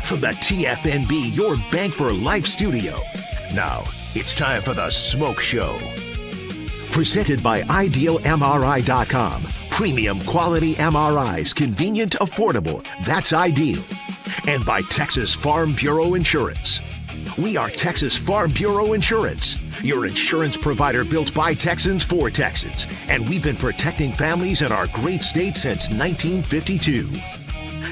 From the TFNB Your Bank for Life studio. Now, it's time for the SMOAK Show. Presented by IdealMRI.com. Premium quality MRIs, convenient, affordable. That's ideal. And by Texas Farm Bureau Insurance. We are Texas Farm Bureau Insurance, your insurance provider built by Texans for Texans. And we've been protecting families in our great state since 1952.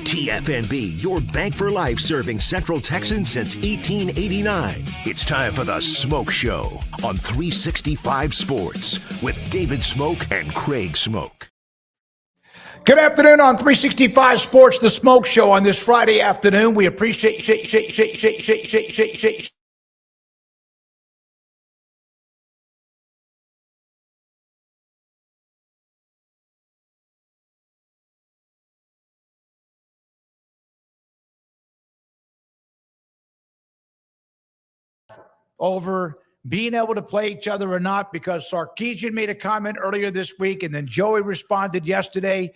TFNB, your bank for life, serving Central Texans since 1889. It's time for the SMOAK Show on 365 Sports with David Smoke and Craig Smoke. Good afternoon on 365 Sports, the SMOAK Show on this Friday afternoon. We appreciate over being able to play each other or not, because Sarkisian made a comment earlier this week, and then Joey responded yesterday.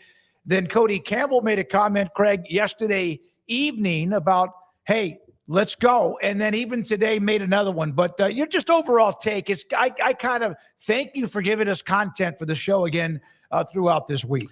Then Cody Campbell made a comment, Craig, yesterday evening about, hey, let's go. And then even today made another one. But your just overall take is, I kind of thank you for giving us content for the show again throughout this week.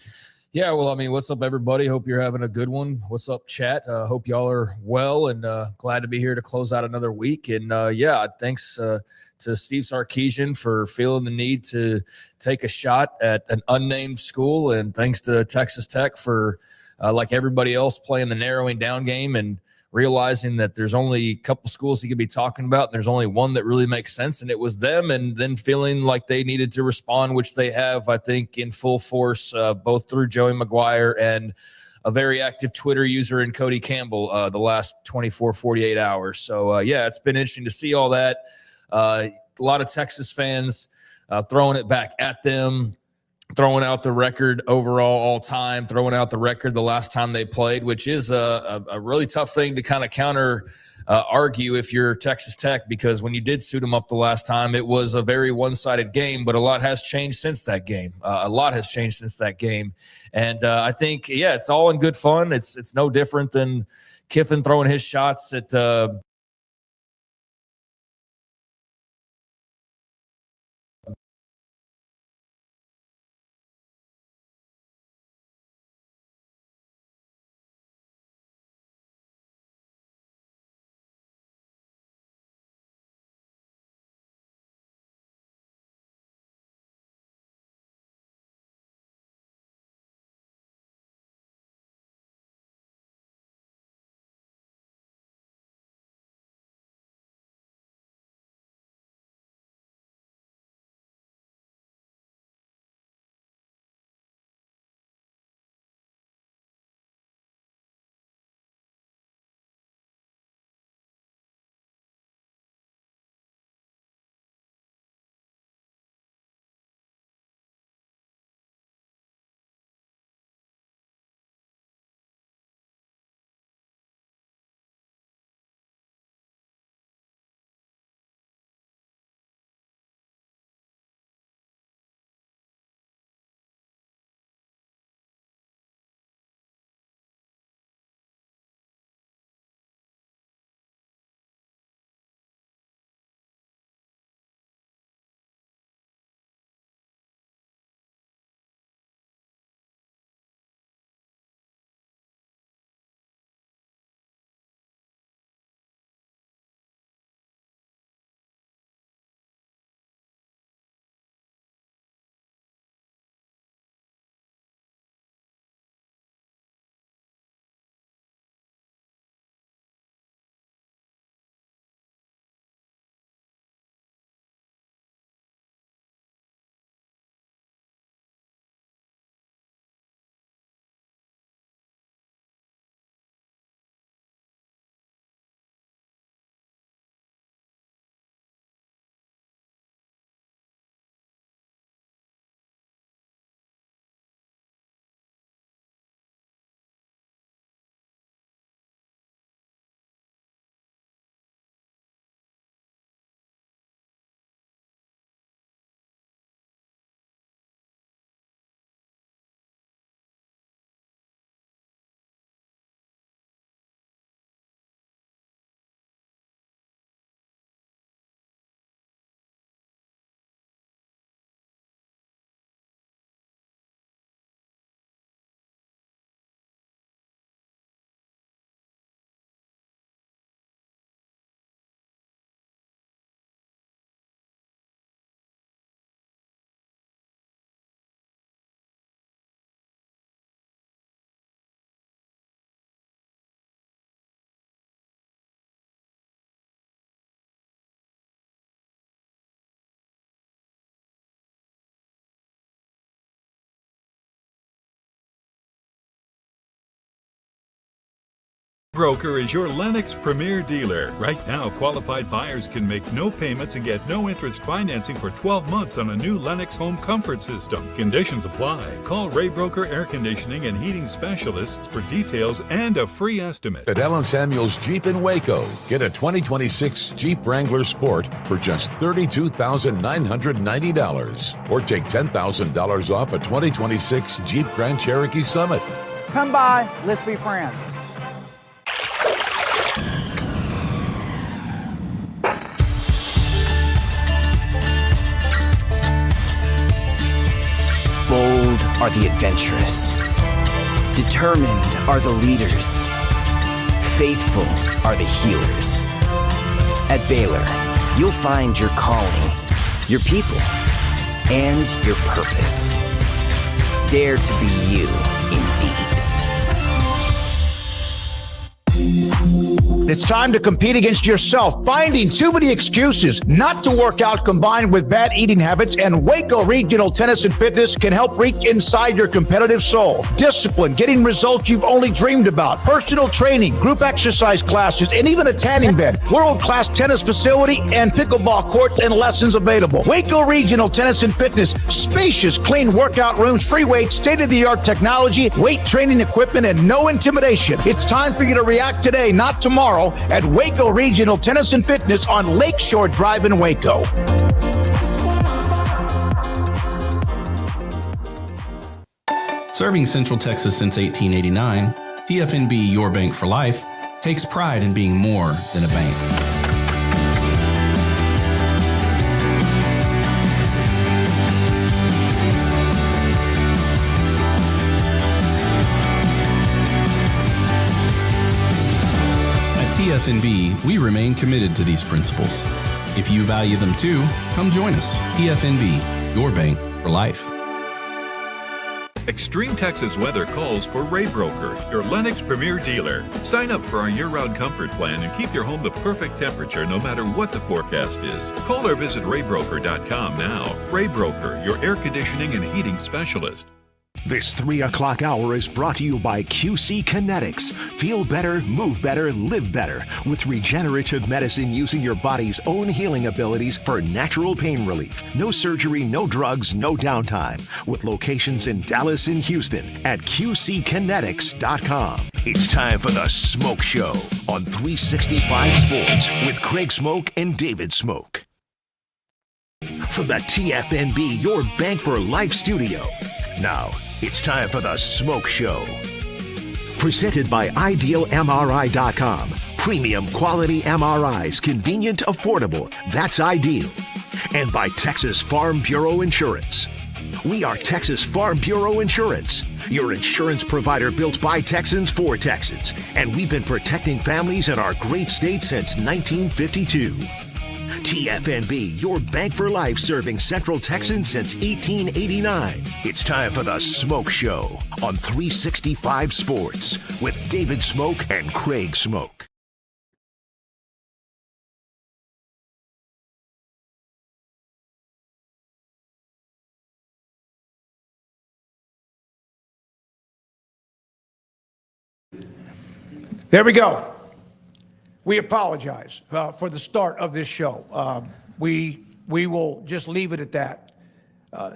Yeah, well, I mean, what's up, everybody? Hope you're having a good one. What's up, chat? Hope y'all are well, and glad to be here to close out another week. And, yeah, thanks to Steve Sarkisian for feeling the need to take a shot at an unnamed school, and thanks to Texas Tech for, like everybody else, playing the narrowing down game and realizing that there's only a couple schools he could be talking about, and there's only one that really makes sense, and it was them, and then feeling like they needed to respond, which they have, I think, in full force, both through Joey McGuire and a very active Twitter user in Cody Campbell the last 24, 48 hours. So, yeah, it's been interesting to see all that. A lot of Texas fans throwing it back at them, throwing out the record overall all time, throwing out the record the last time they played, which is a really tough thing to kind of counter argue if you're Texas Tech, because when you did suit them up the last time, it was a very one-sided game, but a lot has changed since that game. And I think, yeah, it's all in good fun. It's no different than Kiffin throwing his shots at Broker is your Lennox premier dealer. Right now, qualified buyers can make no payments and get no interest financing for 12 months on a new Lennox home comfort system. Conditions apply. Call Ray Broker Air Conditioning and Heating Specialists for details and a free estimate. At Allen Samuels Jeep in Waco, get a 2026 Jeep Wrangler Sport for just $32,990. Or take $10,000 off a 2026 Jeep Grand Cherokee Summit. Come by, let's be friends. Bold are the adventurous. Determined are the leaders. Faithful are the healers. At Baylor, you'll find your calling, your people, and your purpose. Dare to be you, indeed. It's time to compete against yourself, finding too many excuses not to work out combined with bad eating habits, and Waco Regional Tennis and Fitness can help reach inside your competitive soul. Discipline, getting results you've only dreamed about, personal training, group exercise classes, and even a tanning bed, world-class tennis facility, and pickleball courts and lessons available. Waco Regional Tennis and Fitness, spacious, clean workout rooms, free weights, state-of-the-art technology, weight training equipment, and no intimidation. It's time for you to react today, not tomorrow, at Waco Regional Tennis and Fitness on Lakeshore Drive in Waco. Serving Central Texas since 1889, TFNB Your Bank for Life takes pride in being more than a bank. TFNB, we remain committed to these principles. If you value them too, come join us. TFNB, your bank for life. Extreme Texas weather calls for Ray Broker, your Lennox premier dealer. Sign up for our year-round comfort plan and keep your home the perfect temperature no matter what the forecast is. Call or visit raybroker.com now. Ray Broker, your air conditioning and heating specialist. This 3 o'clock hour is brought to you by QC Kinetics. Feel better, move better, live better with regenerative medicine using your body's own healing abilities for natural pain relief. No surgery, no drugs, no downtime. With locations in Dallas and Houston at QCkinetics.com. It's time for the Smoke Show on 365 Sports with Craig Smoke and David Smoke. From the TFNB Your Bank for Life studio. Now, it's time for the Smoke Show. Presented by IdealMRI.com. Premium quality MRIs, convenient, affordable. That's ideal. And by Texas Farm Bureau Insurance. We are Texas Farm Bureau Insurance, your insurance provider built by Texans for Texans. And we've been protecting families in our great state since 1952. TFNB, your bank for life, serving Central Texans since 1889. It's time for the Smoke Show on 365 Sports with David Smoke and Craig Smoke. There we go. We apologize for the start of this show. We will just leave it at that.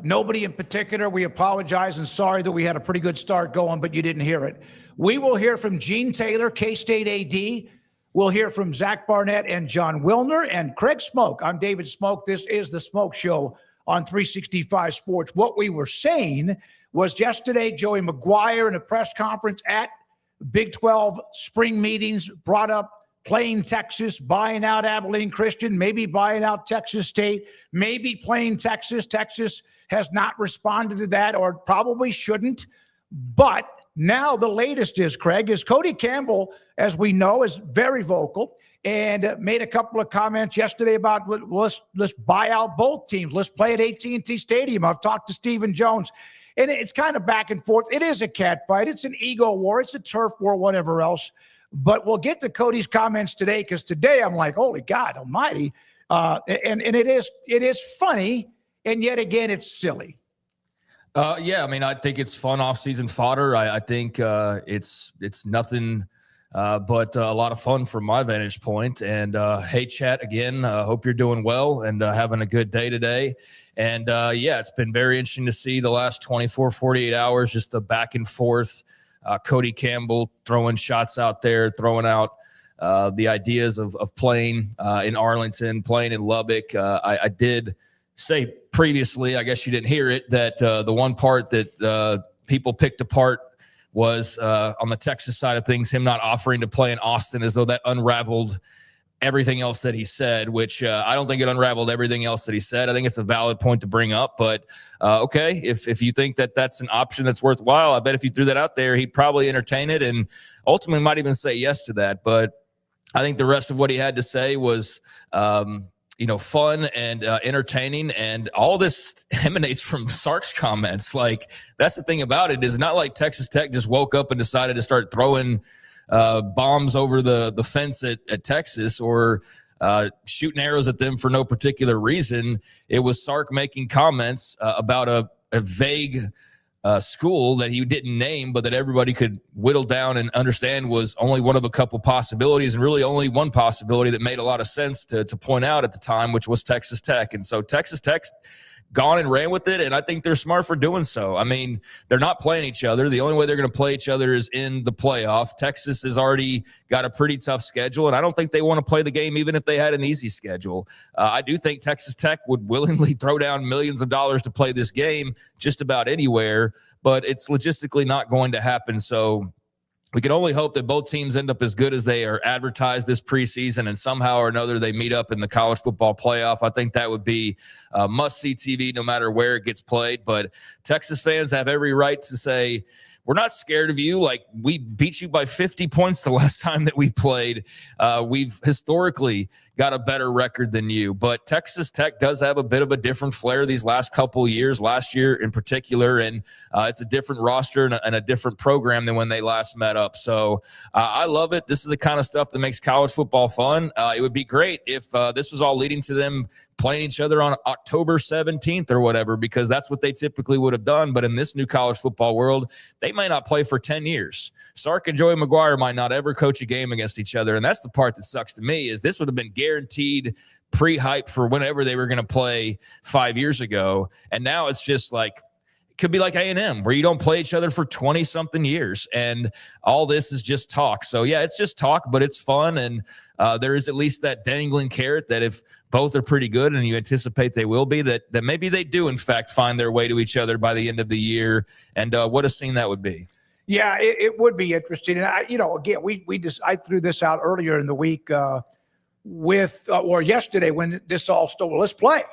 Nobody in particular, we apologize and sorry that we had a pretty good start going, but you didn't hear it. We will hear from Gene Taylor, K-State AD. We'll hear from Zach Barnett and John Wilner and Craig Smoke. I'm David Smoke. This is the Smoke Show on 365 Sports. What we were saying was yesterday, Joey McGuire in a press conference at Big 12 spring meetings brought up playing Texas, buying out Abilene Christian, maybe buying out Texas State, maybe playing Texas. Texas has not responded to that or probably shouldn't. But now the latest is, Craig, is Cody Campbell, as we know, is very vocal and made a couple of comments yesterday about let's buy out both teams. Let's play at AT&T Stadium. I've talked to Stephen Jones. And it's kind of back and forth. It is a cat fight. It's an ego war. It's a turf war, whatever else. But we'll get to Cody's comments today because today I'm like, holy God almighty. And it is funny, and yet again, it's silly. Yeah, I mean, I think it's fun off-season fodder. I think it's nothing but a lot of fun from my vantage point. And hey, chat again. Hope you're doing well and having a good day today. And yeah, it's been very interesting to see the last 24, 48 hours, just the back and forth. Cody Campbell throwing shots out there, throwing out the ideas of playing in Arlington, playing in Lubbock. I did say previously, I guess you didn't hear it, that the one part that people picked apart was on the Texas side of things, him not offering to play in Austin, as though that unraveled everything else that he said, which I don't think it unraveled everything else that he said. I think it's a valid point to bring up, but okay, if you think that that's an option that's worthwhile, I bet if you threw that out there, he'd probably entertain it and ultimately might even say yes to that. But I think the rest of what he had to say was fun and entertaining, and all this emanates from Sark's comments. Like, that's the thing about it, is not like Texas Tech just woke up and decided to start throwing bombs over the fence at Texas or shooting arrows at them for no particular reason. It was Sark making comments about a vague school that he didn't name, but that everybody could whittle down and understand was only one of a couple possibilities, and really only one possibility that made a lot of sense to point out at the time, which was Texas Tech. And so Texas Tech's gone and ran with it, and I think they're smart for doing so. I mean, they're not playing each other. The only way they're going to play each other is in the playoff. Texas has already got a pretty tough schedule, and I don't think they want to play the game even if they had an easy schedule. I do think Texas Tech would willingly throw down millions of dollars to play this game just about anywhere, but it's logistically not going to happen. So we can only hope that both teams end up as good as they are advertised this preseason, and somehow or another they meet up in the college football playoff. I think that would be must-see TV no matter where it gets played. But Texas fans have every right to say, we're not scared of you. Like, we beat you by 50 points the last time that we played. We've historically got a better record than you. But Texas Tech does have a bit of a different flair these last couple of years, last year in particular, and it's a different roster and a different program than when they last met up. So I love it. This is the kind of stuff that makes college football fun. It would be great if this was all leading to them playing each other on October 17th or whatever, because that's what they typically would have done. But in this new college football world, they may not play for 10 years. Sark and Joey McGuire might not ever coach a game against each other. And that's the part that sucks to me, is this would have been guaranteed pre-hype for whenever they were going to play 5 years ago. And now it's just like, it could be like A&M, where you don't play each other for 20-something years. And all this is just talk. So, yeah, it's just talk, but it's fun. And there is at least that dangling carrot that if both are pretty good, and you anticipate they will be, that maybe they do, in fact, find their way to each other by the end of the year. And what a scene that would be. Yeah, it would be interesting. And again, I threw this out earlier in the week or yesterday when this all started. Well, let's play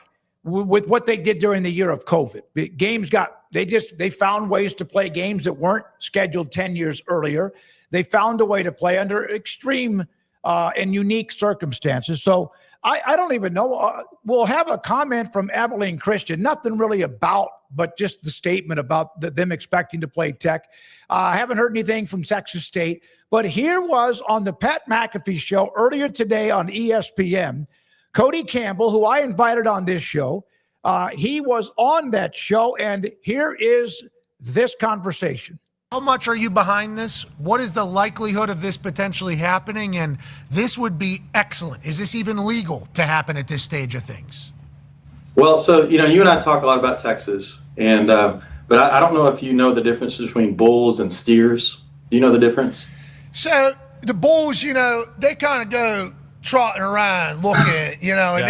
with what they did during the year of COVID. They found ways to play games that weren't scheduled 10 years earlier. They found a way to play under extreme and unique circumstances. So I don't even know. We'll have a comment from Abilene Christian. Nothing really about, but just the statement about them expecting to play Tech. I haven't heard anything from Texas State. But here was on the Pat McAfee show earlier today on ESPN, Cody Campbell, who I invited on this show. He was on that show, and here is this conversation. How much are you behind this? What is the likelihood of this potentially happening? And this would be excellent. Is this even legal to happen at this stage of things? Well, so, you and I talk a lot about Texas, and but I don't know if you know the difference between bulls and steers. Do you know the difference? So the bulls, they kind of go trotting around looking, and well,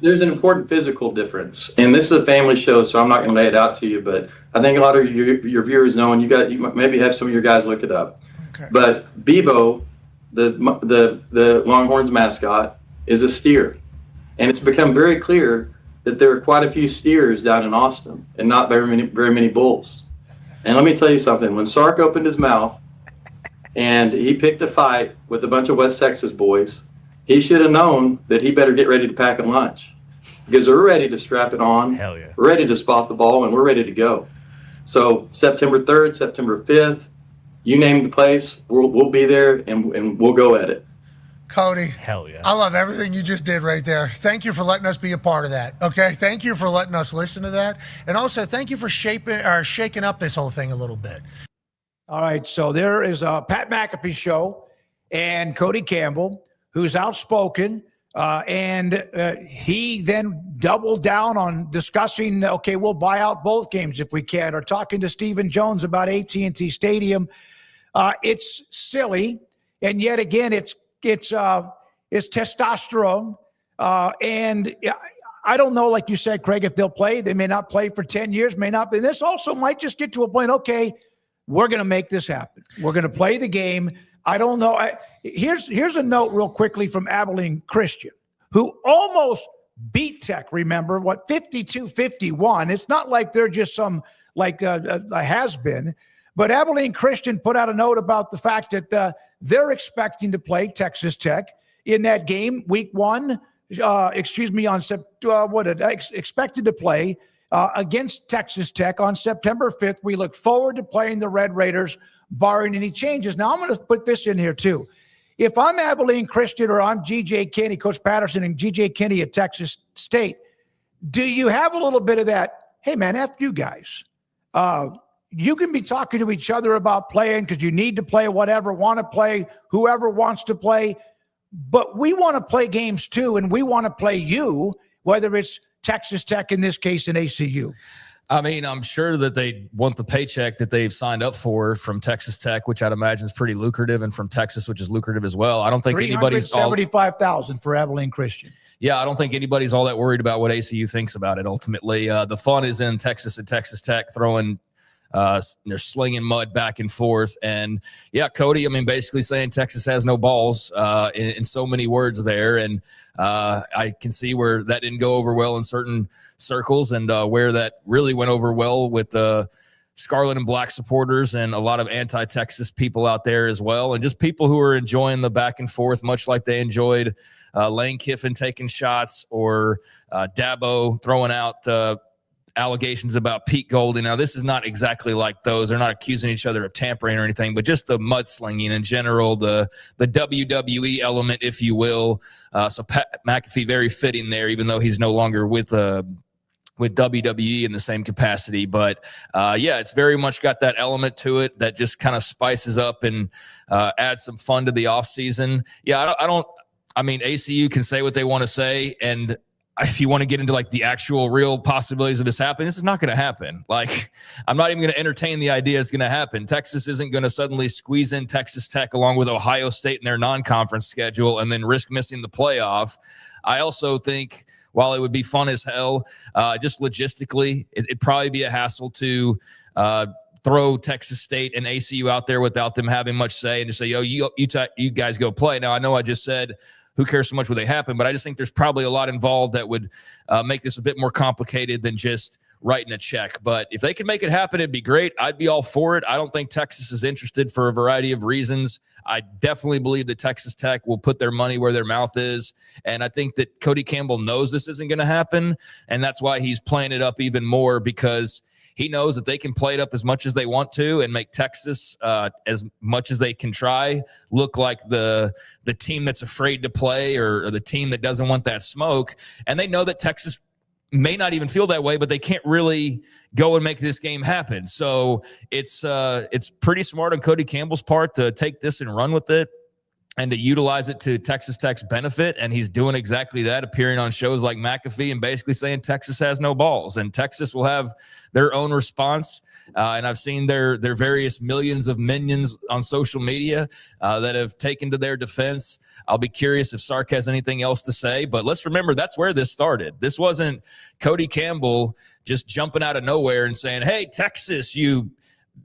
there's an important physical difference, and this is a family show, so I'm not going to lay it out to you, but I think a lot of your viewers know, and you maybe have some of your guys look it up. Okay. But Bevo, the Longhorns mascot, is a steer, and it's become very clear that there are quite a few steers down in Austin, and not very many bulls. And let me tell you something: when Sark opened his mouth and he picked a fight with a bunch of West Texas boys, he should have known that he better get ready to pack a lunch, because we're ready to strap it on. Hell yeah. We're ready to spot the ball, and we're ready to go. So September 3rd, September 5th, you name the place, we'll be there, and we'll go at it. Cody, hell yeah. I love everything you just did right there. Thank you for letting us be a part of that, okay? Thank you for letting us listen to that. And also, thank you for shaking up this whole thing a little bit. All right. So there is a Pat McAfee show and Cody Campbell, who's outspoken. He then doubled down on discussing, okay, we'll buy out both games if we can, or talking to Stephen Jones about AT&T Stadium. It's silly. And yet again, it's testosterone. And I don't know, like you said, Craig, if they'll play. They may not play for 10 years, may not. And this also might just get to a point, okay, we're going to make this happen. We're going to play the game. I don't know. Here's a note real quickly from Abilene Christian, who almost beat Tech, remember, 52-51. It's not like they're just some, like a has-been. But Abilene Christian put out a note about the fact that they're expecting to play Texas Tech in that game, week 1, expected to play against Texas Tech on September 5th. We look forward to playing the Red Raiders, barring any changes. Now, I'm going to put this in here, too. If I'm Abilene Christian or I'm G.J. Kinney, Coach Patterson and G.J. Kinney at Texas State, do you have a little bit of that, hey, man, F you guys. You can be talking to each other about playing because you need to play whatever, want to play, whoever wants to play. But we want to play games, too, and we want to play you, whether it's Texas Tech, in this case, and ACU. I mean, I'm sure that they want the paycheck that they've signed up for from Texas Tech, which I'd imagine is pretty lucrative, and from Texas, which is lucrative as well. I don't think anybody's $75,000 for Abilene Christian. Yeah, I don't think anybody's all that worried about what ACU thinks about it. Ultimately, the fun is in Texas and Texas Tech throwing. They're slinging mud back and forth, and yeah, Cody. I mean, basically saying Texas has no balls in so many words there, and I can see where that didn't go over well in certain circles, and where that really went over well with the Scarlet and Black supporters and a lot of anti-Texas people out there as well, and just people who are enjoying the back and forth, much like they enjoyed Lane Kiffin taking shots or Dabo throwing out. Allegations about Pete Golding. Now, this is not exactly like those. They're not accusing each other of tampering or anything, but just the mudslinging in general, the WWE element, if you will. So Pat McAfee, very fitting there, even though he's no longer with WWE in the same capacity. But yeah, it's very much got that element to it that just kind of spices up and adds some fun to the offseason. Yeah, I mean, ACU can say what they want to say, and if you want to get into like the actual real possibilities of this happening, this is not going to happen. Like, I'm not even going to entertain the idea it's going to happen. Texas isn't going to suddenly squeeze in Texas Tech along with Ohio State in their non-conference schedule and then risk missing the playoff. I also think while it would be fun as hell, just logistically, it'd probably be a hassle to throw Texas State and ACU out there without them having much say and just say, yo, you guys go play. Now, I know I just said, who cares so much what they happen? But I just think there's probably a lot involved that would make this a bit more complicated than just writing a check. But if they can make it happen, it'd be great. I'd be all for it. I don't think Texas is interested for a variety of reasons. I definitely believe that Texas Tech will put their money where their mouth is. And I think that Cody Campbell knows this isn't going to happen. And that's why he's playing it up even more, because he knows that they can play it up as much as they want to and make Texas, as much as they can try, look like the team that's afraid to play or the team that doesn't want that smoke. And they know that Texas may not even feel that way, but they can't really go and make this game happen. So it's pretty smart on Cody Campbell's part to take this and run with it and to utilize it to Texas Tech's benefit. And he's doing exactly that, appearing on shows like McAfee and basically saying Texas has no balls. And Texas will have their own response. And I've seen their various millions of minions on social media that have taken to their defense. I'll be curious if Sark has anything else to say. But let's remember, that's where this started. This wasn't Cody Campbell just jumping out of nowhere and saying, hey, Texas, you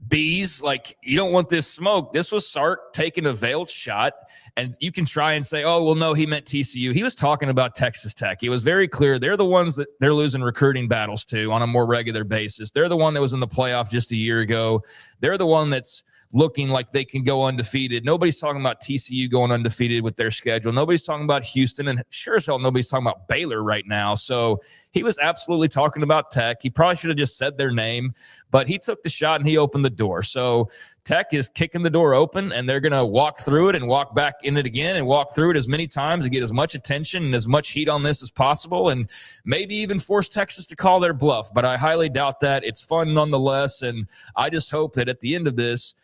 bees, like, you don't want this smoke. This was Sark taking a veiled shot. And you can try and say, oh, well, no, he meant TCU. He was talking about Texas Tech. It was very clear. They're the ones that they're losing recruiting battles to on a more regular basis. They're the one that was in the playoff just a year ago. They're the one that's looking like they can go undefeated. Nobody's talking about TCU going undefeated with their schedule. Nobody's talking about Houston, and sure as hell nobody's talking about Baylor right now. So he was absolutely talking about Tech. He probably should have just said their name, but he took the shot and he opened the door. So Tech is kicking the door open, and they're going to walk through it and walk back in it again and walk through it as many times and get as much attention and as much heat on this as possible, and maybe even force Texas to call their bluff. But I highly doubt that. It's fun nonetheless, and I just hope that at the end of this,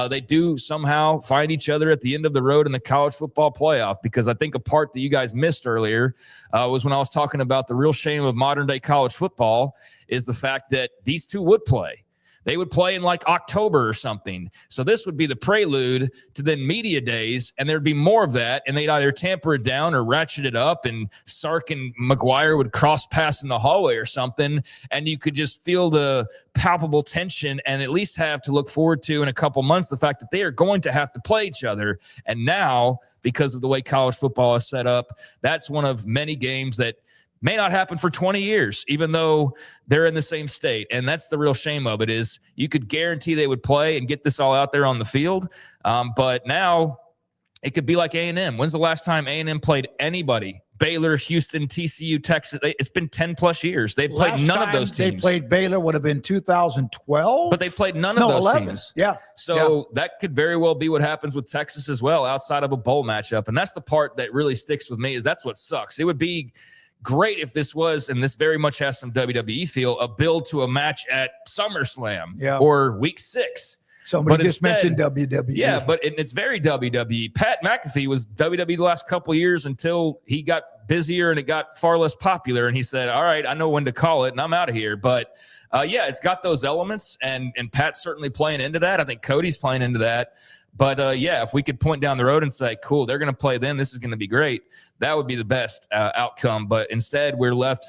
they do somehow find each other at the end of the road in the college football playoff, because I think a part that you guys missed earlier was when I was talking about the real shame of modern-day college football is the fact that these two would play. They would play in like October or something. So this would be the prelude to then media days, and there'd be more of that, and they'd either tamper it down or ratchet it up, and Sark and McGuire would cross paths in the hallway or something, and you could just feel the palpable tension and at least have to look forward to in a couple months the fact that they are going to have to play each other. And now, because of the way college football is set up, that's one of many games that may not happen for 20 years, even though they're in the same state. And that's the real shame of it, is you could guarantee they would play and get this all out there on the field. But now it could be like A&M. When's the last time A&M played anybody? Baylor, Houston, TCU, Texas. It's been 10 plus years. They played none of those teams. They played Baylor would have been 2012. But they played none of those 11. teams. Yeah. So that could very well be what happens with Texas as well, outside of a bowl matchup. And that's the part that really sticks with me, is that's what sucks. It would be great if this was, and this very much has some WWE feel, a build to a match at SummerSlam or Week 6. Somebody just mentioned WWE. Yeah, but it's very WWE. Pat McAfee was WWE the last couple of years until he got busier and it got far less popular. And he said, all right, I know when to call it and I'm out of here. But yeah, it's got those elements, and Pat's certainly playing into that. I think Cody's playing into that. But yeah, if we could point down the road and say, cool, they're going to play then, this is going to be great, that would be the best outcome. But instead, we're left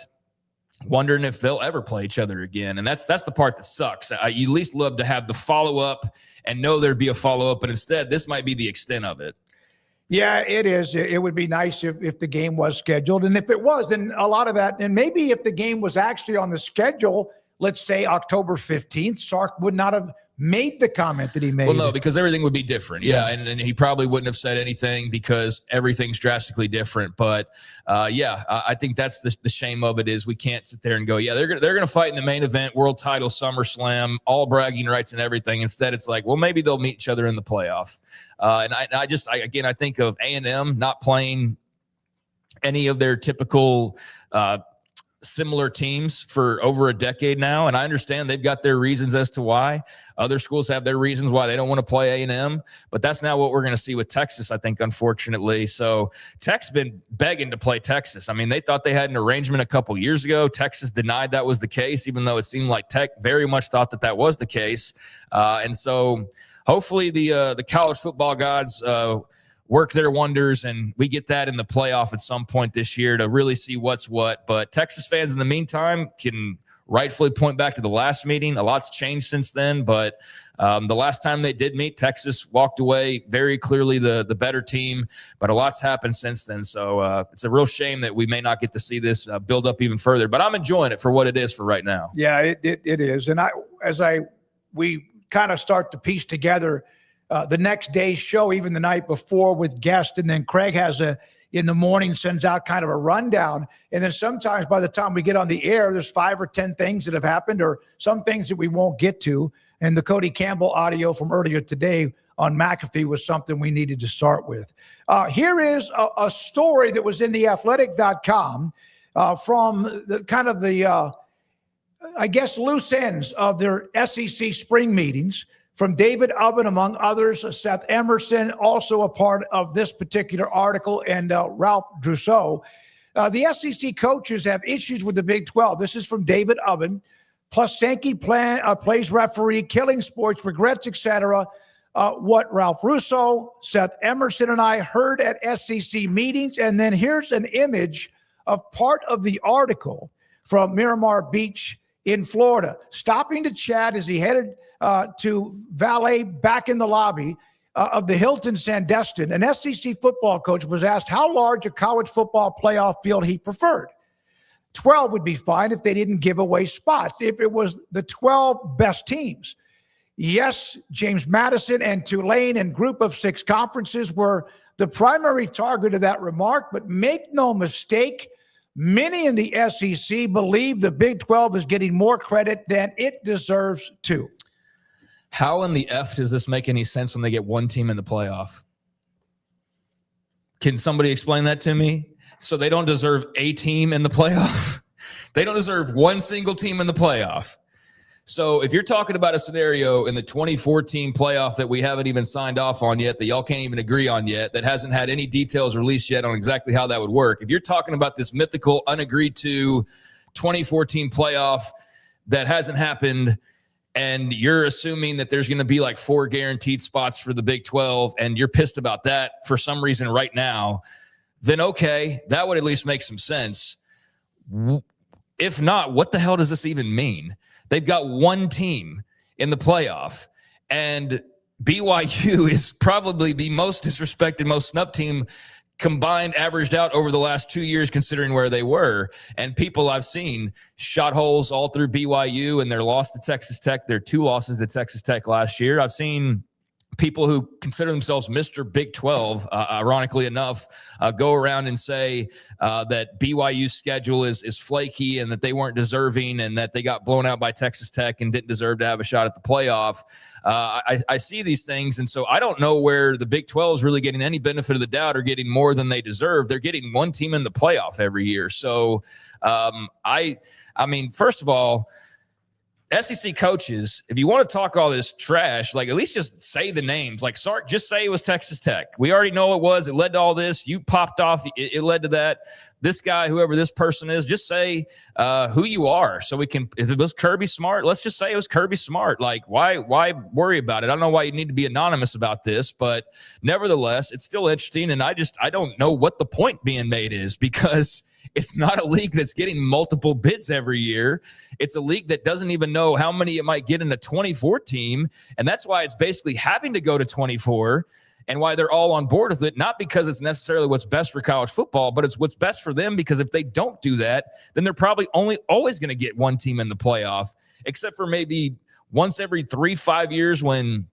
wondering if they'll ever play each other again. And that's the part that sucks. You at least love to have the follow-up and know there'd be a follow-up, but instead, this might be the extent of it. Yeah, it is. It would be nice if the game was scheduled. And if it was, then a lot of that, and maybe if the game was actually on the schedule, let's say October 15th, Sark would not have made the comment that he made. Well, no, because everything would be different. Yeah. And he probably wouldn't have said anything because everything's drastically different. But yeah, I think that's the shame of it, is we can't sit there and go, yeah, they're going to fight in the main event, world title, SummerSlam, all bragging rights and everything. Instead, it's like, well, maybe they'll meet each other in the playoff. And I think of A&M not playing any of their typical similar teams for over a decade now, and I understand they've got their reasons as to why. Other schools have their reasons why they don't want to play A&M, but that's not what we're going to see with Texas, I think, unfortunately. So Tech's been begging to play Texas. I mean, they thought they had an arrangement a couple years ago. Texas denied that was the case, even though it seemed like Tech very much thought that was the case. And so hopefully the college football gods work their wonders, and we get that in the playoff at some point this year to really see what's what. But Texas fans in the meantime can rightfully point back to the last meeting. A lot's changed since then, but the last time they did meet, Texas walked away very clearly the better team, but a lot's happened since then. So it's a real shame that we may not get to see this build up even further, but I'm enjoying it for what it is for right now. Yeah, it is. And we kind of start to piece together the next day's show, even the night before with guests. And then Craig has in the morning, sends out kind of a rundown. And then sometimes by the time we get on the air, there's 5 or 10 things that have happened, or some things that we won't get to. And the Cody Campbell audio from earlier today on McAfee was something we needed to start with. Here is a story that was in theathletic.com from the I guess, loose ends of their SEC spring meetings, from David Ubben, among others, Seth Emerson, also a part of this particular article, and Ralph Drousseau. The SEC coaches have issues with the Big 12. This is from David Ubben. Plus, Sankey plays referee, killing sports, regrets, etc. What Ralph Russo, Seth Emerson, and I heard at SEC meetings. And then here's an image of part of the article from Miramar Beach in Florida, stopping to chat as he headed to valet back in the lobby of the Hilton Sandestin. An SEC football coach was asked how large a college football playoff field he preferred. 12 would be fine if they didn't give away spots, if it was the 12 best teams. Yes, James Madison and Tulane and Group of 6 conferences were the primary target of that remark, but make no mistake, many in the SEC believe the Big 12 is getting more credit than it deserves to. How in the F does this make any sense when they get one team in the playoff? Can somebody explain that to me? So they don't deserve a team in the playoff? They don't deserve one single team in the playoff. So if you're talking about a scenario in the 2014 playoff that we haven't even signed off on yet, that y'all can't even agree on yet, that hasn't had any details released yet on exactly how that would work. If you're talking about this mythical, unagreed to 2014 playoff that hasn't happened, and you're assuming that there's going to be like 4 guaranteed spots for the Big 12, and you're pissed about that for some reason right now, then okay, that would at least make some sense. If not, what the hell does this even mean? They've got one team in the playoff, and BYU is probably the most disrespected, most snubbed team combined, averaged out over the last 2 years, considering where they were. And people I've seen shot holes all through BYU and their loss to Texas Tech, their 2 losses to Texas Tech last year. I've seen people who consider themselves Mr. Big 12, ironically enough, go around and say that BYU's schedule is flaky and that they weren't deserving and that they got blown out by Texas Tech and didn't deserve to have a shot at the playoff. I see these things, and so I don't know where the Big 12 is really getting any benefit of the doubt or getting more than they deserve. They're getting one team in the playoff every year. So, I mean, first of all, SEC coaches, if you want to talk all this trash, like at least just say the names. Like Sark, just say it was Texas Tech. We already know it was. It led to all this. You popped off. It led to that. This guy, whoever this person is, just say who you are. So we can. If it was Kirby Smart, let's just say it was Kirby Smart. Like why worry about it? I don't know why you need to be anonymous about this, but nevertheless, it's still interesting. And I don't know what the point being made is, because it's not a league that's getting multiple bids every year. It's a league that doesn't even know how many it might get in a 24 team. And that's why it's basically having to go to 24 and why they're all on board with it. Not because it's necessarily what's best for college football, but it's what's best for them, because if they don't do that, then they're probably always going to get one team in the playoff, except for maybe once every 3-5 years when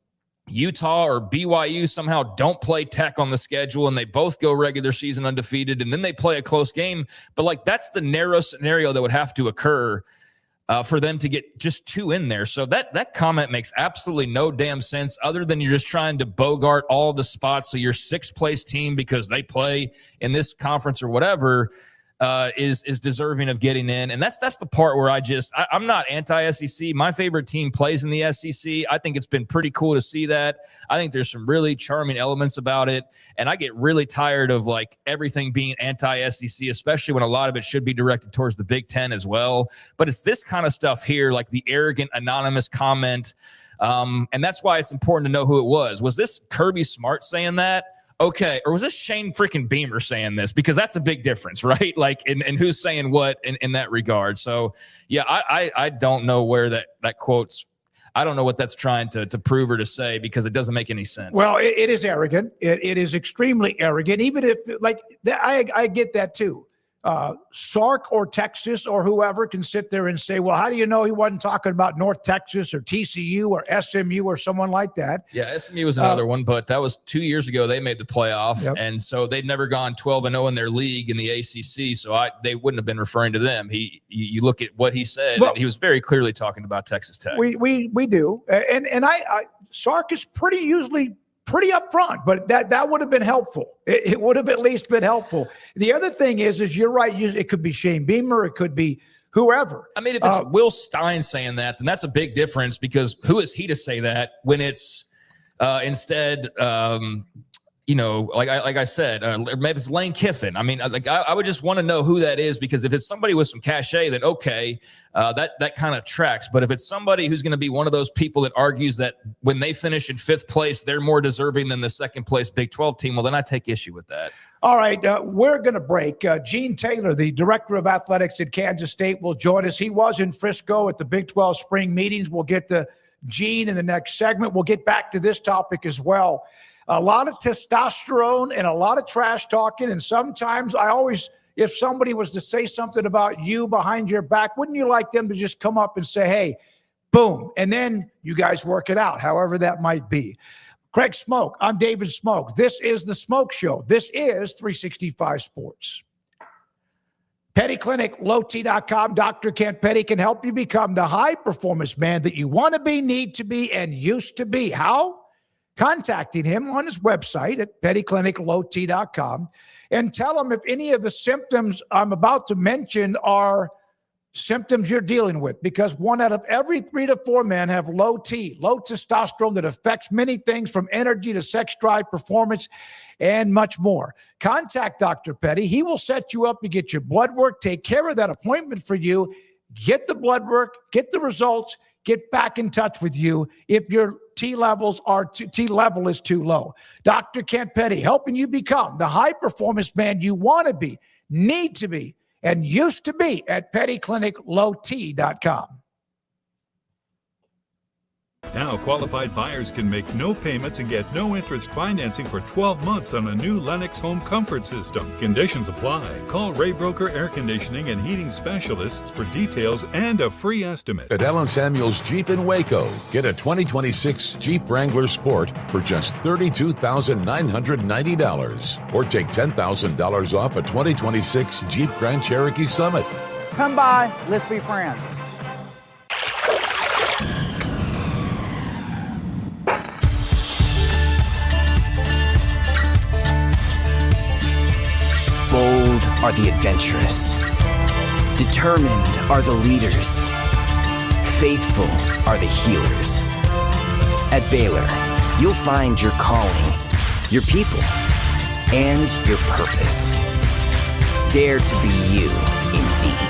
Utah or BYU somehow don't play Tech on the schedule and they both go regular season undefeated and then they play a close game. But like that's the narrow scenario that would have to occur for them to get just 2 in there. So that comment makes absolutely no damn sense, other than you're just trying to bogart all the spots. So your 6th place team, because they play in this conference or whatever, is deserving of getting in. And that's the part where I'm not anti-SEC. My favorite team plays in the SEC. I think it's been pretty cool to see that. I think there's some really charming elements about it. And I get really tired of like everything being anti-SEC, especially when a lot of it should be directed towards the Big Ten as well. But it's this kind of stuff here, like the arrogant, anonymous comment. And that's why it's important to know who it was. Was this Kirby Smart saying that? Okay, or was this Shane freaking Beamer saying this? Because that's a big difference, right? Like, and who's saying what in that regard. So, yeah, I don't know where that quote's. I don't know what that's trying to prove or to say, because it doesn't make any sense. Well, it is arrogant. It is extremely arrogant. Even if, like, I get that too. Sark or Texas or whoever can sit there and say, well, how do you know he wasn't talking about North Texas or TCU or SMU or someone like that? Yeah, SMU was another one, but that was 2 years ago. They made the playoff, yep. And so they'd never gone 12-0 in their league in the ACC, so they wouldn't have been referring to them. You look at what he said, well, and he was very clearly talking about Texas Tech. We do, and Sark is usually pretty upfront, but that would have been helpful. It would have at least been helpful. The other thing is you're right. It could be Shane Beamer. It could be whoever. I mean, if it's Will Stein saying that, then that's a big difference, because who is he to say that when it's instead, like I said, maybe it's Lane Kiffin. I mean, I would just want to know who that is, because if it's somebody with some cachet, then okay, that kind of tracks. But if it's somebody who's going to be one of those people that argues that when they finish in 5th place, they're more deserving than the 2nd place Big 12 team, well, then I take issue with that. All right, we're going to break. Gene Taylor, the director of athletics at Kansas State, will join us. He was in Frisco at the Big 12 spring meetings. We'll get to Gene in the next segment. We'll get back to this topic as well. A lot of testosterone and a lot of trash talking. And sometimes if somebody was to say something about you behind your back, wouldn't you like them to just come up and say, hey, boom, and then you guys work it out, however that might be. Craig Smoke, I'm David Smoke. This is the Smoke Show. This is 365 Sports. PettyClinicLowT.com. Dr. Kent Petty can help you become the high-performance man that you want to be, need to be, and used to be. How? Contacting him on his website at PettyClinicLowT.com and tell him if any of the symptoms I'm about to mention are symptoms you're dealing with, because 1 out of every 3 to 4 men have low T, low testosterone, that affects many things from energy to sex drive, performance, and much more. Contact Dr. Petty. He will set you up to get your blood work, take care of that appointment for you, get the blood work, get the results, get back in touch with you if your T level is too low. Dr. Kent Petty, helping you become the high performance man you want to be, need to be, and used to be at PettyClinicLowT.com. Now qualified buyers can make no payments and get no interest financing for 12 months on a new Lennox home comfort system. Conditions apply. Call Ray Broker Air Conditioning and Heating Specialists for details and a free estimate. At Allen Samuels Jeep in Waco, get a 2026 Jeep Wrangler Sport for just $32,990. Or take $10,000 off a 2026 Jeep Grand Cherokee Summit. Come by, let's be friends. Bold are the adventurous. Determined are the leaders. Faithful are the healers. At Baylor, you'll find your calling, your people, and your purpose. Dare to be you, indeed.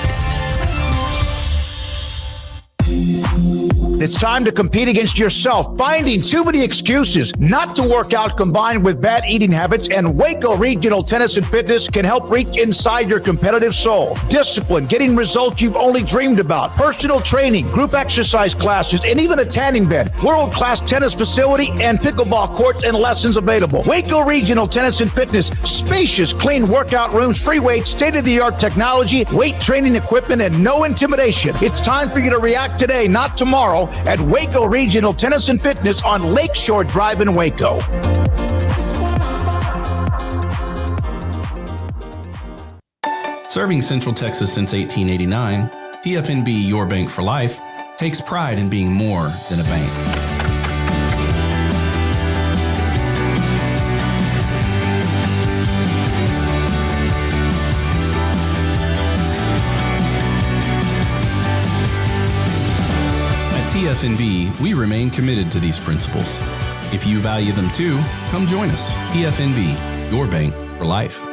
It's time to compete against yourself, finding too many excuses not to work out combined with bad eating habits, and Waco Regional Tennis and Fitness can help reach inside your competitive soul. Discipline, getting results you've only dreamed about, personal training, group exercise classes, and even a tanning bed, world-class tennis facility, and pickleball courts and lessons available. Waco Regional Tennis and Fitness, spacious, clean workout rooms, free weights, state-of-the-art technology, weight training equipment, and no intimidation. It's time for you to react today, not tomorrow, at Waco Regional Tennis and Fitness on Lakeshore Drive in Waco. Serving Central Texas since 1889, TFNB Your Bank for Life takes pride in being more than a bank. TFNB, we remain committed to these principles. If you value them too, come join us. TFNB, your bank for life.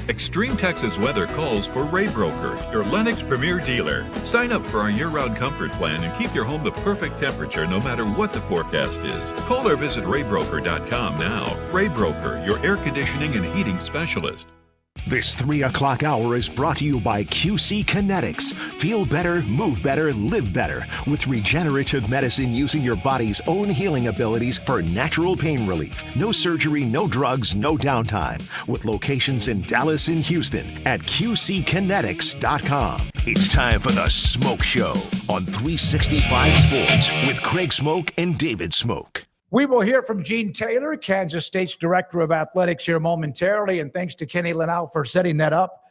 Extreme Texas weather calls for Ray Broker, your Lennox premier dealer. Sign up for our year-round comfort plan and keep your home the perfect temperature no matter what the forecast is. Call or visit raybroker.com now. Ray Broker, your air conditioning and heating specialist. This 3 o'clock hour is brought to you by QC Kinetics. Feel better, move better, live better with regenerative medicine using your body's own healing abilities for natural pain relief. No surgery, no drugs, no downtime. With locations in Dallas and Houston at QCkinetics.com. It's time for the Smoke Show on 365 Sports with Craig Smoke and David Smoke. We will hear from Gene Taylor, Kansas State's Director of Athletics, here momentarily. And thanks to Kenny Linnell for setting that up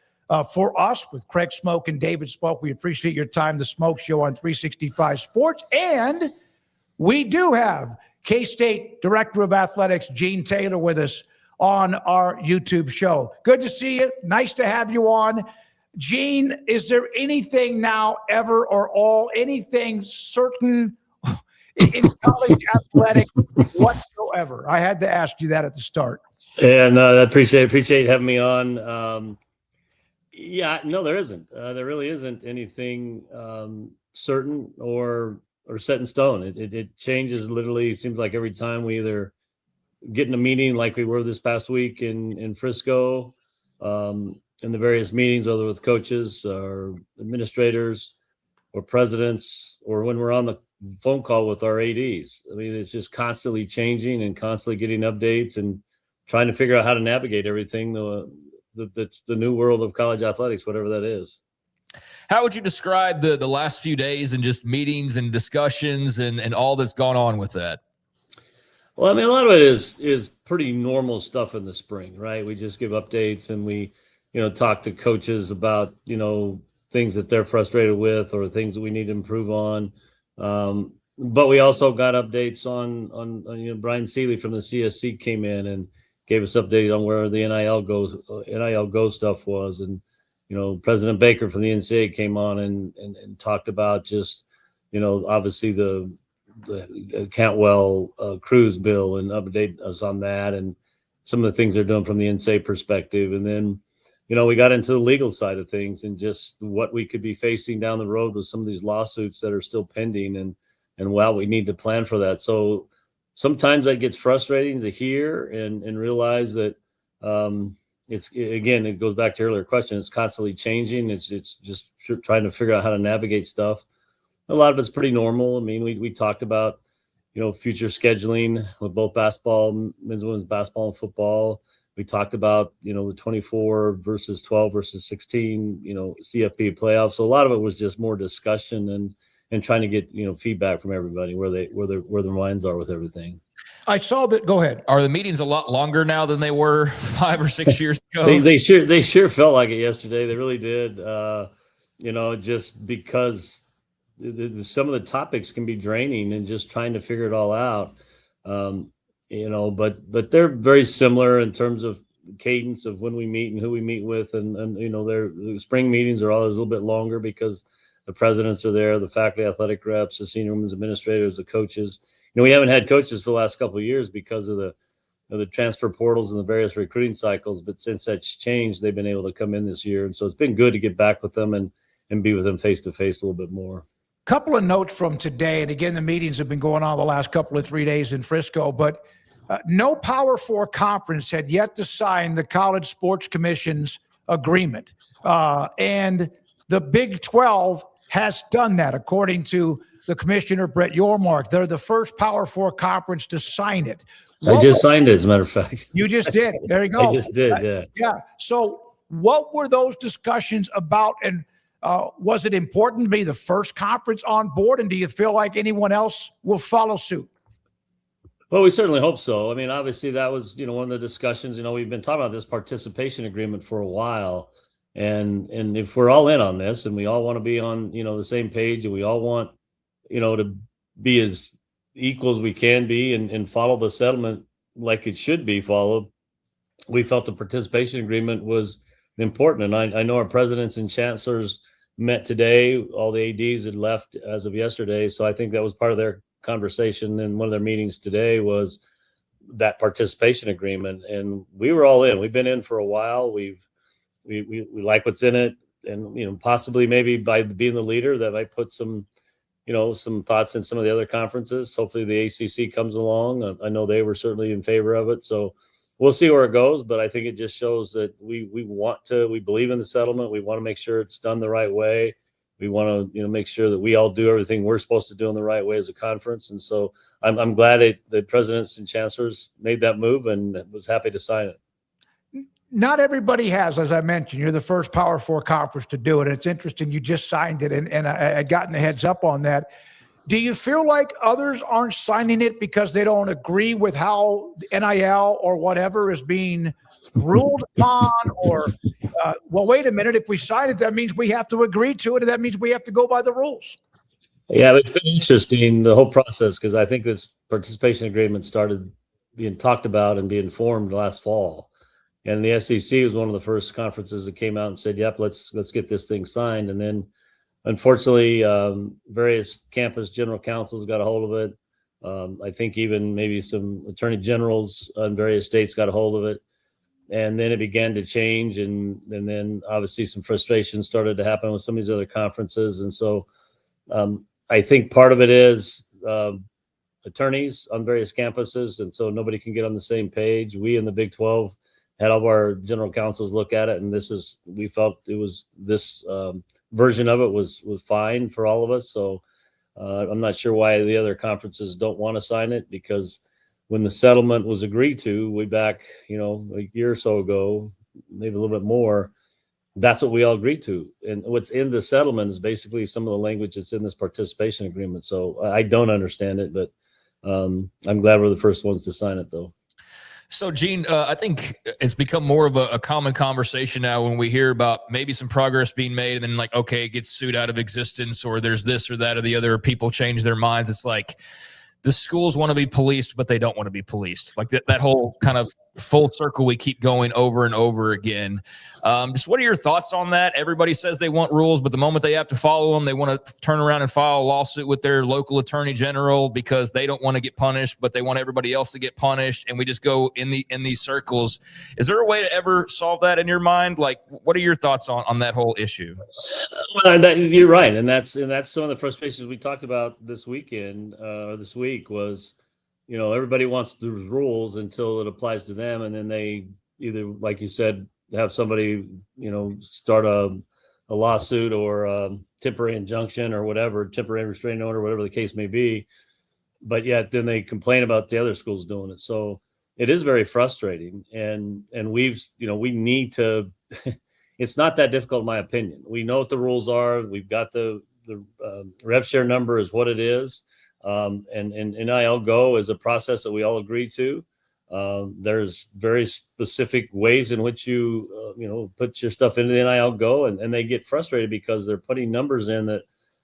for us with Craig Smoke and David Smoke. We appreciate your time, the Smoke Show on 365 Sports. And we do have K-State Director of Athletics, Gene Taylor, with us on our YouTube show. Good to see you. Nice to have you on. Gene, is there anything now, ever or all, anything certain in college athletics whatsoever? I had to ask you that at the start. And I appreciate having me on. Yeah, no, there isn't. There really isn't anything certain or set in stone. It changes literally. It seems like every time we either get in a meeting like we were this past week in Frisco, in the various meetings, whether with coaches or administrators or presidents, or when we're on the phone call with our ADs. I mean, it's just constantly changing and constantly getting updates and trying to figure out how to navigate everything, the new world of college athletics, whatever that is. How would you describe the last few days and just meetings and discussions and all that's gone on with that? Well, I mean, a lot of it is pretty normal stuff in the spring, right? We just give updates and we talk to coaches about, things that they're frustrated with or things that we need to improve on. But we also got updates on Brian Seeley from the CSC came in and gave us update on where the NIL go stuff was. And, President Baker from the NCAA came on and talked about just, obviously the Cantwell Cruz bill and update us on that and some of the things they're doing from the NCAA perspective. And then, we got into the legal side of things and just what we could be facing down the road with some of these lawsuits that are still pending. And wow, we need to plan for that. So sometimes that gets frustrating to hear and realize that it goes back to your earlier question. It's constantly changing. It's just trying to figure out how to navigate stuff. A lot of it's pretty normal. I mean, we talked about, future scheduling with both basketball, men's and women's basketball and football. We talked about, the 24 versus 12 versus 16, CFP playoffs. So a lot of it was just more discussion and trying to get, feedback from everybody where their minds are with everything. I saw that. Go ahead. Are the meetings a lot longer now than they were 5 or 6 years ago? They sure felt like it yesterday. They really did. Just because some of the topics can be draining and just trying to figure it all out. But they're very similar in terms of cadence of when we meet and who we meet with. And their spring meetings are always a little bit longer because the presidents are there, the faculty athletic reps, the senior women's administrators, the coaches. We haven't had coaches for the last couple of years because of the transfer portals and the various recruiting cycles. But since that's changed, they've been able to come in this year. And so it's been good to get back with them and be with them face to face a little bit more. Couple of notes from today. And again, the meetings have been going on the last couple of 3 days in Frisco, but no Power 4 conference had yet to sign the College Sports Commission's agreement. And the Big 12 has done that, according to the commissioner, Brett Yormark. They're the first Power 4 conference to sign it. I just signed it, as a matter of fact. You just did. There you go. I just did, yeah. Yeah. So what were those discussions about? And was it important to be the first conference on board? And do you feel like anyone else will follow suit? Well, we certainly hope so. I mean, obviously that was, one of the discussions, we've been talking about this participation agreement for a while. And if we're all in on this and we all want to be on, the same page and we all want, to be as equal as we can be and follow the settlement like it should be followed, we felt the participation agreement was important. And I know our presidents and chancellors met today. All the ADs had left as of yesterday. So I think that was part of their conversation. And one of their meetings today was that participation agreement. And we were all in. We've been in for a while. We like what's in it. And, possibly maybe by being the leader that might put some thoughts in some of the other conferences. Hopefully the ACC comes along. I know they were certainly in favor of it. So we'll see where it goes, but I think it just shows that we believe in the settlement. We want to make sure it's done the right way. We want to, make sure that we all do everything we're supposed to do in the right way as a conference. And so I'm glad the presidents and chancellors made that move and was happy to sign it. Not everybody has, as I mentioned. You're the first Power 4 conference to do it. It's interesting. You just signed it, and I had gotten the heads up on that. Do you feel like others aren't signing it because they don't agree with how the NIL or whatever is being ruled upon? Or, well, wait a minute. If we sign it, that means we have to agree to it, and that means we have to go by the rules. Yeah, it's been interesting, the whole process, because I think this participation agreement started being talked about and being formed last fall. And the SEC was one of the first conferences that came out and said, yep, let's get this thing signed. And then, unfortunately, various campus general counsels got a hold of it. I think even maybe some attorney generals in various states got a hold of it. And then it began to change. And then obviously some frustration started to happen with some of these other conferences. And so I think part of it is attorneys on various campuses. And so nobody can get on the same page. We in the Big 12 had all of our general counsels look at it. And we felt it was this version of it was fine for all of us. So I'm not sure why the other conferences don't want to sign it, because when the settlement was agreed to way back, a year or so ago, maybe a little bit more, that's what we all agreed to. And what's in the settlement is basically some of the language that's in this participation agreement. So I don't understand it, but I'm glad we're the first ones to sign it, though. So, Gene, I think it's become more of a common conversation now when we hear about maybe some progress being made and then like, okay, it gets sued out of existence, or there's this or that or the other, or people change their minds. It's like the schools want to be policed, but they don't want to be policed. Like that whole kind of full circle we keep going over and over again. Just what are your thoughts on that? Everybody says they want rules, but the moment they have to follow them, they want to turn around and file a lawsuit with their local attorney general because they don't want to get punished, but they want everybody else to get punished. And we just go in these circles. Is there a way to ever solve that in your mind? Like, what are your thoughts on that whole issue? Well, you're right. And that's some of the frustrations we talked about this weekend, this week was, everybody wants the rules until it applies to them. And then they either, like you said, have somebody, start a lawsuit or temporary injunction or whatever, temporary restraining order, whatever the case may be. But yet then they complain about the other schools doing it. So it is very frustrating. And we need to, it's not that difficult, in my opinion. We know what the rules are. We've got the rev share number is what it is. And NIL Go is a process that we all agree to. There's very specific ways in which you put your stuff into the NIL Go, and they get frustrated because they're putting numbers in that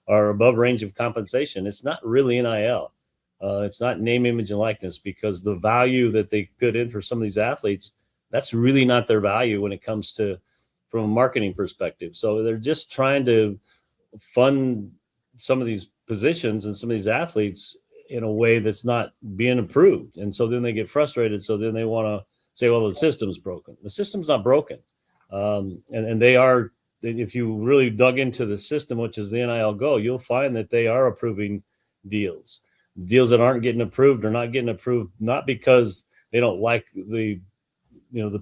are above range of compensation. It's not really NIL. It's not name, image, and likeness, because the value that they put in for some of these athletes, that's really not their value when it comes to from a marketing perspective. So they're just trying to fund some of these positions and some of these athletes in a way that's not being approved. And so then they get frustrated. So then they want to say, well, the system's broken. The system's not broken. And they are, if you really dug into the system, which is the NIL Go, you'll find that they are approving deals. Deals that aren't getting approved are not getting approved, not because they don't like the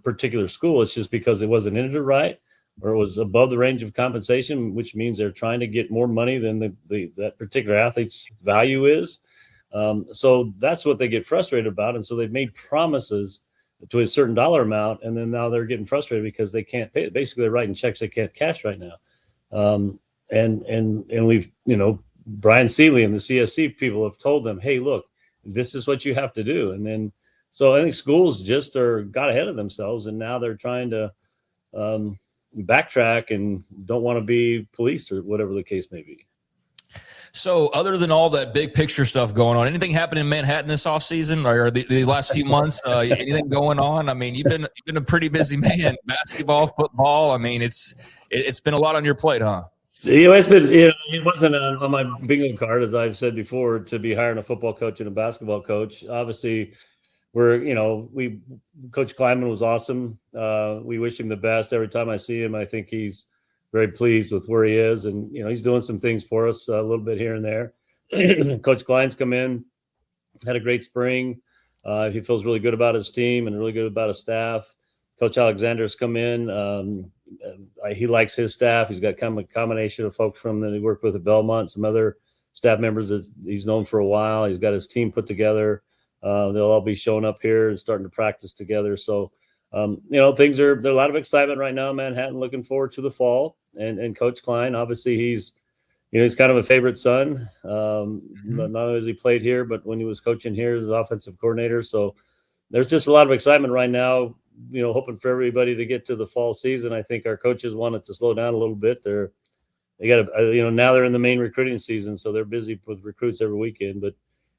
particular school. It's just because it wasn't entered right, or it was above the range of compensation, which means they're trying to get more money than that particular athlete's value is. So that's what they get frustrated about. And so they've made promises to a certain dollar amount, and then now they're getting frustrated because they can't pay it. Basically, they're writing checks they can't cash right now. And we've, Brian Seeley and the CSC people have told them, hey, look, this is what you have to do. And then, so I think schools just got ahead of themselves, and now they're trying to backtrack and don't want to be policed or whatever the case may be. So other than all that big picture stuff going on, anything happened in Manhattan this offseason or the last few months? Anything going on? I mean, you've been a pretty busy man, basketball, football. I mean, it's been a lot on your plate, huh? It's been, it wasn't on my bingo card, as I've said before, to be hiring a football coach and a basketball coach. Obviously, Coach Kleiman was awesome. We wish him the best. Every time I see him, I think he's very pleased with where he is. And, he's doing some things for us a little bit here and there. Coach Klein's come in, had a great spring. He feels really good about his team and really good about his staff. Coach Alexander's come in. He likes his staff. He's got kind of a combination of folks from that he worked with at Belmont, some other staff members that he's known for a while. He's got his team put together. They'll all be showing up here and starting to practice together. So, there's a lot of excitement right now in Manhattan, looking forward to the fall. And Coach Klein, obviously he's kind of a favorite son. Not only has he played here, but when he was coaching here as offensive coordinator. So there's just a lot of excitement right now, hoping for everybody to get to the fall season. I think our coaches wanted to slow down a little bit. They got now they're in the main recruiting season, so they're busy with recruits every weekend. But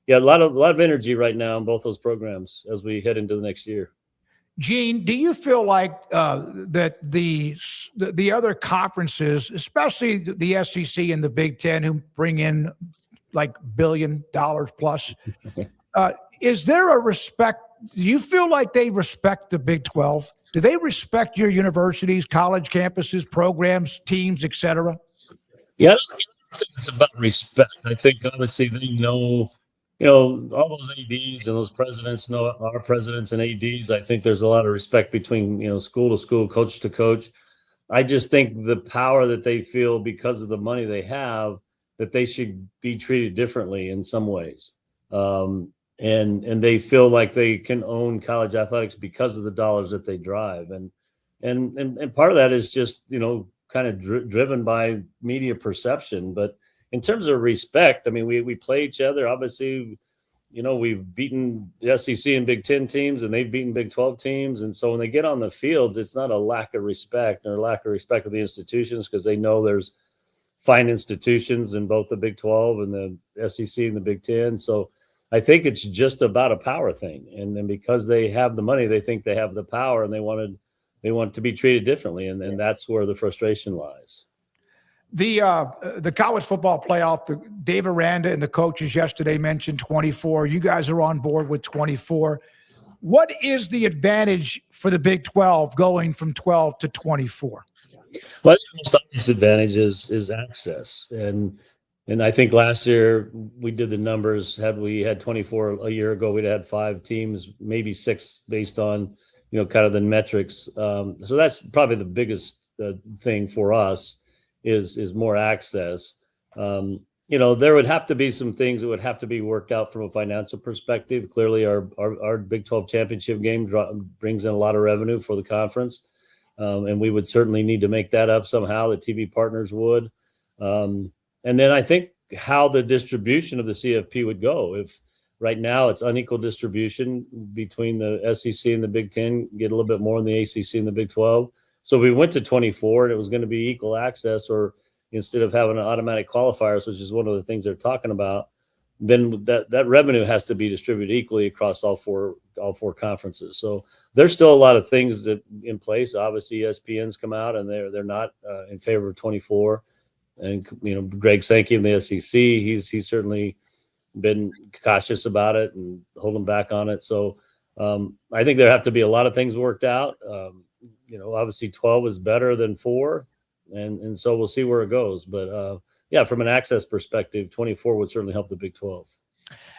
yeah, a lot of energy right now in both those programs as we head into the next year. Gene, do you feel like that the other conferences, especially the SEC and the Big Ten, who bring in like $1 billion plus, is there a respect? Do you feel like they respect the Big 12? Do they respect your universities, college campuses, programs, teams, et cetera? Yeah, I don't think it's about respect. I think obviously they know. All those ADs and those presidents know our presidents and ADs. I think there's a lot of respect between, school to school, coach to coach. I just think the power that they feel because of the money they have, that they should be treated differently in some ways. And they feel like they can own college athletics because of the dollars that they drive. And part of that is just, kind of driven by media perception. But in terms of respect, I mean, we play each other. Obviously, we've beaten the SEC and Big Ten teams, and they've beaten Big 12 teams. And so when they get on the fields, it's not a lack of respect or lack of respect of the institutions, because they know there's fine institutions in both the Big 12 and the SEC and the Big Ten. So I think it's just about a power thing. And then because they have the money, they think they have the power, and they want to be treated differently. And that's where the frustration lies. The college football playoff, Dave Aranda and the coaches yesterday mentioned 24. You guys are on board with 24. What is the advantage for the Big 12 going from 12 to 24? Well, the most obvious advantage is access. And I think last year we did the numbers. Had we had 24 a year ago, we'd had 5 teams, maybe 6 based on, kind of the metrics. So that's probably the biggest thing for us is more access. There would have to be some things that would have to be worked out from a financial perspective. Clearly, our Big 12 championship game brings in a lot of revenue for the conference. And we would certainly need to make that up somehow. The TV partners would. And then I think how the distribution of the CFP would go. If right now it's unequal distribution between the SEC and the Big Ten, get a little bit more in the ACC and the Big 12. So if we went to 24 and it was going to be equal access, or instead of having an automatic qualifiers, which is one of the things they're talking about, then that revenue has to be distributed equally across all four conferences. So there's still a lot of things that in place. Obviously, ESPN's come out and they're not in favor of 24. And Greg Sankey in the SEC, he's certainly been cautious about it and holding back on it. So I think there have to be a lot of things worked out. Obviously 12 is better than 4, and so we'll see where it goes. But from an access perspective, 24 would certainly help the Big 12.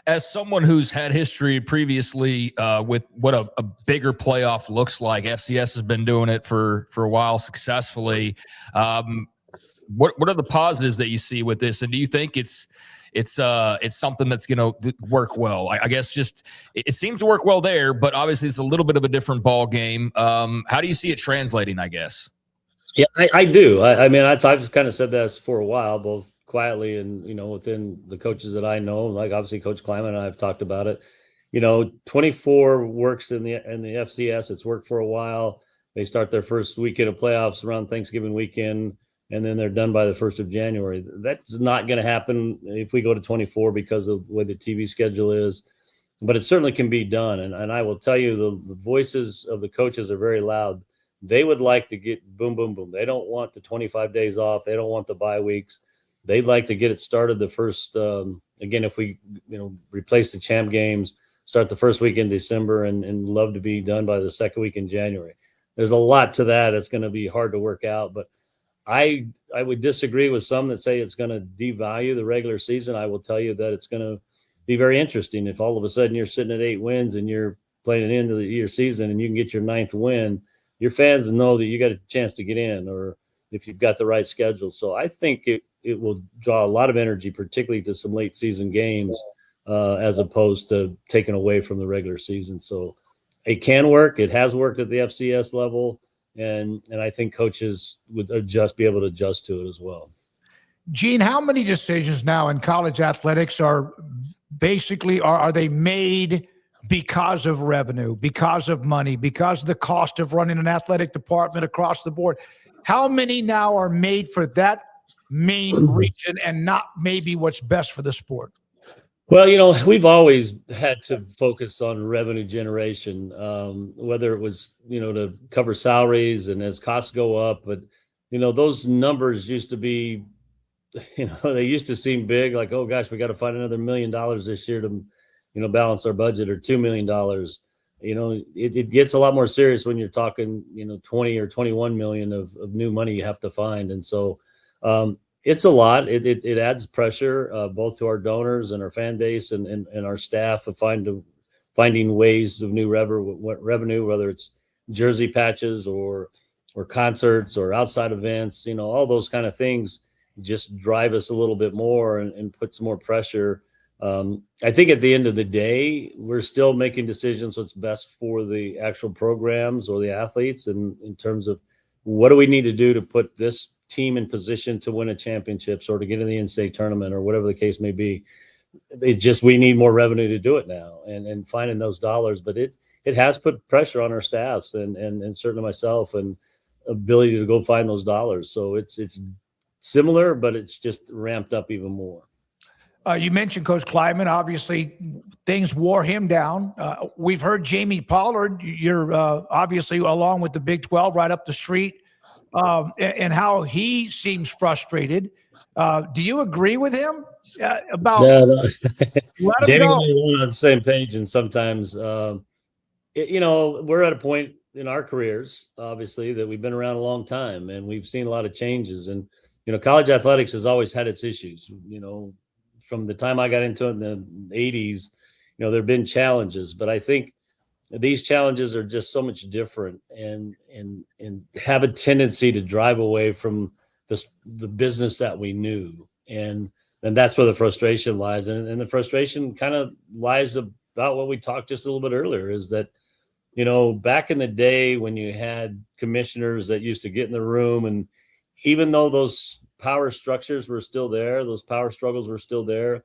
As someone who's had history previously with what a bigger playoff looks like, FCS has been doing it for a while successfully. What are the positives that you see with this, and do you think it's something that's going to work well? I guess just it seems to work well there, but obviously it's a little bit of a different ball game. How do you see it translating, I guess? Yeah, I do. I mean, I've kind of said this for a while, both quietly and, within the coaches that I know, like obviously Coach Kleiman and I have talked about it. 24 works in the FCS. It's worked for a while. They start their first weekend of playoffs around Thanksgiving weekend, and then they're done by the 1st of January. That's not going to happen if we go to 24 because of the way the TV schedule is, but it certainly can be done. And I will tell you, the voices of the coaches are very loud. They would like to get boom, boom, boom. They don't want the 25 days off. They don't want the bye weeks. They'd like to get it started the first, again, if we, replace the champ games, start the first week in December and love to be done by the second week in January. There's a lot to that. It's going to be hard to work out, but I would disagree with some that say it's going to devalue the regular season. I will tell you that it's going to be very interesting if all of a sudden you're sitting at 8 wins and you're playing an end of the year season and you can get your 9th win. Your fans know that you got a chance to get in, or if you've got the right schedule. So I think it will draw a lot of energy, particularly to some late season games, as opposed to taking away from the regular season. So it can work. It has worked at the FCS level. And I think coaches would be able to adjust to it as well. Gene, how many decisions now in college athletics are basically are they made because of revenue, because of money, because of the cost of running an athletic department across the board? How many now are made for that main reason and not maybe what's best for the sport? Well, we've always had to focus on revenue generation, whether it was, to cover salaries and as costs go up. But, those numbers used to be, they used to seem big, like, oh, gosh, we got to find another $1 million this year to, balance our budget, or $2 million. It gets a lot more serious when you're talking, 20 or 21 million of new money you have to find. And so it's a lot. It adds pressure both to our donors and our fan base and our staff of finding ways of new revenue, whether it's jersey patches or concerts or outside events, all those kind of things just drive us a little bit more and put some more pressure. I think at the end of the day, we're still making decisions what's best for the actual programs or the athletes, and in terms of what do we need to do to put this team in position to win a championships or to get in the NCAA tournament or whatever the case may be. it's just we need more revenue to do it now, and finding those dollars. But it has put pressure on our staffs and certainly myself, and ability to go find those dollars. So it's similar, but it's just ramped up even more. You mentioned Coach Kleiman. Obviously, things wore him down. We've heard Jamie Pollard. You're obviously along with the Big 12 right up the street, and how he seems frustrated. Do you agree with him about no. let him Jamie go? and I are on the same page, and sometimes we're at a point in our careers, obviously, that we've been around a long time, and we've seen a lot of changes. And college athletics has always had its issues. From the time I got into it in the 80s, there have been challenges, but I think these challenges are just so much different and have a tendency to drive away from the business that we knew. And that's where the frustration lies. And the frustration kind of lies about what we talked just a little bit earlier, is that, back in the day when you had commissioners that used to get in the room, and even though those power structures were still there, those power struggles were still there,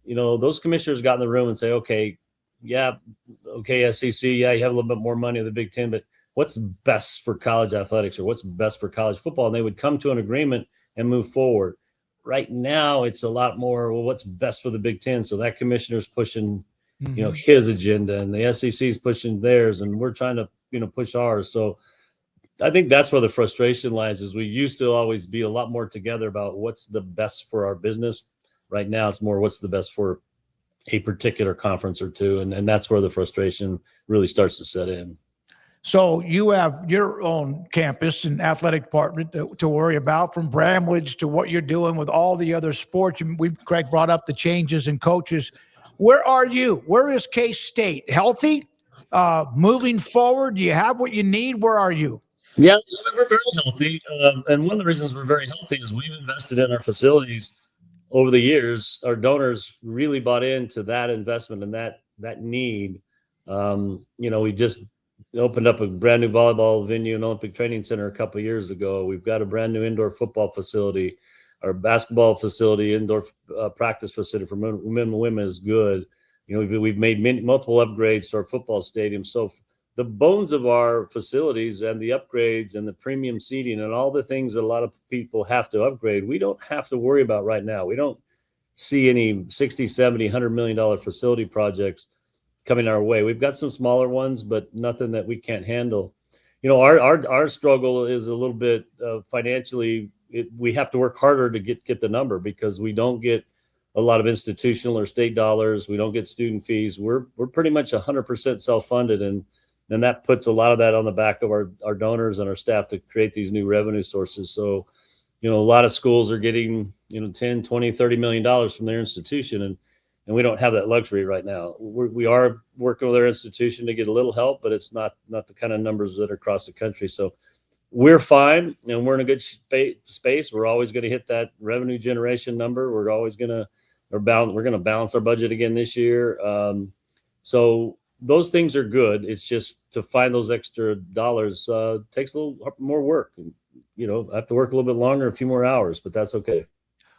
those commissioners got in the room and say, okay, SEC, you have a little bit more money in the Big Ten, but what's best for college athletics, or what's best for college football? And they would come to an agreement and move forward. Right now, it's a lot more, well, what's best for the Big Ten? So that commissioner's pushing, his agenda, and the SEC is pushing theirs, and we're trying to, push ours. So I think that's where the frustration lies, is we used to always be a lot more together about what's the best for our business. Right now, it's more what's the best for a particular conference or two. And that's where the frustration really starts to set in. So you have your own campus and athletic department to worry about, from Bramlage to what you're doing with all the other sports. Craig brought up the changes in coaches. Where are you? Where is K-State? Healthy? Moving forward? Do you have what you need? Where are you? Yeah, we're very healthy. And one of the reasons we're very healthy is we've invested in our facilities over the years. Our donors really bought into that investment and that need. We just opened up a brand new volleyball venue and Olympic Training Center a couple of years ago. We've got a brand new indoor football facility. Our basketball facility, indoor practice facility for men and women is good. We've made multiple upgrades to our football stadium. So the bones of our facilities and the upgrades and the premium seating and all the things that a lot of people have to upgrade, we don't have to worry about right now. We don't see any 60, 70, $100 million facility projects coming our way. We've got some smaller ones, but nothing that we can't handle. Our struggle is a little bit financially. We have to work harder to get the number, because we don't get a lot of institutional or state dollars. We don't get student fees. We're pretty much 100% self-funded, and that puts a lot of that on the back of our donors and our staff to create these new revenue sources. So, a lot of schools are getting, 10, 20, $30 million from their institution, and we don't have that luxury right now. We are working with our institution to get a little help, but it's not the kind of numbers that are across the country. So we're fine, and we're in a good space. We're always going to hit that revenue generation number. We're always going to balance our budget again this year. So those things are good. It's just to find those extra dollars takes a little more work. I have to work a little bit longer, a few more hours, but that's okay.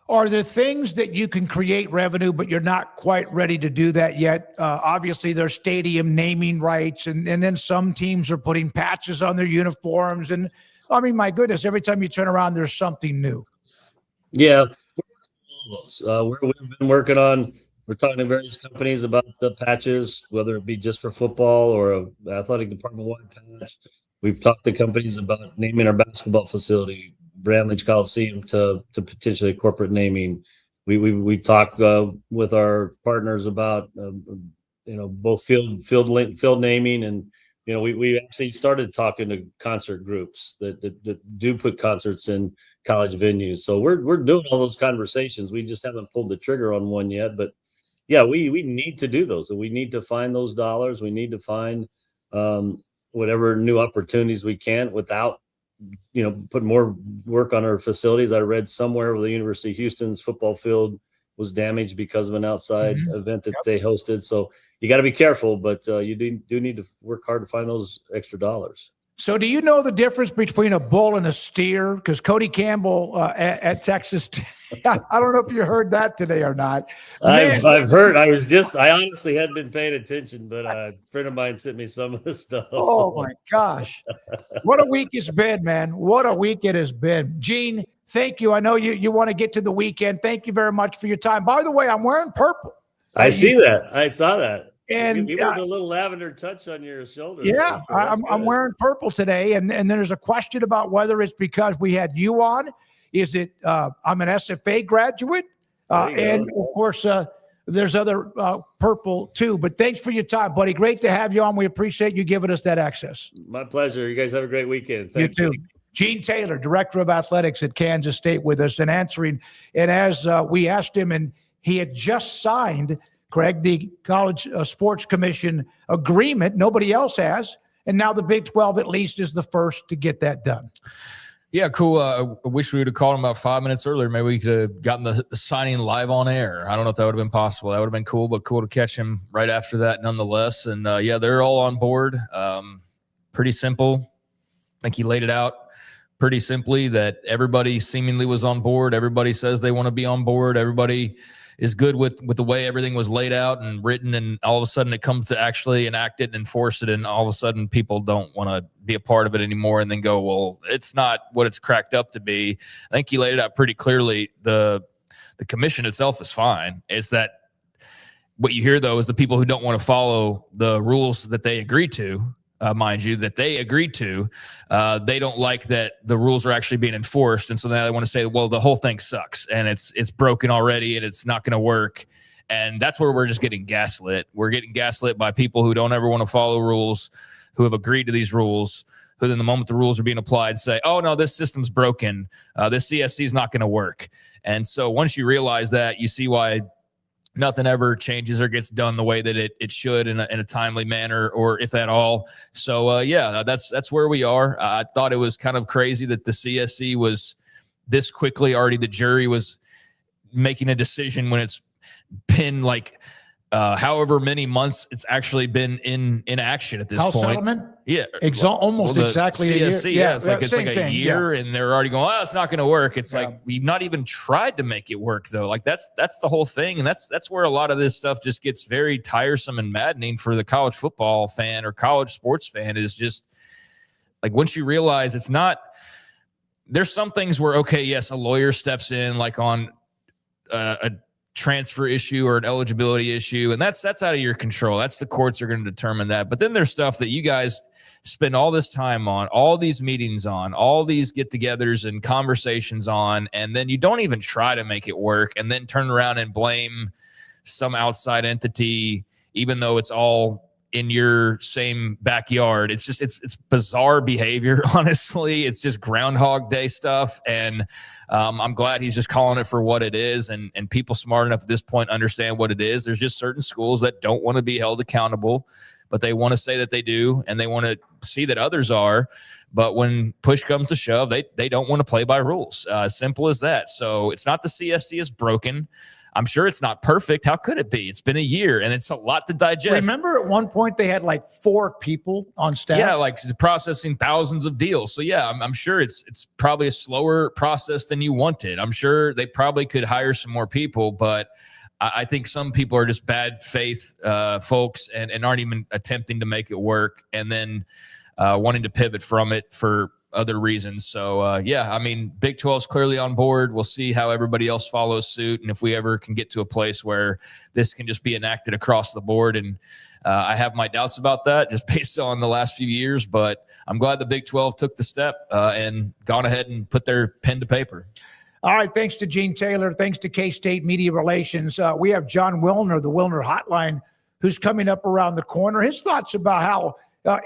Are there things that you can create revenue, but you're not quite ready to do that yet? Obviously, there's stadium naming rights, and then some teams are putting patches on their uniforms. And I mean, my goodness, every time you turn around, there's something new. Yeah. We've been working on, we're talking to various companies about the patches, whether it be just for football or an athletic department-wide patch. We've talked to companies about naming our basketball facility, Bramlage Coliseum, to potentially corporate naming. We talk with our partners about both field naming, and we actually started talking to concert groups that do put concerts in college venues. So we're doing all those conversations. We just haven't pulled the trigger on one yet, but yeah, we need to do those. So we need to find those dollars. We need to find whatever new opportunities we can without put more work on our facilities. I read somewhere where the University of Houston's football field was damaged because of an outside event that they hosted. So you got to be careful, but you do need to work hard to find those extra dollars. So do you know the difference between a bull and a steer? Because Cody Campbell at Texas, I don't know if you heard that today or not. I've heard. I honestly hadn't been paying attention, but a friend of mine sent me some of the stuff. Oh my gosh. What a week it's been, man. What a week it has been. Gene, thank you. I know you want to get to the weekend. Thank you very much for your time. By the way, I'm wearing purple. I see that. I saw that. And you with a little lavender touch on your shoulder. Yeah, so I'm wearing purple today. And then there's a question about whether it's because we had you on. Is it I'm an SFA graduate? And of course, there's other purple too. But thanks for your time, buddy. Great to have you on. We appreciate you giving us that access. My pleasure. You guys have a great weekend. Thank you. Gene Taylor, Director of Athletics at Kansas State, with us and answering. And as we asked him, and he had just signed, Craig, the College Sports Commission agreement. Nobody else has. And now the Big 12 at least is the first to get that done. Yeah, cool. I wish we would have called him about 5 minutes earlier. Maybe we could have gotten the signing live on air. I don't know if that would have been possible. That would have been cool, but cool to catch him right after that nonetheless. And, yeah, they're all on board. Pretty simple. I think he laid it out pretty simply that everybody seemingly was on board. Everybody says they want to be on board. Everybody is good with the way everything was laid out and written, and all of a sudden it comes to actually enact it and enforce it, and all of a sudden people don't want to be a part of it anymore and then go, well, it's not what it's cracked up to be. I think he laid it out pretty clearly. The commission itself is fine. It's that what you hear, though, is the people who don't want to follow the rules that they agreed to, mind you, that they agreed to, they don't like that the rules are actually being enforced. And so now they want to say, well, the whole thing sucks and it's broken already and it's not going to work. And that's where we're just getting gaslit. We're getting gaslit by people who don't ever want to follow rules, who have agreed to these rules, who then the moment the rules are being applied say, oh, no, this system's broken. This CSC is not going to work. And so once you realize that, you see why nothing ever changes or gets done the way that it should in a timely manner, or if at all. So, yeah, that's where we are. I thought it was kind of crazy that the CSC was this quickly already. The jury was making a decision when it's been like however many months it's actually been in action at this point. Settlement? Yeah. Almost exactly CSC, a year. Yeah, it's like a year, and they're already going, oh, it's not going to work. It's like we've not even tried to make it work, though. Like that's the whole thing, and that's where a lot of this stuff just gets very tiresome and maddening for the college football fan or college sports fan. Is just like once you realize it's not. There's some things where, okay, yes, a lawyer steps in, like on a transfer issue or an eligibility issue, and that's out of your control. That's the courts are going to determine that. But then there's stuff that you guys spend all this time on, all these meetings on, all these get-togethers and conversations on, and then you don't even try to make it work, and then turn around and blame some outside entity, even though it's all in your same backyard. It's just it's bizarre behavior, honestly. It's just Groundhog Day stuff, and I'm glad he's just calling it for what it is, and people smart enough at this point understand what it is. There's just certain schools that don't want to be held accountable, but they want to say that they do, and they want to see that others are. But when push comes to shove, they don't want to play by rules. Simple as that. So it's not the CSC is broken. I'm sure it's not perfect. How could it be? It's been a year, and it's a lot to digest. Remember at one point they had like 4 people on staff? Yeah, like processing thousands of deals. So, yeah, I'm sure it's probably a slower process than you wanted. I'm sure they probably could hire some more people, but I think some people are just bad faith folks and aren't even attempting to make it work, and then wanting to pivot from it for other reasons. So, yeah, I mean, Big 12 is clearly on board. We'll see how everybody else follows suit, and if we ever can get to a place where this can just be enacted across the board. And I have my doubts about that just based on the last few years, but I'm glad the Big 12 took the step and gone ahead and put their pen to paper. All right, thanks to Gene Taylor. Thanks to K-State Media Relations. We have John Wilner, the Wilner Hotline, who's coming up around the corner. His thoughts about how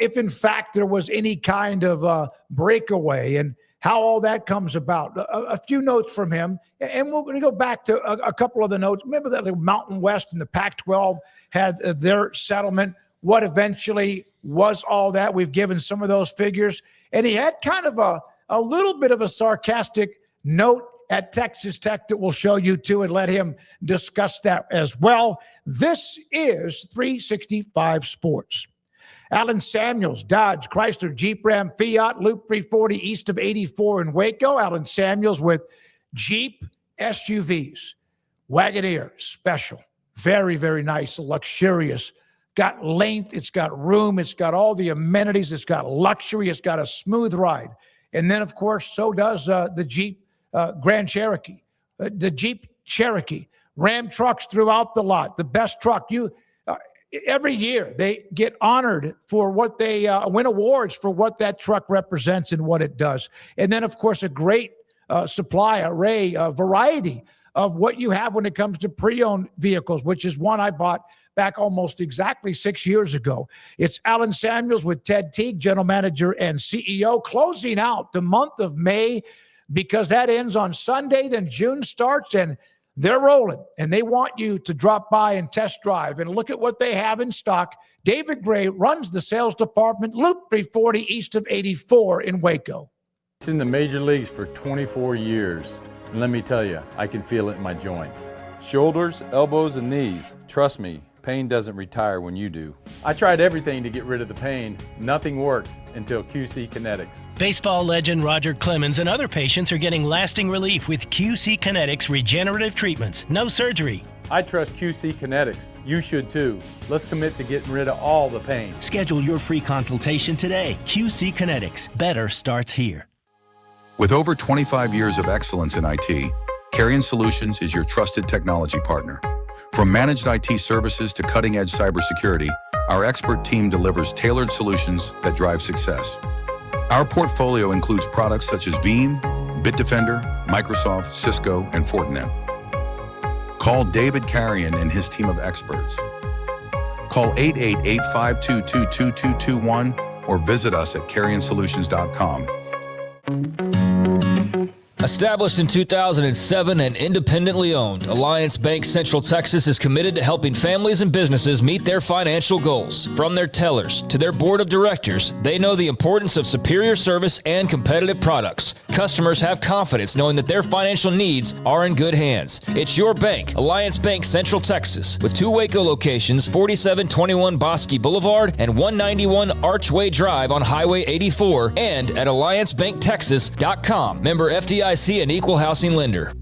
if in fact there was any kind of breakaway and how all that comes about. A few notes from him, and we're going to go back to a couple of the notes. Remember that the Mountain West and the Pac-12 had their settlement. What eventually was all that? We've given some of those figures. And he had kind of a little bit of a sarcastic note at Texas Tech that we'll show you too, and let him discuss that as well. This is 365 Sports. Alan Samuels, Dodge, Chrysler, Jeep, Ram, Fiat, Loop 340 east of 84 in Waco. Alan Samuels with Jeep SUVs, Wagoneer, special, very, very nice, luxurious, got length, it's got room, it's got all the amenities, it's got luxury, it's got a smooth ride. And then, of course, so does the Jeep Grand Cherokee, the Jeep Cherokee. Ram trucks throughout the lot, the best truck. Every year they get honored for what they win awards for what that truck represents and what it does. And then, of course, a great supply, array, variety of what you have when it comes to pre-owned vehicles, which is one I bought back almost exactly 6 years ago. It's Alan Samuels with Ted Teague, General Manager and CEO, closing out the month of May because that ends on Sunday. Then June starts and they're rolling, and they want you to drop by and test drive and look at what they have in stock. David Gray runs the sales department, Loop 340 east of 84 in Waco. It's in the major leagues for 24 years, and let me tell you, I can feel it in my joints. Shoulders, elbows, and knees. Trust me, pain doesn't retire when you do. I tried everything to get rid of the pain. Nothing worked until QC Kinetics. Baseball legend Roger Clemens and other patients are getting lasting relief with QC Kinetics regenerative treatments. No surgery. I trust QC Kinetics. You should too. Let's commit to getting rid of all the pain. Schedule your free consultation today. QC Kinetics. Better starts here. With over 25 years of excellence in IT, Carrion Solutions is your trusted technology partner. From managed IT services to cutting-edge cybersecurity, our expert team delivers tailored solutions that drive success. Our portfolio includes products such as Veeam, Bitdefender, Microsoft, Cisco, and Fortinet. Call David Carrion and his team of experts. Call 888-522-2221 or visit us at carrionsolutions.com. Established in 2007 and independently owned, Alliance Bank Central Texas is committed to helping families and businesses meet their financial goals. From their tellers to their board of directors, they know the importance of superior service and competitive products. Customers have confidence knowing that their financial needs are in good hands. It's your bank, Alliance Bank Central Texas, with 2 Waco locations, 4721 Bosque Boulevard and 191 Archway Drive on Highway 84, and at alliancebanktexas.com. Member FDIC, an equal housing lender.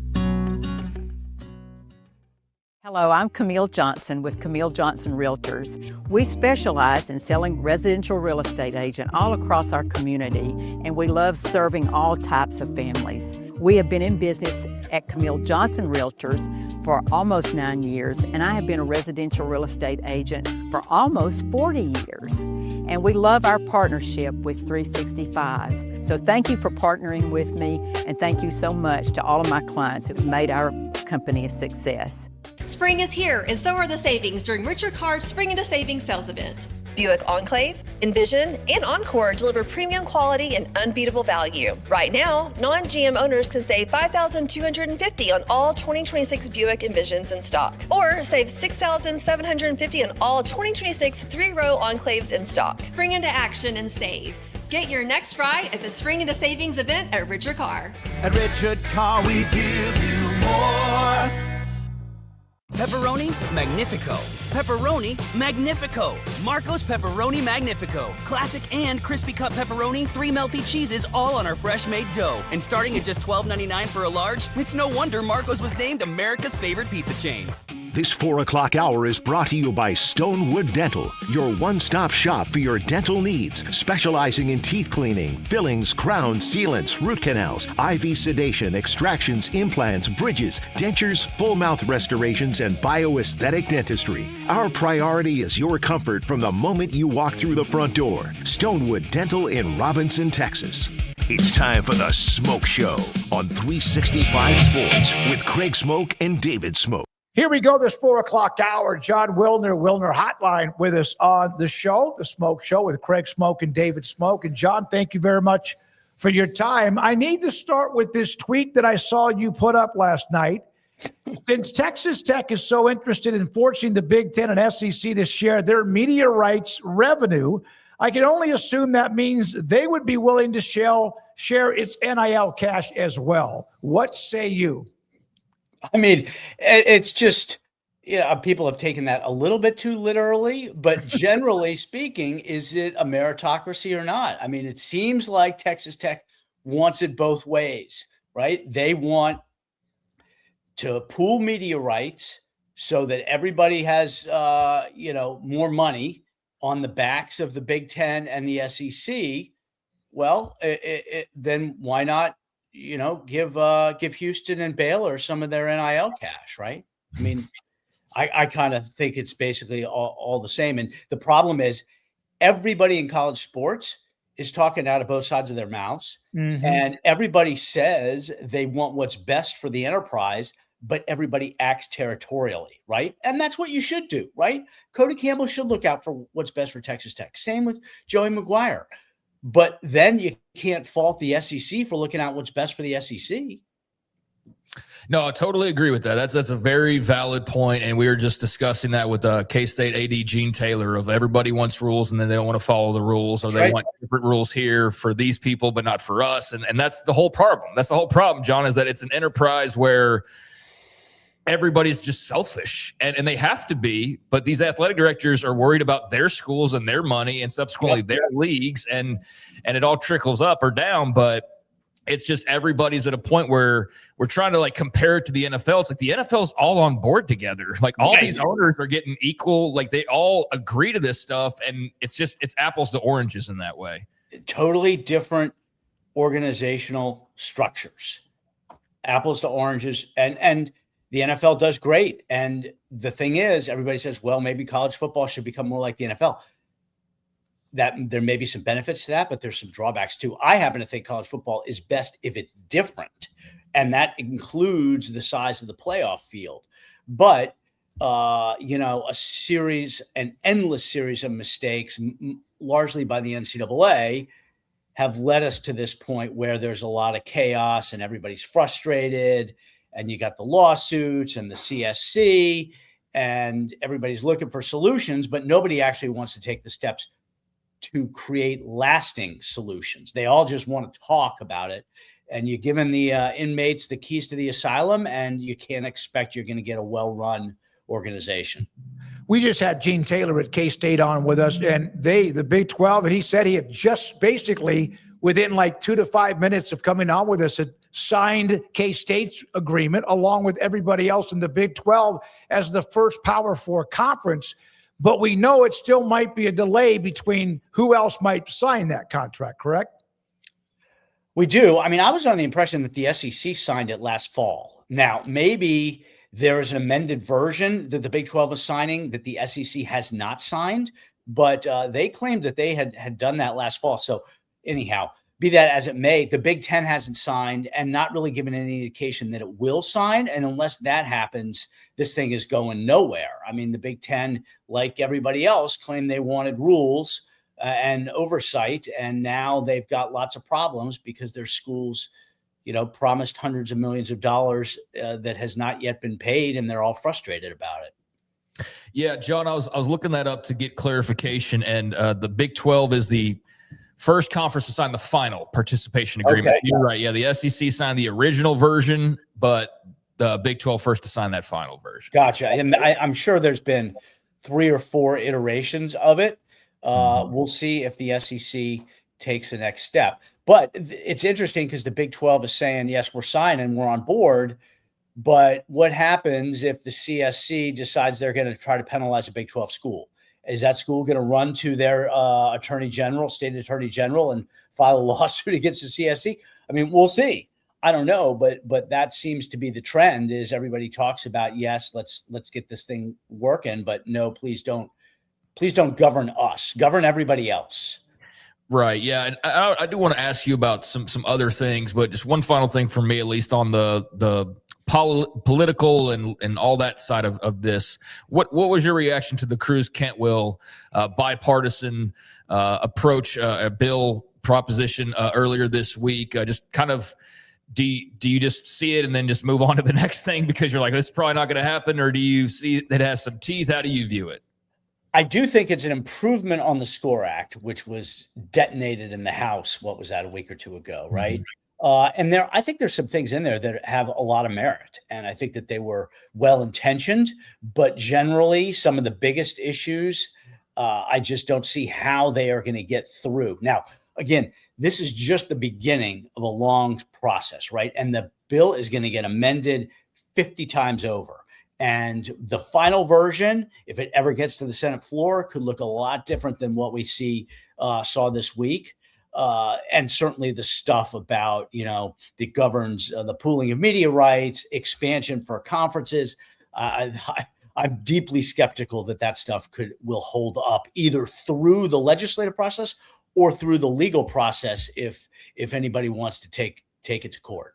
Hello, I'm Camille Johnson with Camille Johnson Realtors. We specialize in selling residential real estate agent all across our community, and we love serving all types of families. We have been in business at Camille Johnson Realtors for almost 9 years, and I have been a residential real estate agent for almost 40 years. And we love our partnership with 365. So thank you for partnering with me, and thank you so much to all of my clients who have made our company a success. Spring is here, and so are the savings during Richard Card's Spring into Savings sales event. Buick Enclave, Envision, and Encore deliver premium quality and unbeatable value. Right now, non-GM owners can save $5,250 on all 2026 Buick Envisions in stock, or save $6,750 on all 2026 three-row Enclaves in stock. Spring into action and save. Get your next ride at the Spring into Savings event at Richard Carr. At Richard Carr, we give you more. Pepperoni Magnifico. Pepperoni Magnifico. Marco's Pepperoni Magnifico. Classic and crispy cut pepperoni, 3 melty cheeses, all on our fresh made dough. And starting at just $12.99 for a large, it's no wonder Marco's was named America's favorite pizza chain. This 4 o'clock hour is brought to you by Stonewood Dental, your one-stop shop for your dental needs, specializing in teeth cleaning, fillings, crowns, sealants, root canals, IV sedation, extractions, implants, bridges, dentures, full mouth restorations, and bioaesthetic dentistry. Our priority is your comfort from the moment you walk through the front door. Stonewood Dental in Robinson, Texas. It's time for the Smoke Show on 365 Sports with Craig Smoke and David Smoke. Here we go, this 4 o'clock hour. John Wilner Hotline with us on the show, the Smoke Show with Craig Smoke and David Smoke. And John, thank you very much for your time. I need to start with this tweet that I saw you put up last night. Since Texas Tech is so interested in forcing the Big Ten and SEC to share their media rights revenue, I can only assume that means they would be willing to share its NIL cash as well. What say you? I mean, it's just, Yeah, people have taken that a little bit too literally, but generally speaking, is it a meritocracy or not? I mean, it seems like Texas Tech wants it both ways, right? They want to pool media rights so that everybody has, more money on the backs of the Big Ten and the SEC. Well, then why not, give Houston and Baylor some of their NIL cash, right? I mean, I kind of think it's basically all the same. And the problem is everybody in college sports is talking out of both sides of their mouths. And everybody says they want what's best for the enterprise, but everybody acts territorially, right? And that's what you should do, right? Cody Campbell should look out for what's best for Texas Tech. Same with Joey McGuire. But then you can't fault the SEC for looking out what's best for the SEC. No, I totally agree with that. That's a very valid point, and we were just discussing that with K-State AD Gene Taylor of everybody wants rules and then they don't want to follow the rules, or they want different rules here for these people but not for us, and that's the whole problem. That's the whole problem, John, is that it's an enterprise where everybody's just selfish, and they have to be, but these athletic directors are worried about their schools and their money and subsequently their leagues, and it all trickles up or down, but it's just everybody's at a point where we're trying to compare it to the NFL. It's like the NFL's all on board together. Like all these owners are getting equal. Like they all agree to this stuff. And it's apples to oranges in that way. Totally different organizational structures, apples to oranges. And the NFL does great. And the thing is, everybody says, well, maybe college football should become more like the NFL. That there may be some benefits to that, but there's some drawbacks too. I happen to think college football is best if it's different, and that includes the size of the playoff field. But an endless series of mistakes, largely by the NCAA, have led us to this point where there's a lot of chaos and everybody's frustrated, and you got the lawsuits and the CSC, and everybody's looking for solutions, but nobody actually wants to take the steps to create lasting solutions. They all just want to talk about it. And you're giving the inmates the keys to the asylum, and you can't expect you're going to get a well-run organization. We just had Gene Taylor at K-State on with us, and the Big 12, and he said he had just basically within 2 to 5 minutes of coming on with us had signed K-State's agreement along with everybody else in the Big 12 as the first Power 4 conference. But we know it still might be a delay between who else might sign that contract, correct? We do. I mean, I was under the impression that the SEC signed it last fall. Now, maybe there is an amended version that the Big 12 is signing that the SEC has not signed, but they claimed that they had done that last fall. So anyhow, be that as it may, the Big Ten hasn't signed and not really given any indication that it will sign. And unless that happens, this thing is going nowhere. I mean, the Big Ten, like everybody else, claimed they wanted rules and oversight. And now they've got lots of problems because their schools, promised hundreds of millions of dollars that has not yet been paid. And they're all frustrated about it. Yeah, John, I was looking that up to get clarification. And the Big 12 is the first conference to sign the final participation agreement. Okay. You're right. Yeah, the SEC signed the original version, but the Big 12 first to sign that final version. Gotcha. And I'm sure there's been 3 or 4 iterations of it. We'll see if the SEC takes the next step. But it's interesting because the Big 12 is saying, yes, we're signing, we're on board. But what happens if the CSC decides they're going to try to penalize a Big 12 school? Is that school going to run to their state attorney general, and file a lawsuit against the CSC? I mean, we'll see. I don't know, but that seems to be the trend. Is everybody talks about, yes, let's get this thing working, but no, please don't govern us, govern everybody else. Right. Yeah. And I do want to ask you about some other things, but just one final thing for me, at least on the political and all that side of this. What was your reaction to the Cruz-Cantwell bipartisan approach, bill proposition earlier this week? Just kind of, do you just see it and then just move on to the next thing because you're like, this is probably not going to happen, or do you see that it has some teeth? How do you view it? I do think it's an improvement on the SCORE Act, which was detonated in the House. What was that, a week or two ago, right? And I think there's some things in there that have a lot of merit. And I think that they were well-intentioned, but generally some of the biggest issues, I just don't see how they are going to get through. Now, again, this is just the beginning of a long process, right? And the bill is going to get amended 50 times over. And the final version, if it ever gets to the Senate floor, could look a lot different than what we saw this week. And certainly the stuff about, that governs the pooling of media rights, expansion for conferences. I'm deeply skeptical that stuff will hold up either through the legislative process or through the legal process if anybody wants to take it to court.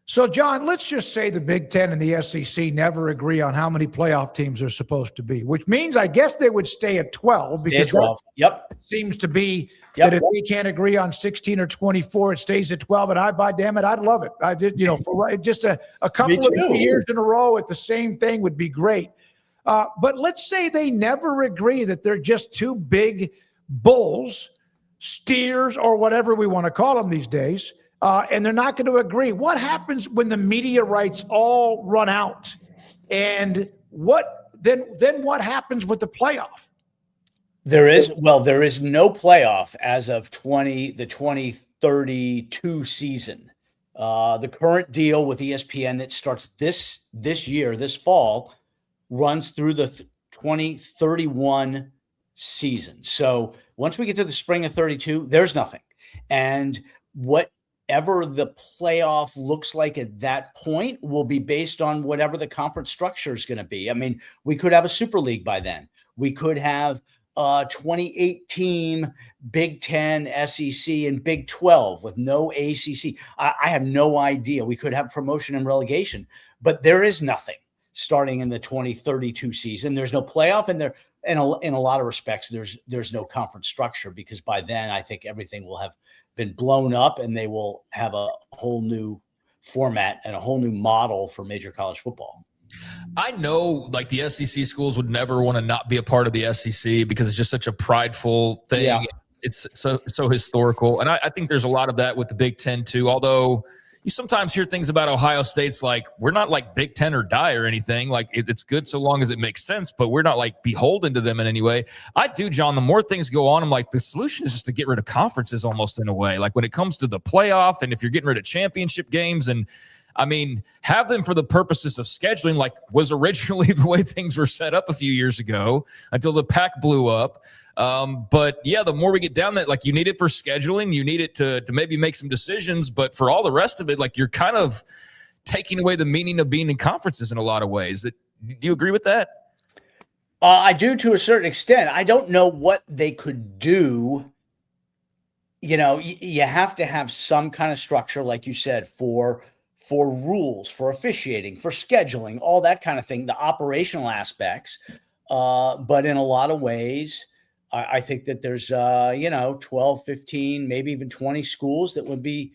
So, John, let's just say the Big Ten and the SEC never agree on how many playoff teams are supposed to be, which means I guess they would stay at 12 because 12. Yep. Seems to be that if they can't agree on 16 or 24, it stays at 12. And damn it, I'd love it. I did, for just a couple of years in a row at the same thing would be great. But let's say they never agree that they're just two big bulls, steers, or whatever we want to call them these days. And they're not going to agree. What happens when the media rights all run out? And what happens with the playoff? There is no playoff as of the 2032 season. The current deal with ESPN that starts this fall, runs through the 2031 season. So once we get to the spring of 32, there's nothing. And whatever the playoff looks like at that point will be based on whatever the conference structure is going to be. I mean, we could have a Super League by then. We could have 28 team Big Ten, SEC, and Big 12 with no ACC. I have no idea. We could have promotion and relegation, but there is nothing starting in the 2032 season. There's no playoff, and in a lot of respects, there's no conference structure, because by then I think everything will have been blown up and they will have a whole new format and a whole new model for major college football. I know like the SEC schools would never want to not be a part of the SEC because it's just such a prideful thing. Yeah. It's so historical. And I think there's a lot of that with the Big Ten too, although you sometimes hear things about Ohio State's like, we're not like Big Ten or die or anything. Like it's good so long as it makes sense, but we're not like beholden to them in any way. I do, John, the more things go on, I'm like, the solution is just to get rid of conferences almost in a way. Like when it comes to the playoff and if you're getting rid of championship games, and I mean, have them for the purposes of scheduling, like was originally the way things were set up a few years ago until the Pac blew up. But yeah, the more we get down that, like you need it for scheduling, you need it to maybe make some decisions, but for all the rest of it, like you're kind of taking away the meaning of being in conferences in a lot of ways. Do you agree with that? I do, to a certain extent. I don't know what they could do. You know, you have to have some kind of structure, like you said, for rules, for officiating, for scheduling, all that kind of thing, the operational aspects. But in a lot of ways, I think that there's, 12, 15, maybe even 20 schools that would be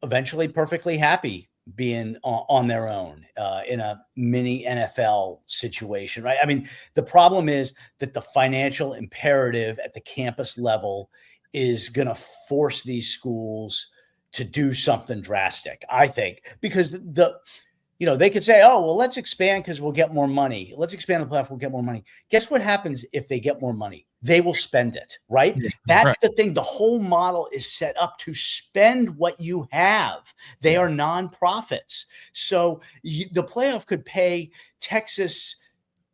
eventually perfectly happy being on their own in a mini NFL situation, right? I mean, the problem is that the financial imperative at the campus level is going to force these schools to do something drastic, I think, because they could say, oh, well, let's expand because we'll get more money. Let's expand the platform, we'll get more money. Guess what happens if they get more money? They will spend it, right? Yeah, that's right. The thing. The whole model is set up to spend what you have. They are nonprofits. So the playoff could pay Texas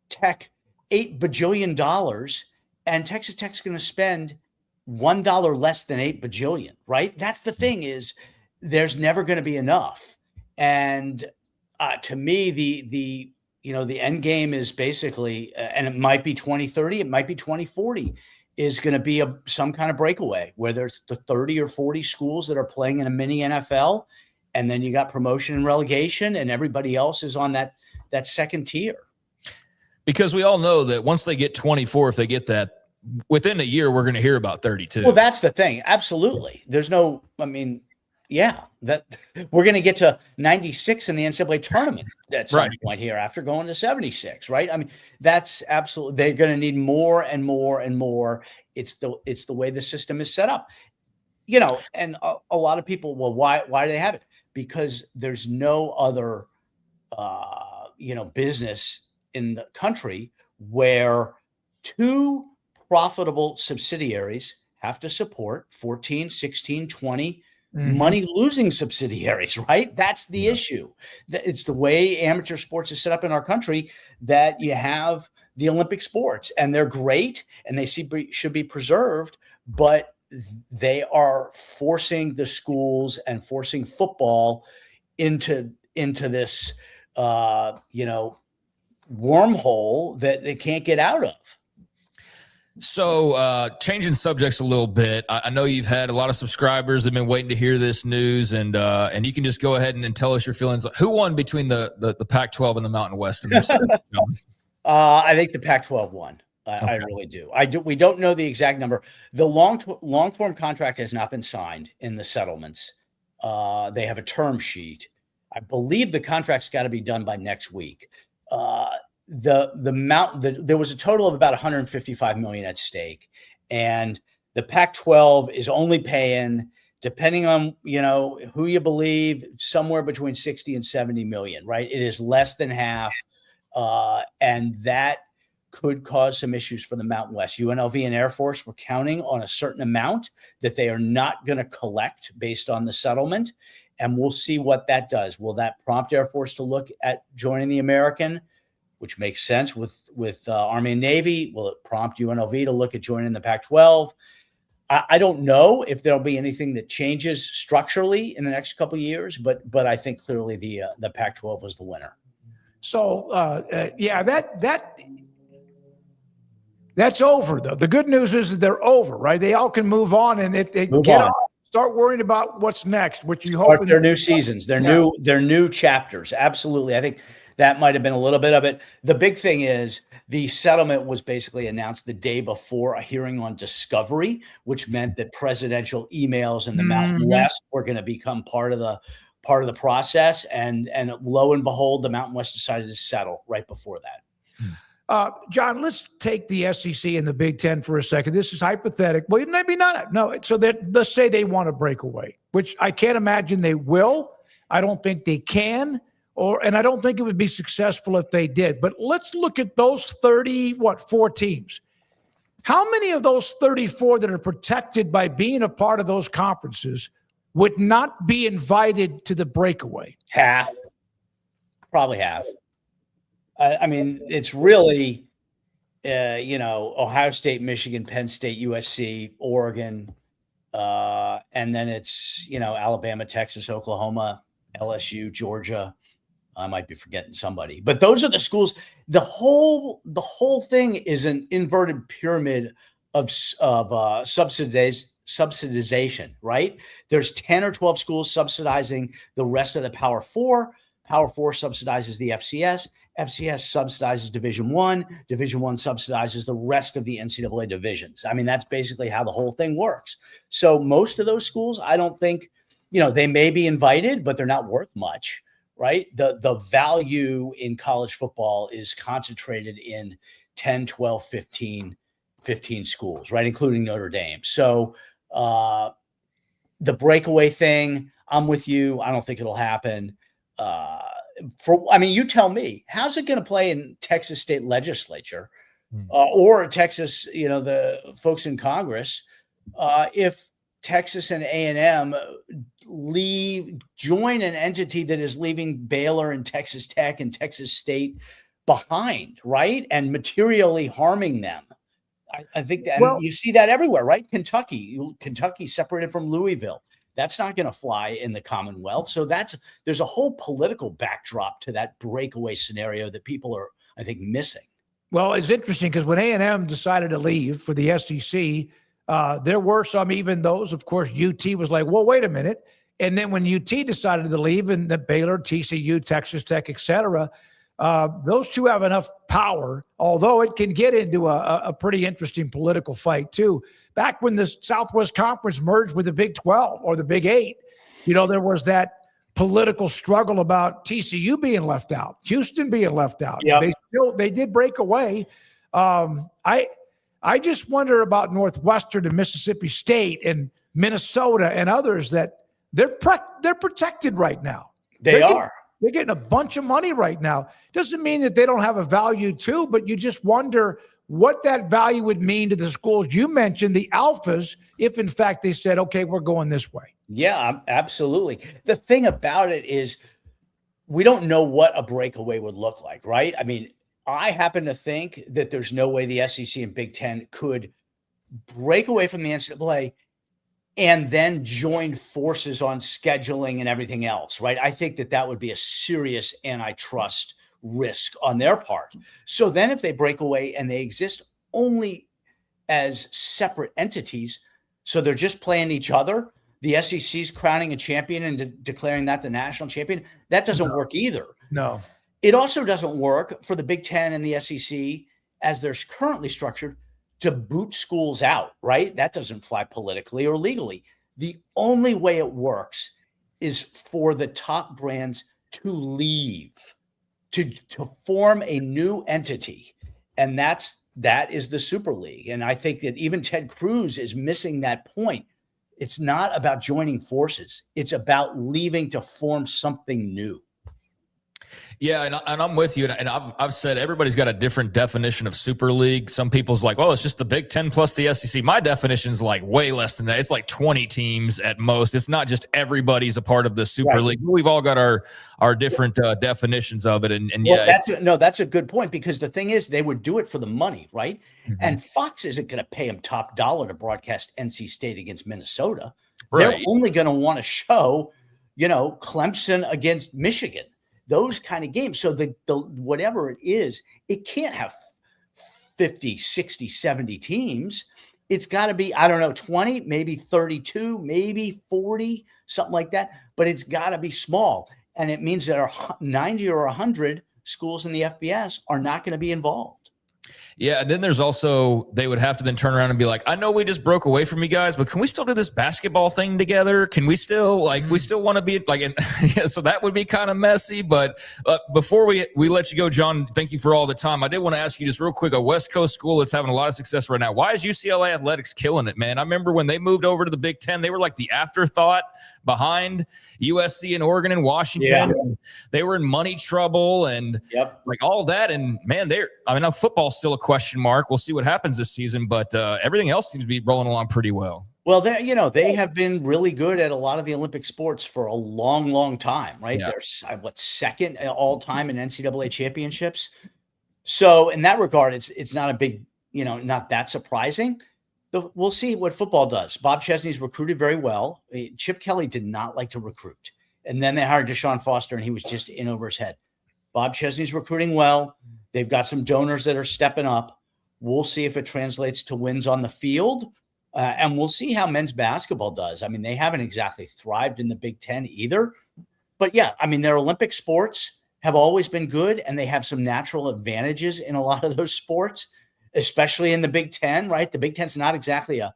Tech $8 bajillion, and Texas Tech's going to spend $1 less than $8 bajillion, right? That's the thing, is there's never going to be enough. And to me, the end game is basically, and it might be 2030, it might be 2040, is going to be some kind of breakaway where there's the 30 or 40 schools that are playing in a mini NFL, and then you got promotion and relegation, and everybody else is on that second tier. Because we all know that once they get 24, if they get that, within a year, we're going to hear about 32. Well, that's the thing. Absolutely. There's no, that we're going to get to 96 in the NCAA tournament at some point here after going to 76, right? I mean, that's absolutely, they're going to need more and more and more. It's the way the system is set up. and a lot of people, well, why do they have it? Because there's no other, business in the country where two profitable subsidiaries have to support 14, 16, 20 money losing subsidiaries, right? That's the issue. It's the way amateur sports is set up in our country, that you have the Olympic sports, and they're great and they should be preserved, but they are forcing the schools and forcing football into this wormhole that they can't get out of. So changing subjects a little bit, I know you've had a lot of subscribers that have been waiting to hear this news, and you can just go ahead and tell us your feelings. Who won between the Pac-12 and the Mountain West? I think the Pac-12 won. I really do. We don't know the exact number. The long-form contract has not been signed in the settlements. They have a term sheet. I believe the contract's got to be done by next week. There was a total of about $155 million at stake, and the Pac-12 is only paying, depending on who you believe, somewhere between 60 and 70 million. Right? It is less than half, and that could cause some issues for the Mountain West. UNLV and Air Force were counting on a certain amount that they are not going to collect based on the settlement, and we'll see what that does. Will that prompt Air Force to look at joining the American, which makes sense with Army and Navy? Will it prompt UNLV to look at joining the Pac-12? I don't know if there'll be anything that changes structurally in the next couple of years, but I think clearly the Pac-12 was the winner. So that's over though. The good news is that they're over, right? They all can move on and they get on. Start worrying about what's next, which you hope their new seasons, their new chapters. Absolutely. I think that might have been a little bit of it. The big thing is the settlement was basically announced the day before a hearing on discovery, which meant that presidential emails in the Mountain West were going to become part of the process. And lo and behold, the Mountain West decided to settle right before that. John, let's take the SEC and the Big Ten for a second. This is hypothetical. Well, maybe not. No. So let's say they want to break away, which I can't imagine they will. I don't think they can. And I don't think it would be successful if they did. But let's look at those 4 teams. How many of those 34 that are protected by being a part of those conferences would not be invited to the breakaway? Half. Probably half. I mean, it's really, Ohio State, Michigan, Penn State, USC, Oregon, and then it's, Alabama, Texas, Oklahoma, LSU, Georgia. I might be forgetting somebody, but those are the schools. The whole thing is an inverted pyramid of subsidization, right? There's 10 or 12 schools subsidizing the rest of the Power Four. Power Four subsidizes the FCS. FCS subsidizes Division I. Division I subsidizes the rest of the NCAA divisions. I mean, that's basically how the whole thing works. So most of those schools, I don't think, they may be invited, but they're not worth much. Right? The value in college football is concentrated in 10, 12, 15 schools, right? Including Notre Dame. So the breakaway thing, I'm with you. I don't think it'll happen. You tell me, how's it going to play in Texas state legislature or Texas, the folks in Congress, if Texas and A&M join an entity that is leaving Baylor and Texas Tech and Texas State behind, right? And materially harming them. I think that you see that everywhere, right? Kentucky separated from Louisville. That's not going to fly in the Commonwealth. So there's a whole political backdrop to that breakaway scenario that people are, I think, missing. Well, it's interesting because when A&M decided to leave for the SEC, there were some, even those, of course, UT was like, well, wait a minute. And then when UT decided to leave, and the Baylor, TCU, Texas Tech, et cetera, those two have enough power, although it can get into a pretty interesting political fight too. Back when the Southwest Conference merged with the Big 12 or the Big 8, there was that political struggle about TCU being left out, Houston being left out. Yep. They did break away. I just wonder about Northwestern and Mississippi State, and Minnesota and others that they're protected right now. They're getting a bunch of money right now. Doesn't mean that they don't have a value too, but you just wonder what that value would mean to the schools you mentioned, the alphas, if in fact they said, okay, we're going this way. Yeah, absolutely. The thing about it is we don't know what a breakaway would look like, right? I mean, I happen to think that there's no way the SEC and Big Ten could break away from the NCAA and then join forces on scheduling and everything else, right? I think that would be a serious antitrust risk on their part. So then if they break away and they exist only as separate entities, so they're just playing each other, the SEC's crowning a champion and declaring that the national champion, that doesn't work either. No. It also doesn't work for the Big Ten and the SEC as they're currently structured to boot schools out, right? That doesn't fly politically or legally. The only way it works is for the top brands to leave, to form a new entity. And that is the Super League. And I think that even Ted Cruz is missing that point. It's not about joining forces. It's about leaving to form something new. Yeah, and I'm with you. And I've said everybody's got a different definition of Super League. Some people's like, oh, it's just the Big Ten plus the SEC. My definition is like way less than that. It's like 20 teams at most. It's not just everybody's a part of the Super League. We've all got our different definitions of it. And well, that's a good point, because the thing is, they would do it for the money, right? Mm-hmm. And Fox isn't going to pay them top dollar to broadcast NC State against Minnesota. Right. They're only going to want to show, Clemson against Michigan. Those kind of games. So the whatever it is, it can't have 50, 60, 70 teams. It's got to be, 20, maybe 32, maybe 40, something like that. But it's got to be small. And it means that our 90 or 100 schools in the FBS are not going to be involved. Yeah, and then there's also, they would have to then turn around and be like, I know we just broke away from you guys, but can we still do this basketball thing together? Can we still, we still want to be, so that would be kind of messy. But before we let you go, John, thank you for all the time. I did want to ask you just real quick, a West Coast school that's having a lot of success right now. Why is UCLA Athletics killing it, man? I remember when they moved over to the Big Ten, they were like the afterthought behind USC and Oregon and Washington. Yeah. They were in money trouble and all that. And man, now football's still a question mark. We'll see what happens this season, but everything else seems to be rolling along pretty well. Well, they have been really good at a lot of the Olympic sports for a long, long time, right? Yeah. They're second all time in NCAA championships. So in that regard, it's not a big, not that surprising. We'll see what football does. Bob Chesney's recruited very well. Chip Kelly did not like to recruit. And then they hired Deshaun Foster, and he was just in over his head. Bob Chesney's recruiting well. They've got some donors that are stepping up. We'll see if it translates to wins on the field. And we'll see how men's basketball does. I mean, they haven't exactly thrived in the Big Ten either. But yeah, their Olympic sports have always been good, and they have some natural advantages in a lot of those sports, especially in the Big Ten, right? The Big Ten's not exactly a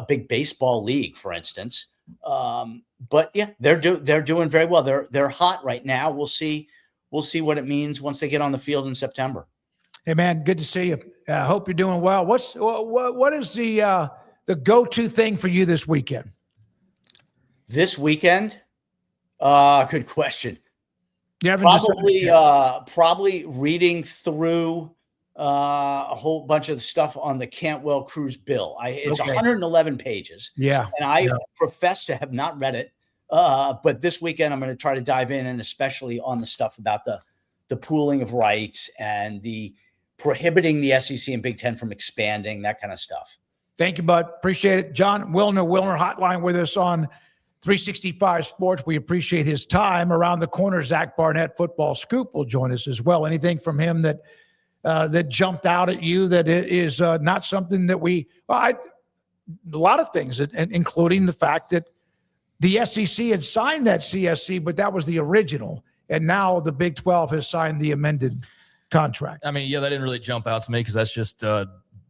big baseball league, for instance. But yeah, they're doing very well. They're hot right now. We'll see what it means once they get on the field in September. Hey man, good to see you. Hope you're doing well. What is the go-to thing for you this weekend? This weekend? Good question. Probably reading through a whole bunch of stuff on the Cantwell Cruz bill. It's 111 pages. Yeah. And I profess to have not read it. But this weekend I'm going to try to dive in, and especially on the stuff about the pooling of rights and the prohibiting the SEC and Big Ten from expanding, that kind of stuff. Thank you, bud. Appreciate it. John Wilner hotline with us on 365 Sports. We appreciate his time. Around the corner, Zach Barnett, Football Scoop, will join us as well. Anything from him that jumped out at you that it is not something that a lot of things, including the fact that the SEC had signed that CSC, but that was the original. And now the Big 12 has signed the amended contract. That didn't really jump out to me because that's just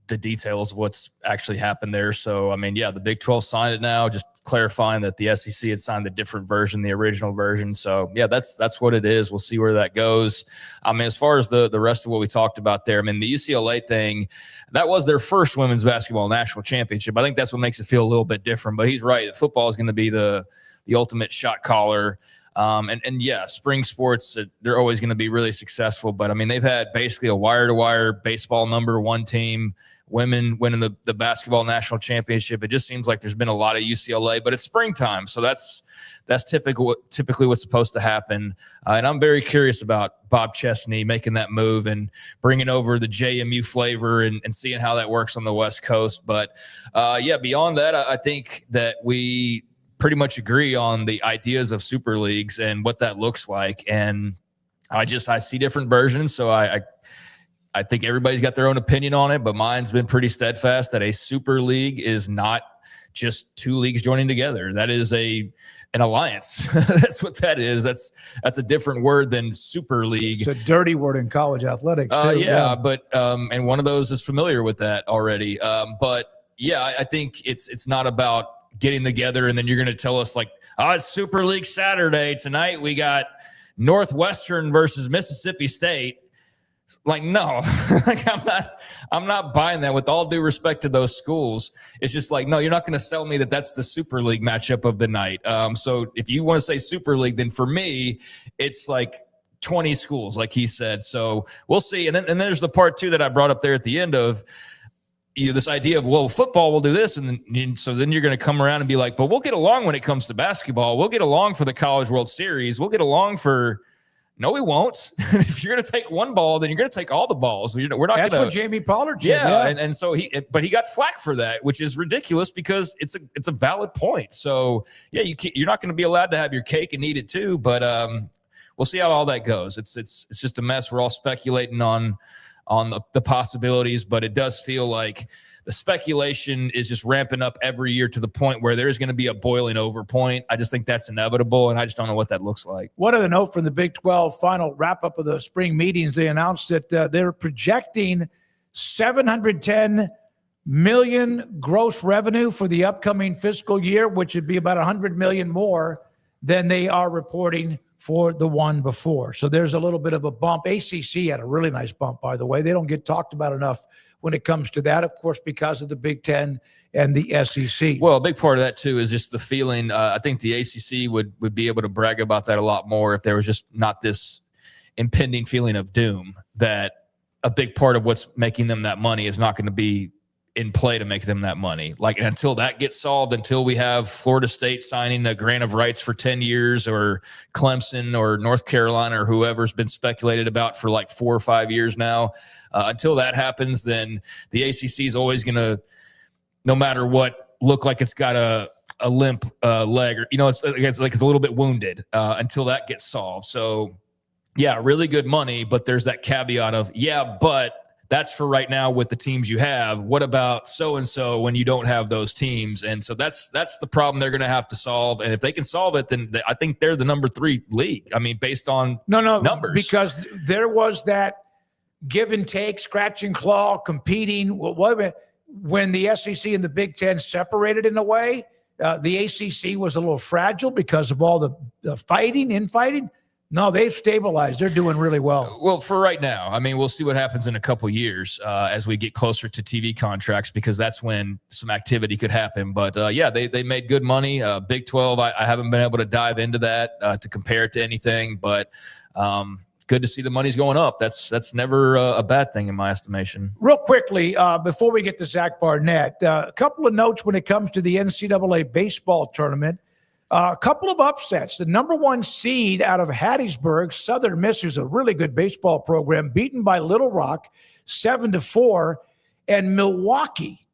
the details of what's actually happened there. So, I mean, yeah, the Big 12 signed it now, just clarifying that the SEC had signed the different version, the original version. So, yeah, that's what it is. We'll see where that goes. I mean, as far as the rest of what we talked about there, I mean, the UCLA thing, that was their first women's basketball national championship. I think that's what makes it feel a little bit different. But he's right. Football is going to be the ultimate shot caller. And yeah, spring sports, they're always going to be really successful. But, I mean, they've had basically a wire-to-wire baseball number 1 team, women winning the basketball national championship. It just seems like there's been a lot of UCLA, but it's springtime. So that's typically what's supposed to happen. And I'm very curious about Bob Chesney making that move and bringing over the JMU flavor and seeing how that works on the West Coast. But, yeah, beyond that, I think that we pretty much agree on the ideas of super leagues and what that looks like. And I see different versions. So I think everybody's got their own opinion on it, but mine's been pretty steadfast that a super league is not just 2 leagues joining together. That is an alliance. That's what that is. That's a different word than super league. It's a dirty word in college athletics. Yeah, but and one of those is familiar with that already. But yeah, I think it's not about getting together and then you're going to tell us like, it's Super League Saturday tonight. We got Northwestern versus Mississippi State. Like, no, like I'm not buying that. With all due respect to those schools, it's just like, no, you're not going to sell me that that's the Super League matchup of the night. So if you want to say Super League, then for me, it's like 20 schools, like he said. So we'll see. And then there's the part 2 that I brought up there at the end of this idea of, well, football will do this. And so then you're going to come around and be like, but we'll get along when it comes to basketball. We'll get along for the College World Series. We'll get along for. No, we won't. If you're going to take one ball, then you're going to take all the balls. We're not going to. That's what Jamie Pollard said. Yeah, and so he got flack for that, which is ridiculous because it's a valid point. So yeah, you're not going to be allowed to have your cake and eat it too. But we'll see how all that goes. It's just a mess. We're all speculating on the possibilities, but it does feel like the speculation is just ramping up every year to the point where there's going to be a boiling over point. I just think that's inevitable, and I just don't know what that looks like. One other note from the Big 12 final wrap-up of the spring meetings, they announced that they're projecting $710 million gross revenue for the upcoming fiscal year, which would be about $100 million more than they are reporting for the one before. So there's a little bit of a bump. ACC had a really nice bump, by the way. They don't get talked about enough when it comes to that, of course, because of the Big Ten and the SEC. Well, a big part of that, too, is just the feeling. I think the ACC would be able to brag about that a lot more if there was just not this impending feeling of doom that a big part of what's making them that money is not going to be in play to make them that money. Like, until that gets solved, until we have Florida State signing a grant of rights for 10 years or Clemson or North Carolina or whoever's been speculated about for like 4 or 5 years now, until that happens, then the ACC is always going to, no matter what, look like it's got a limp leg, or, it's like it's a little bit wounded until that gets solved. So yeah, really good money, but there's that caveat of, yeah, but that's for right now with the teams you have. What about so-and-so when you don't have those teams? And so that's the problem they're going to have to solve. And if they can solve it, then I think they're the number 3 league. I mean, based on numbers. Because there was that give and take, scratch and claw, competing. When the SEC and the Big Ten separated in a way, the ACC was a little fragile because of all the infighting. No, they've stabilized. They're doing really well. Well, for right now, I mean, we'll see what happens in a couple years as we get closer to TV contracts, because that's when some activity could happen. But yeah, they made good money. Big 12, I haven't been able to dive into that to compare it to anything, but good to see the money's going up. That's never a bad thing in my estimation. Real quickly, before we get to Zach Barnett, a couple of notes when it comes to the NCAA baseball tournament. A couple of upsets. The number 1 seed out of Hattiesburg, Southern Miss, who's a really good baseball program, beaten by Little Rock 7-4, and Milwaukee.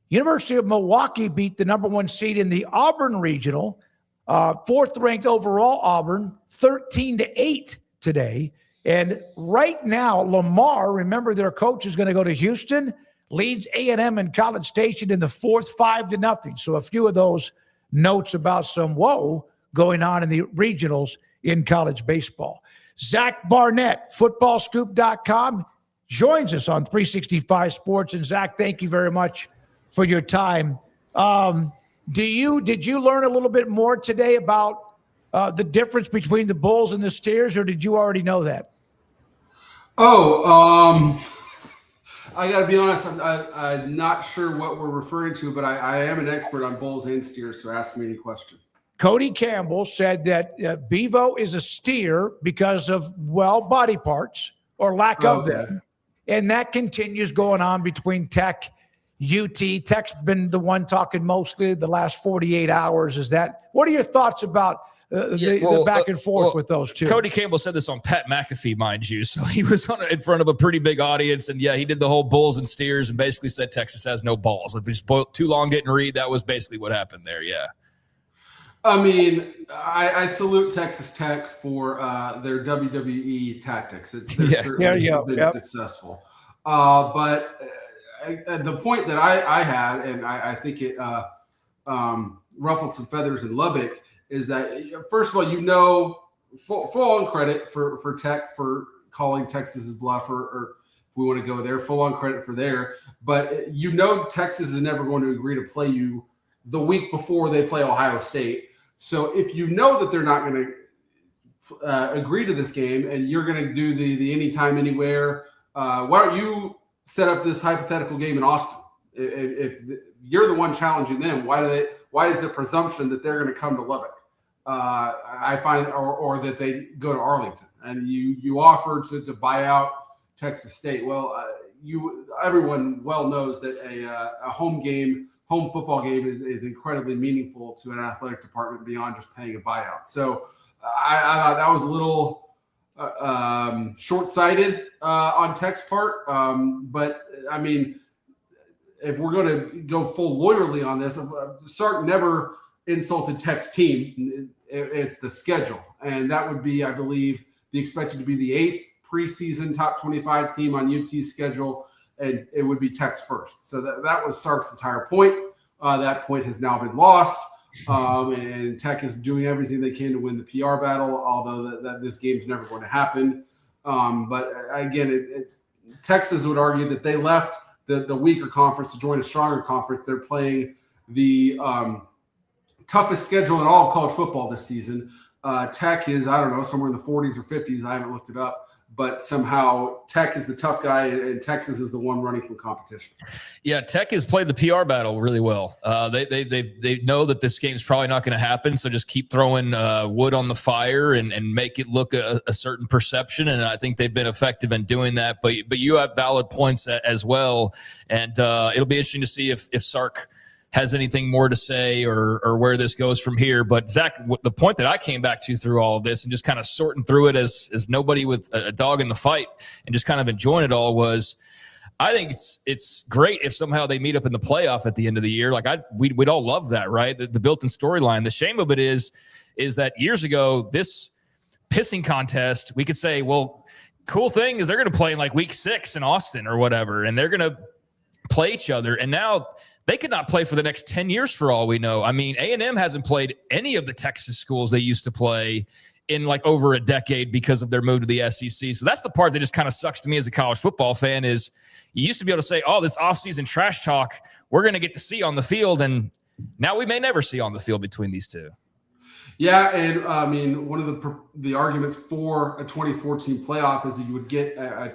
University of Milwaukee beat the number 1 seed in the Auburn Regional, 4th ranked overall Auburn, 13-8 today. And right now, Lamar, remember their coach is going to go to Houston, leads A&M and College Station in the 4th, 5-0. So a few of those notes about some woe going on in the regionals in college baseball. Zach Barnett, footballscoop.com. joins us on 365 Sports. And Zach, thank you very much for your time. Did you learn a little bit more today about the difference between the bulls and the steers, or did you already know that? I got to be honest, I'm not sure what we're referring to, but I am an expert on bulls and steers, so ask me any question. Cody Campbell said that Bevo is a steer because of, well, body parts or lack of them. And that continues going on between Tech, UT. Tech's been the one talking mostly the last 48 hours. What are your thoughts about the back and forth with those two? Cody Campbell said this on Pat McAfee, mind you. So he was in front of a pretty big audience. And, yeah, he did the whole bulls and steers and basically said Texas has no balls. If he's too long didn't read, that was basically what happened there, yeah. I mean, I salute Texas Tech for their WWE tactics. They're certainly been successful. But the point that I had, and I think it ruffled some feathers in Lubbock, is that, first of all, full on credit for Tech for calling Texas's bluff, or if we want to go there, full on credit for there. But Texas is never going to agree to play you the week before they play Ohio State. So if you know that they're not going to agree to this game and you're going to do the anytime, anywhere, why don't you set up this hypothetical game in Austin? If you're the one challenging them, why is the presumption that they're going to come to Lubbock? I find, or that they go to Arlington, and you offer to buy out Texas State. Well, everyone well knows that a home football game is incredibly meaningful to an athletic department beyond just paying a buyout. So I thought that was a little short-sighted on Tech's part. But I mean, if we're going to go full lawyerly on this, Sark never insulted Tech's team. It's the schedule. And that would be, I believe, expected to be the 8th preseason top 25 team on UT's schedule. And it would be Tech's first. So that was Sark's entire point. That point has now been lost. And Tech is doing everything they can to win the PR battle, although that this game's never going to happen. But again, Texas would argue that they left the weaker conference to join a stronger conference. They're playing the toughest schedule in all of college football this season. Tech is, I don't know, somewhere in the 40s or 50s. I haven't looked it up. But somehow Tech is the tough guy and Texas is the one running from competition. Yeah, Tech has played the PR battle really well. They know that this game's probably not going to happen, so just keep throwing wood on the fire and make it look a certain perception, and I think they've been effective in doing that. But you have valid points as well, and it'll be interesting to see if Sark has anything more to say or where this goes from here. But Zach, the point that I came back to through all of this and just kind of sorting through it as nobody with a dog in the fight and just kind of enjoying it all was, I think it's great if somehow they meet up in the playoff at the end of the year. Like we'd all love that, right? The built-in storyline. The shame of it is that years ago, this pissing contest, we could say, well, cool thing is they're going to play in like week 6 in Austin or whatever, and they're going to play each other. And now they could not play for the next 10 years for all we know. I mean, A&M hasn't played any of the Texas schools they used to play in like over a decade because of their move to the SEC. So that's the part that just kind of sucks to me as a college football fan is you used to be able to say, oh, this offseason trash talk, we're going to get to see on the field. And now we may never see on the field between these two. Yeah, and I mean, one of the arguments for a 2014 playoff is that you would get a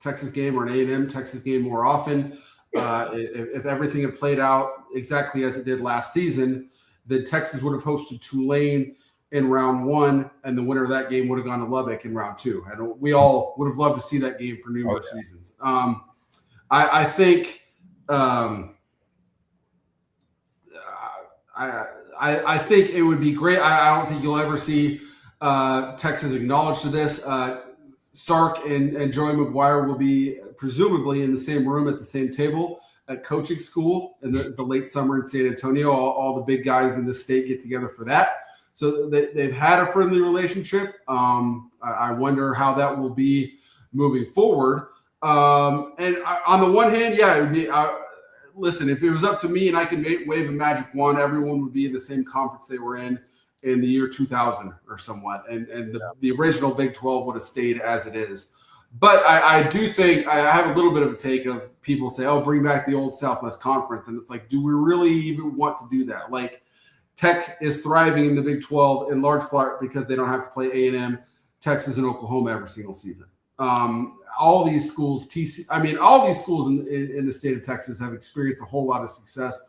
Texas game or an A&M Texas game more often. If everything had played out exactly as it did last season, then Texas would have hosted Tulane in round 1, and the winner of that game would have gone to Lubbock in round 2. And we all would have loved to see that game for numerous reasons. I think I think it would be great. I don't think you'll ever see Texas acknowledge to this. Sark and Joey McGuire will be presumably in the same room at the same table at coaching school in the late summer in San Antonio. All the big guys in the state get together for that. So they've had a friendly relationship. I wonder how that will be moving forward. And on the one hand, yeah, it would be listen, if it was up to me and I could wave a magic wand, everyone would be in the same conference they were in the year 2000 or somewhat. And the original Big 12 would have stayed as it is. But I do think I have a little bit of a take of people say, oh, bring back the old Southwest Conference. And it's like, do we really even want to do that? Like, Tech is thriving in the Big 12 in large part because they don't have to play A&M, Texas, and Oklahoma every single season. All these schools, all these schools in the state of Texas have experienced a whole lot of success,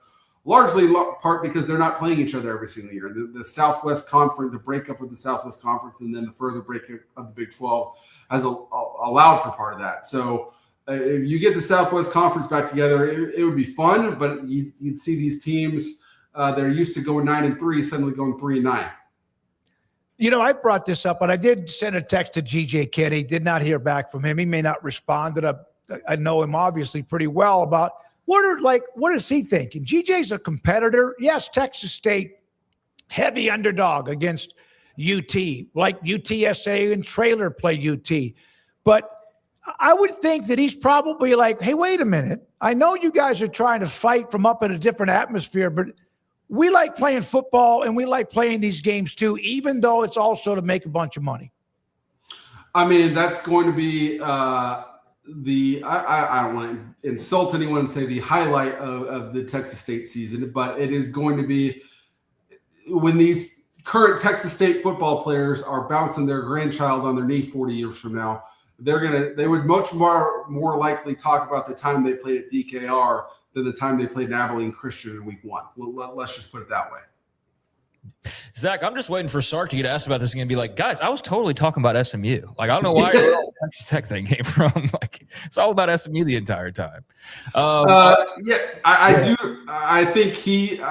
largely in part because they're not playing each other every single year. The Southwest Conference, the breakup of the Southwest Conference, and then the further breakup of the Big 12 has allowed for part of that. So if you get the Southwest Conference back together, it would be fun, but you'd see these teams that are used to going 9-3 suddenly going 3-9. I brought this up, but I did send a text to GJ Kidd. Did not hear back from him. He may not respond. I know him obviously pretty well about what is he thinking? GJ's a competitor. Yes, Texas State, heavy underdog against UT, like UTSA and Traylor play UT. But I would think that he's probably like, hey, wait a minute. I know you guys are trying to fight from up in a different atmosphere, but we like playing football and we like playing these games too, even though it's also to make a bunch of money. I mean, that's going to be I don't want to insult anyone and say the highlight of the Texas State season, but it is going to be when these current Texas State football players are bouncing their grandchild on their knee 40 years from now. They would much more likely talk about the time they played at DKR than the time they played in Abilene Christian in week 1. Let's just put it that way. Zach, I'm just waiting for Sark to get asked about this again and be like, guys, I was totally talking about SMU. Like, I don't know where the Texas Tech thing came from. Like, it's all about SMU the entire time. I do. I think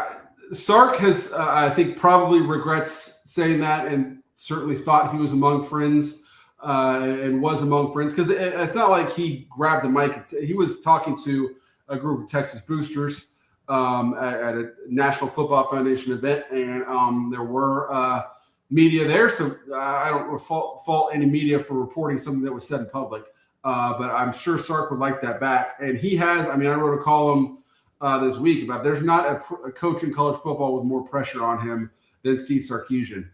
Sark has, I think, probably regrets saying that and certainly thought he was among friends and was among friends because it's not like he grabbed the mic. He was talking to a group of Texas boosters at a National Football Foundation event, and there were media there. So I don't fault any media for reporting something that was said in public, but I'm sure Sark would like that back. And he has. I mean, I wrote a column this week about there's not a coach in college football with more pressure on him than Steve Sarkisian.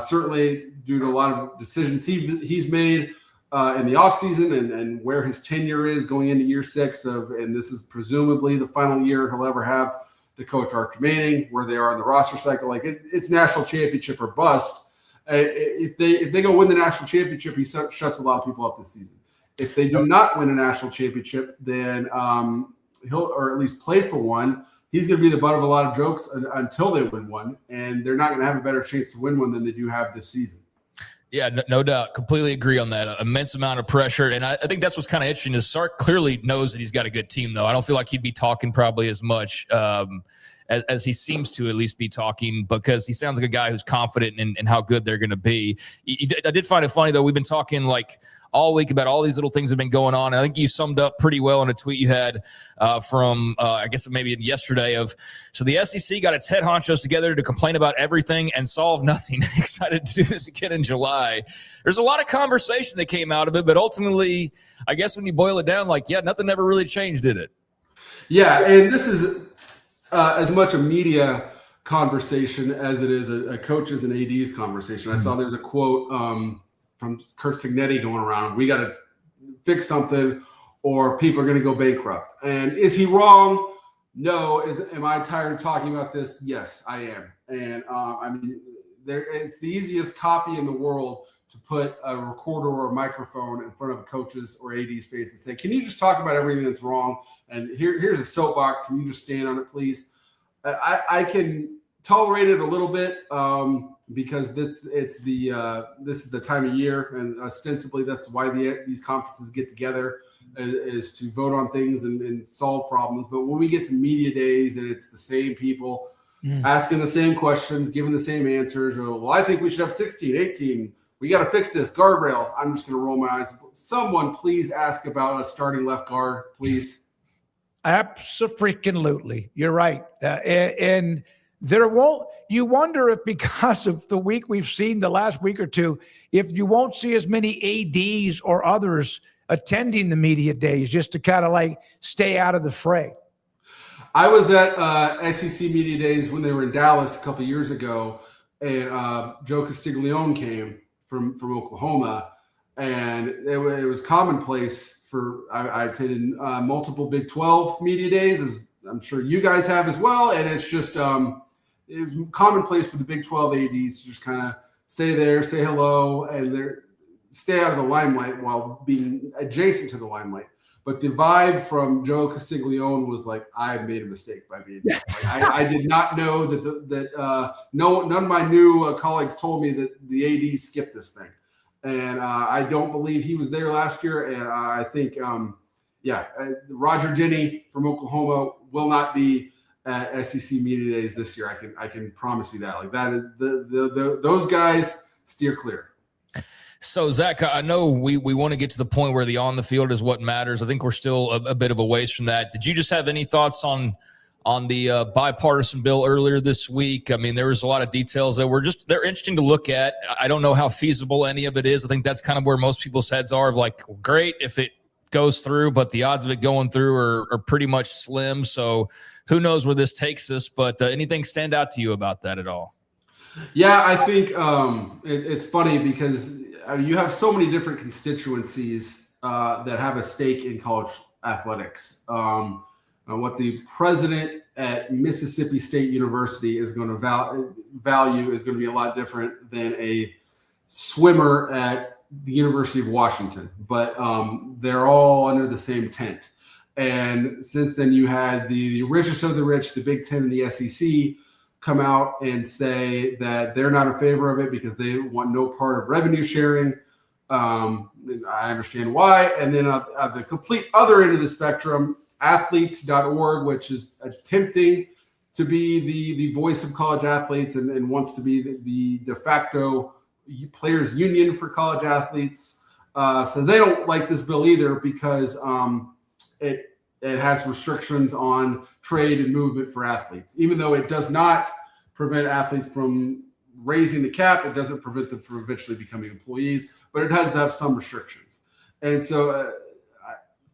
Certainly due to a lot of decisions he's made in the offseason and where his tenure is going into year 6 and this is presumably the final year he'll ever have to coach Arch Manning, where they are in the roster cycle. Like it's national championship or bust. If they go win the national championship, he shuts a lot of people up this season. If they do not win a national championship, then he'll, or at least play for one, he's going to be the butt of a lot of jokes until they win one, and they're not going to have a better chance to win one than they do have this season. Yeah, no doubt. Completely agree on that. Immense amount of pressure. And I think that's what's kind of interesting is Sark clearly knows that he's got a good team, though. I don't feel like he'd be talking probably as much as he seems to at least be talking, because he sounds like a guy who's confident in how good they're going to be. I did find it funny, though. We've been talking like all week about all these little things that have been going on. I think you summed up pretty well in a tweet you had from, I guess maybe yesterday so the SEC got its head honchos together to complain about everything and solve nothing. Excited to do this again in July. There's a lot of conversation that came out of it, but ultimately, I guess when you boil it down, nothing ever really changed, did it? Yeah, and this is as much a media conversation as it is a coaches and ADs conversation. I saw there's a quote from Kurt Signetti going around, we got to fix something or people are going to go bankrupt. And is he wrong? No. Am I tired of talking about this? Yes, I am. And I mean, it's the easiest copy in the world to put a recorder or a microphone in front of a coach's or AD's face and say, can you just talk about everything that's wrong? And here's a soapbox. Can you just stand on it, please? I can tolerate it a little bit because this is the time of year, and ostensibly that's why these conferences get together is to vote on things and solve problems. But when we get to media days and it's the same people asking the same questions, giving the same answers, well, I think we should have 16, 18. We got to fix this, guardrails. I'm just going to roll my eyes. Someone please ask about a starting left guard, please. Absolutely. You're right. And there won't, you wonder if because of the week we've seen the last week or two, if you won't see as many ADs or others attending the media days just to kind of stay out of the fray. I was at SEC media days when they were in Dallas a couple of years ago, and Joe Castiglione came from Oklahoma, And it was commonplace I attended multiple Big 12 media days, as I'm sure you guys have as well. And it's just, it was commonplace for the Big 12 ADs to just kind of stay there, say hello, and stay out of the limelight while being adjacent to the limelight. But the vibe from Joe Castiglione was like, I made a mistake by being there. Like, I did not know that none of my new colleagues told me that the AD skipped this thing. And I don't believe he was there last year. And I think, Roger Denny from Oklahoma will not be at SEC Media Days this year. I can promise you that. Like that is those guys steer clear. So, Zach, I know we want to get to the point where the on the field is what matters. I think we're still a bit of a ways from that. Did you just have any thoughts on the bipartisan bill earlier this week? I mean, there was a lot of details that they're interesting to look at. I don't know how feasible any of it is. I think that's kind of where most people's heads are of like, great if it goes through, but the odds of it going through are pretty much slim. So who knows where this takes us, but anything stand out to you about that at all? Yeah, I think it's funny because you have so many different constituencies that have a stake in college athletics. What the president at Mississippi State University is going to value is going to be a lot different than a swimmer at the University of Washington, but they're all under the same tent. And since then, you had the richest of the rich, the Big Ten and the SEC, come out and say that they're not in favor of it because they want no part of revenue sharing. I understand why. And then at the complete other end of the spectrum, athletes.org, which is attempting to be the voice of college athletes and wants to be the de facto players union for college athletes. So they don't like this bill either because it has restrictions on trade and movement for athletes. Even though it does not prevent athletes from raising the cap, it doesn't prevent them from eventually becoming employees, but it does have some restrictions. And so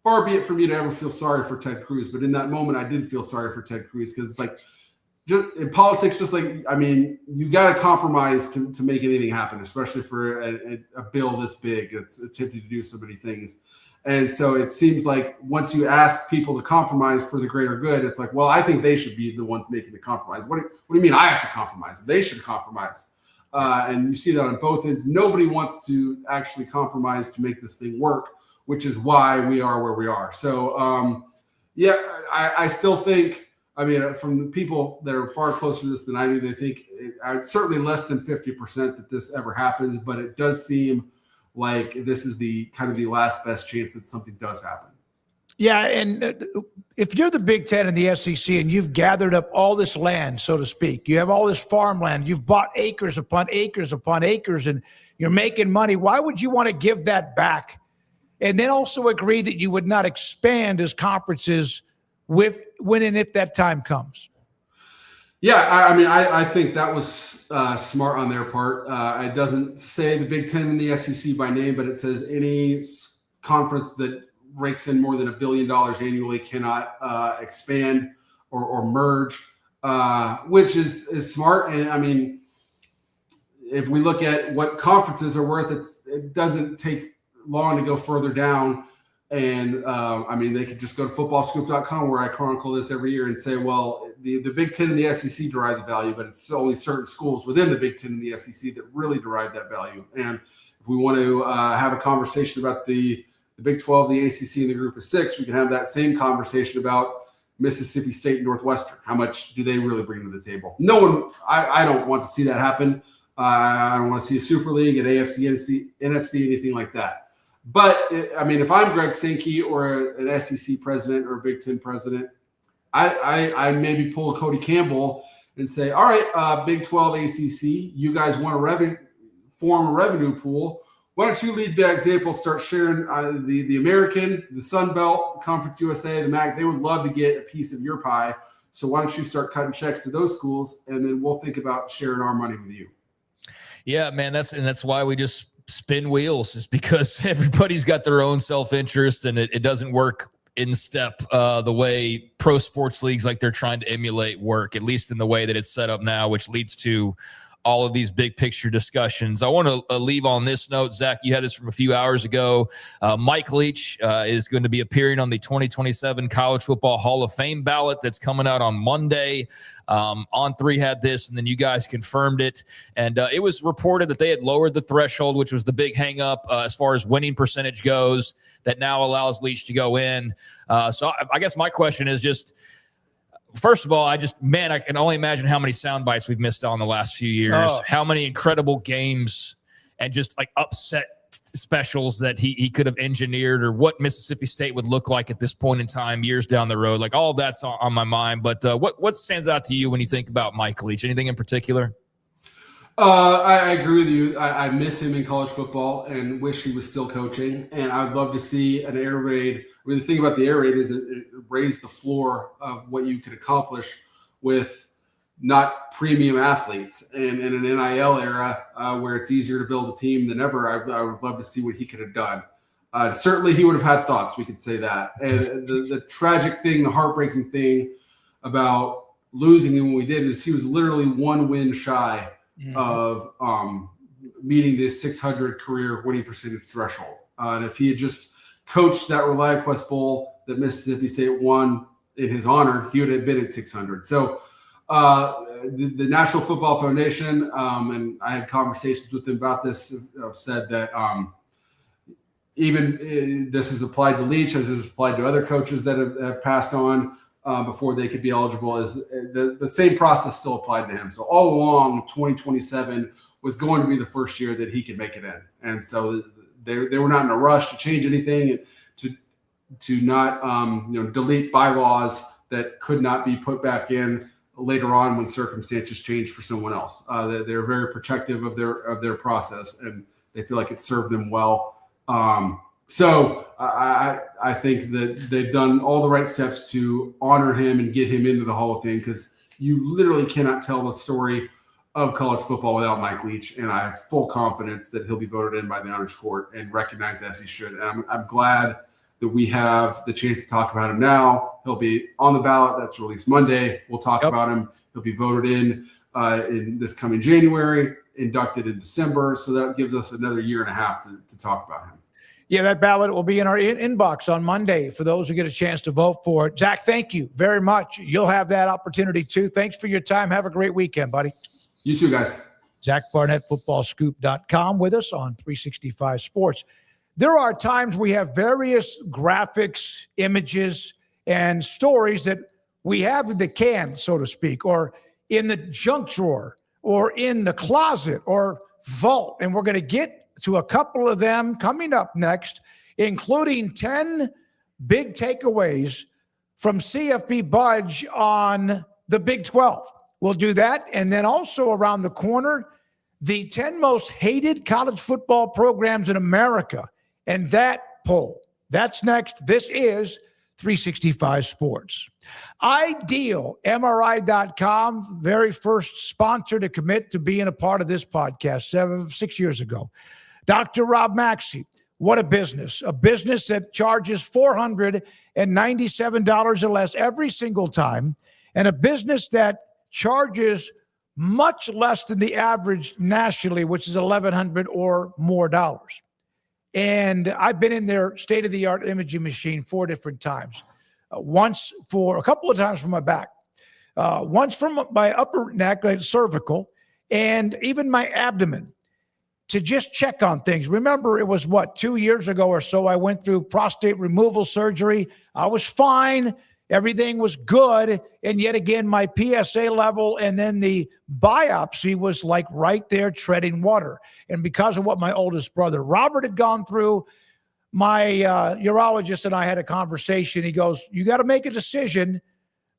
far be it for me to ever feel sorry for Ted Cruz, but in that moment, I did feel sorry for Ted Cruz because it's like, in politics, you got to compromise to make anything happen, especially for a bill this big. It's attempting to do so many things. And so it seems like once you ask people to compromise for the greater good, it's like, well, I think they should be the ones making the compromise. What do you mean I have to compromise? They should compromise. And you see that on both ends. Nobody wants to actually compromise to make this thing work, which is why we are where we are. So, I still think, from the people that are far closer to this than I do, they think certainly less than 50% that this ever happens, but it does seem like this is the kind of the last best chance that something does happen. Yeah, and if you're the Big Ten and the SEC and you've gathered up all this land, so to speak, you have all this farmland, you've bought acres upon acres upon acres, and you're making money, why would you want to give that back? And then also agree that you would not expand as conferences when and if that time comes. Yeah, I think that was smart on their part. It doesn't say the Big Ten and the SEC by name, but it says any conference that rakes in more than $1 billion annually cannot expand or merge, which is smart. And if we look at what conferences are worth, it doesn't take long to go further down. And they could just go to footballscoop.com where I chronicle this every year and say, well, the Big Ten and the SEC derive the value, but it's only certain schools within the Big Ten and the SEC that really derive that value. And if we want to have a conversation about the Big 12, the ACC, and the Group of Six, we can have that same conversation about Mississippi State and Northwestern. How much do they really bring to the table? No one, I don't want to see that happen. I don't want to see a Super League, an AFC, NFC, anything like that. But, if I'm Greg Sankey or an SEC president or a Big Ten president, I maybe pull Cody Campbell and say, all right, Big 12 ACC, you guys want to form a revenue pool. Why don't you lead by example, start sharing the American, the Sun Belt, Conference USA, the MAC. They would love to get a piece of your pie. So why don't you start cutting checks to those schools, and then we'll think about sharing our money with you. Yeah, man, that's why we just spin wheels, is because everybody's got their own self-interest, and it doesn't work in step the way pro sports leagues like they're trying to emulate work, at least in the way that it's set up now, which leads to all of these big picture discussions. I want to leave on this note. Zach, you had this from a few hours ago. Mike Leach is going to be appearing on the 2027 College Football Hall of Fame ballot that's coming out on Monday. On3 had this, and then you guys confirmed it. And it was reported that they had lowered the threshold, which was the big hang-up as far as winning percentage goes, that now allows Leach to go in. So I guess my question is just, first of all, I can only imagine how many sound bites we've missed on the last few years, how many incredible games and just like upset specials that he could have engineered, or what Mississippi State would look like at this point in time, years down the road. Like, all of that's on my mind. But what stands out to you when you think about Mike Leach? Anything in particular? I agree with you. I miss him in college football and wish he was still coaching. And I'd love to see an air raid. I mean, the thing about the air raid is it raised the floor of what you could accomplish with not premium athletes. And in an NIL era where it's easier to build a team than ever, I would love to see what he could have done. Certainly he would have had thoughts, we could say that. And the tragic thing, the heartbreaking thing about losing him when we did is he was literally one win shy of meeting this 600 career winning percentage threshold. And if he had just coached that ReliaQuest Bowl that Mississippi State won in his honor, he would have been at 600. So the National Football Foundation, and I had conversations with them about this, said that even this is applied to Leach as is applied to other coaches that have passed on before they could be eligible, is the same process still applied to him. So all along, 2027 was going to be the first year that he could make it in. And so they were not in a rush to change anything, to not delete bylaws that could not be put back in later on when circumstances change for someone else. They're very protective of their process, and they feel like it served them well. So I think that they've done all the right steps to honor him and get him into the Hall of Fame, because you literally cannot tell the story of college football without Mike Leach, and I have full confidence that he'll be voted in by the Honors Court and recognized as he should. And I'm glad that we have the chance to talk about him now. He'll be on the ballot. That's released Monday. We'll talk about him. He'll be voted in this coming January, inducted in December. So that gives us another year and a half to talk about him. Yeah, that ballot will be in our inbox on Monday for those who get a chance to vote for it. Zach, thank you very much. You'll have that opportunity too. Thanks for your time. Have a great weekend, buddy. You too, guys. Zach Barnett, footballscoop.com, with us on 365 Sports. There are times we have various graphics, images, and stories that we have in the can, so to speak, or in the junk drawer, or in the closet, or vault. And we're going to get to a couple of them coming up next, including 10 big takeaways from CFP Budge on the Big 12. We'll do that. And then also around the corner, the 10 most hated college football programs in America. And that poll, that's next. This is 365 Sports. IdealMRI.com, very first sponsor to commit to being a part of this podcast 6 years ago. Dr. Rob Maxey, what a business that charges $497 or less every single time, and a business that charges much less than the average nationally, which is $1,100 or more dollars. And I've been in their state-of-the-art imaging machine 4 different times. Once for a couple of times for my back, once from my upper neck, like cervical, and even my abdomen, to just check on things. Remember, it was 2 years ago or so, I went through prostate removal surgery. I was fine. Everything was good. And yet again, my PSA level and then the biopsy was like right there treading water. And because of what my oldest brother, Robert, had gone through, my urologist and I had a conversation. He goes, you got to make a decision,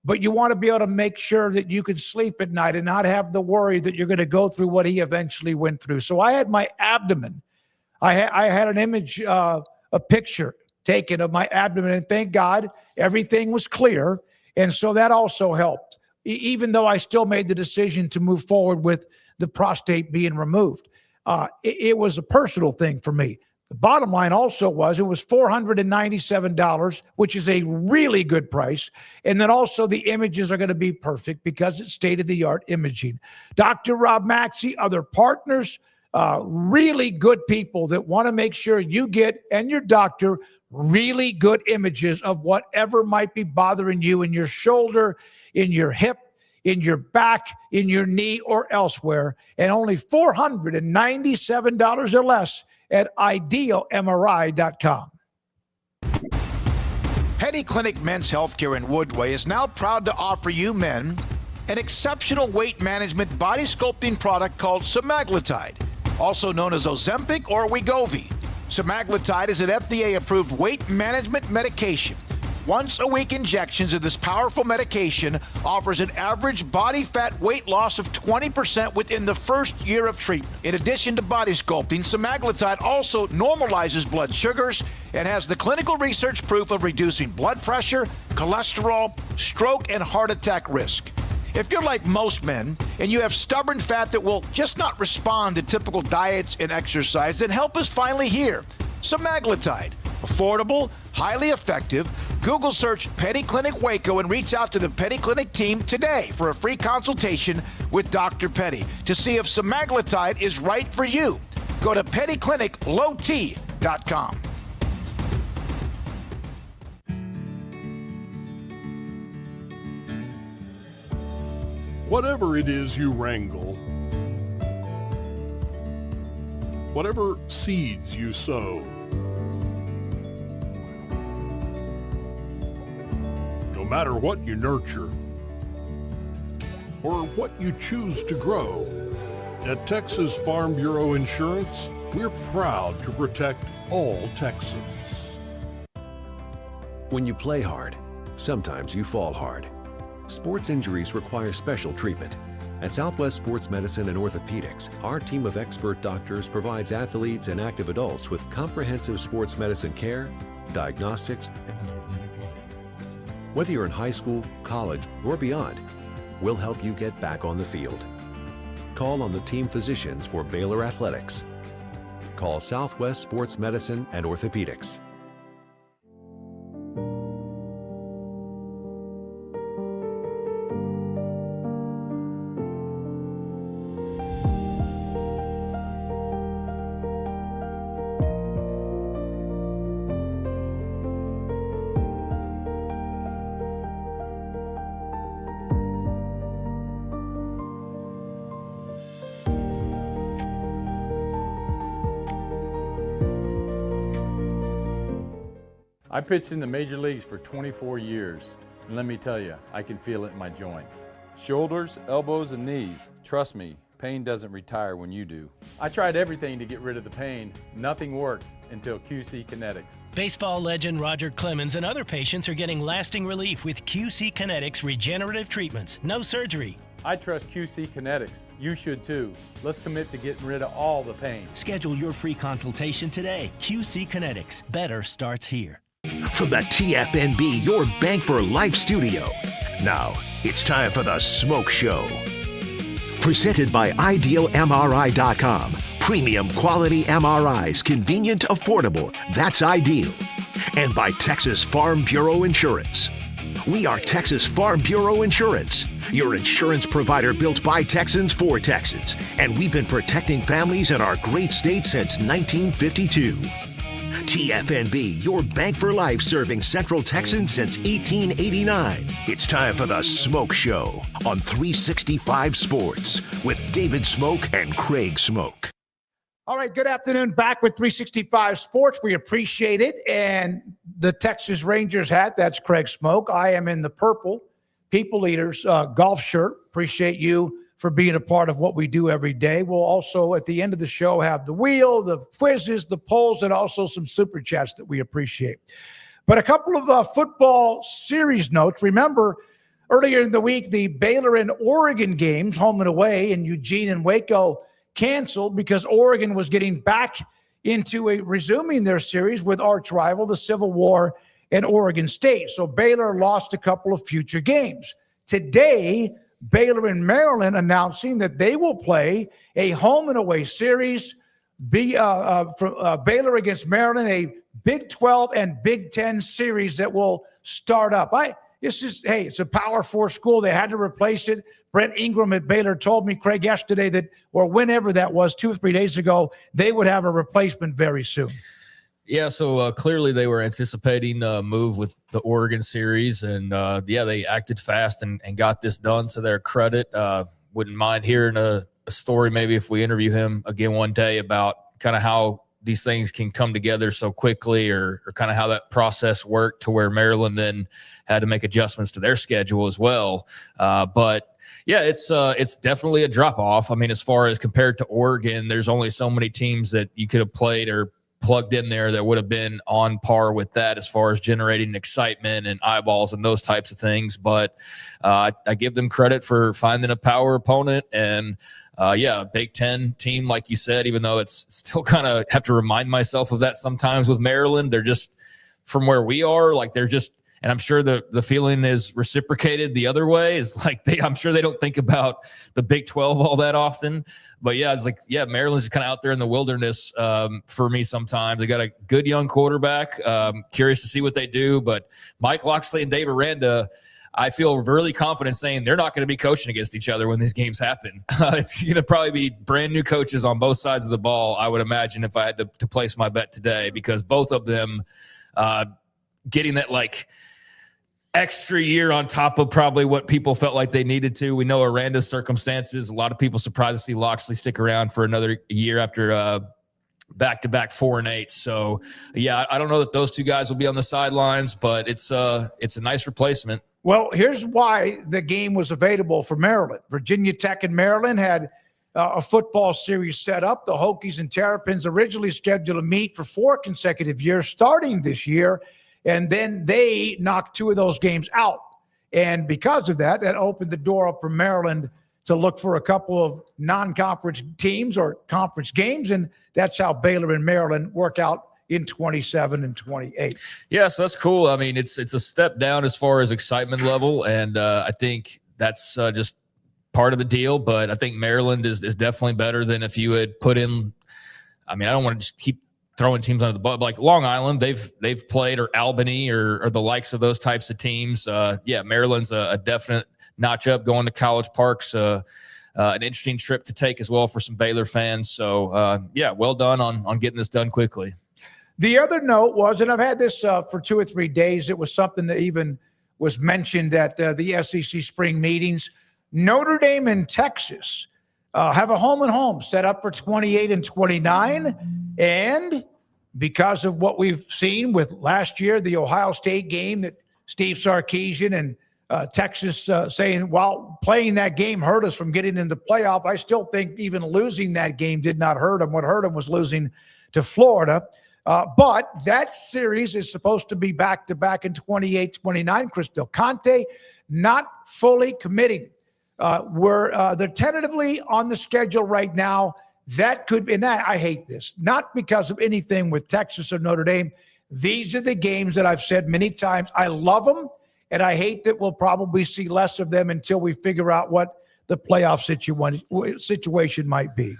but you want to be able to make sure that you can sleep at night and not have the worry that you're going to go through what he eventually went through. So I had my abdomen. I had an image, a picture taken of my abdomen, and thank God everything was clear. And so that also helped, even though I still made the decision to move forward with the prostate being removed. It was a personal thing for me. The bottom line also was it was $497, which is a really good price. And then also the images are going to be perfect because it's state-of-the-art imaging. Dr. Rob Maxey, other partners, really good people that want to make sure you get, and your doctor, really good images of whatever might be bothering you in your shoulder, in your hip, in your back, in your knee, or elsewhere. And only $497 or less at idealmri.com. Petty Clinic Men's Healthcare in Woodway is now proud to offer you men an exceptional weight management body sculpting product called semaglutide, also known as Ozempic or Wegovy. Semaglutide is an FDA-approved weight management medication. Once-a-week injections of this powerful medication offers an average body fat weight loss of 20% within the first year of treatment. In addition to body sculpting, semaglutide also normalizes blood sugars and has the clinical research proof of reducing blood pressure, cholesterol, stroke, and heart attack risk. If you're like most men and you have stubborn fat that will just not respond to typical diets and exercise, then help is finally here. Semaglutide. Affordable, highly effective. Google search Petty Clinic Waco and reach out to the Petty Clinic team today for a free consultation with Dr. Petty to see if semaglutide is right for you. Go to pettycliniclowt.com. Whatever it is you wrangle, whatever seeds you sow, no matter what you nurture or what you choose to grow, at Texas Farm Bureau Insurance, we're proud to protect all Texans. When you play hard, sometimes you fall hard. Sports injuries require special treatment. At Southwest Sports Medicine and Orthopedics, our team of expert doctors provides athletes and active adults with comprehensive sports medicine care, diagnostics. Whether you're in high school, college, or beyond, we'll help you get back on the field. Call on the team physicians for Baylor Athletics. Call Southwest Sports Medicine and Orthopedics. I pitched in the major leagues for 24 years, and let me tell you, I can feel it in my joints. Shoulders, elbows, and knees. Trust me, pain doesn't retire when you do. I tried everything to get rid of the pain. Nothing worked until QC Kinetics. Baseball legend Roger Clemens and other patients are getting lasting relief with QC Kinetics regenerative treatments. No surgery. I trust QC Kinetics. You should too. Let's commit to getting rid of all the pain. Schedule your free consultation today. QC Kinetics. Better starts here. From the TFNB Your Bank for Life studio. Now, it's time for the SMOAK Show. Presented by IdealMRI.com. Premium quality MRIs, convenient, affordable. That's ideal. And by Texas Farm Bureau Insurance. We are Texas Farm Bureau Insurance, your insurance provider built by Texans for Texans. And we've been protecting families in our great state since 1952. TFNB, your bank for life, serving Central Texans since 1889. It's time for the SMOAK Show on 365 Sports with David Smoke and Craig Smoke. All right, good afternoon. Back with 365 Sports. We appreciate it. And the Texas Rangers hat, that's Craig Smoke. I am in the purple People Eaters golf shirt. Appreciate you for being a part of what we do every day. We'll also, at the end of the show, have the wheel, the quizzes, the polls, and also some super chats that we appreciate. But a couple of football series notes. Remember, earlier in the week, the Baylor and Oregon games, home and away, in Eugene and Waco, canceled because Oregon was getting back into resuming their series with arch rival, the Civil War, and Oregon State. So Baylor lost a couple of future games. Today, Baylor and Maryland announcing that they will play a home and away series Baylor against Maryland, a Big 12 and Big 10 series that will start up. It's a Power 4 school. They had to replace it. Brent Ingram at Baylor told me, Craig, yesterday or whenever that was, 2 or 3 days ago, they would have a replacement very soon. Yeah, so clearly they were anticipating a move with the Oregon series, and they acted fast and got this done to their credit. Wouldn't mind hearing a story maybe if we interview him again one day about kind of how these things can come together so quickly, or kind of how that process worked to where Maryland then had to make adjustments to their schedule as well. But yeah, it's definitely a drop off. I mean, as far as compared to Oregon, there's only so many teams that you could have played or plugged in there that would have been on par with that as far as generating excitement and eyeballs and those types of things. But I give them credit for finding a power opponent, and a Big Ten team, like you said, even though it's still kind of have to remind myself of that sometimes with Maryland. They're just from where we are, like they're just, and I'm sure the feeling is reciprocated the other way, is like I'm sure they don't think about the Big 12 all that often. But yeah, it's like, Maryland's just kind of out there in the wilderness for me sometimes. They got a good young quarterback. Curious to see what they do. But Mike Locksley and Dave Aranda, I feel really confident saying they're not going to be coaching against each other when these games happen. It's going to probably be brand new coaches on both sides of the ball, I would imagine, if I had to place my bet today, because both of them getting that extra year on top of probably what people felt like they needed to. We know Aranda's circumstances. A lot of people surprised to see Locksley stick around for another year after back-to-back 4-8. So I don't know that those two guys will be on the sidelines, but it's a nice replacement. Well, here's why the game was available for Maryland. Virginia Tech and Maryland had a football series set up. The Hokies and Terrapins originally scheduled to meet for 4 consecutive years starting this year, and then they knocked 2 of those games out. And because of that opened the door up for Maryland to look for a couple of non-conference teams or conference games, and that's how Baylor and Maryland work out in 27 and 28. Yeah, so that's cool. I mean, it's a step down as far as excitement level, and I think that's just part of the deal. But I think Maryland is definitely better than if you had put in. I mean, I don't want to just keep throwing teams under the bus, like Long Island. They've played, or Albany, or the likes of those types of teams. Maryland's a definite notch up. Going to College Park's an interesting trip to take as well for some Baylor fans. So well done on getting this done quickly. The other note was, and I've had this for 2 or 3 days, it was something that even was mentioned at the SEC spring meetings. Notre Dame and Texas have a home-and-home set up for 28 and 29. And because of what we've seen with last year, the Ohio State game that Steve Sarkisian and Texas saying, while playing that game hurt us from getting into the playoff, I still think even losing that game did not hurt them. What hurt them was losing to Florida. But that series is supposed to be back-to-back in 28-29. Chris Del Conte not fully committing. They're tentatively on the schedule right now. That could be, and I hate this, not because of anything with Texas or Notre Dame. These are the games that I've said many times. I love them, and I hate that we'll probably see less of them until we figure out what the playoff situation might be.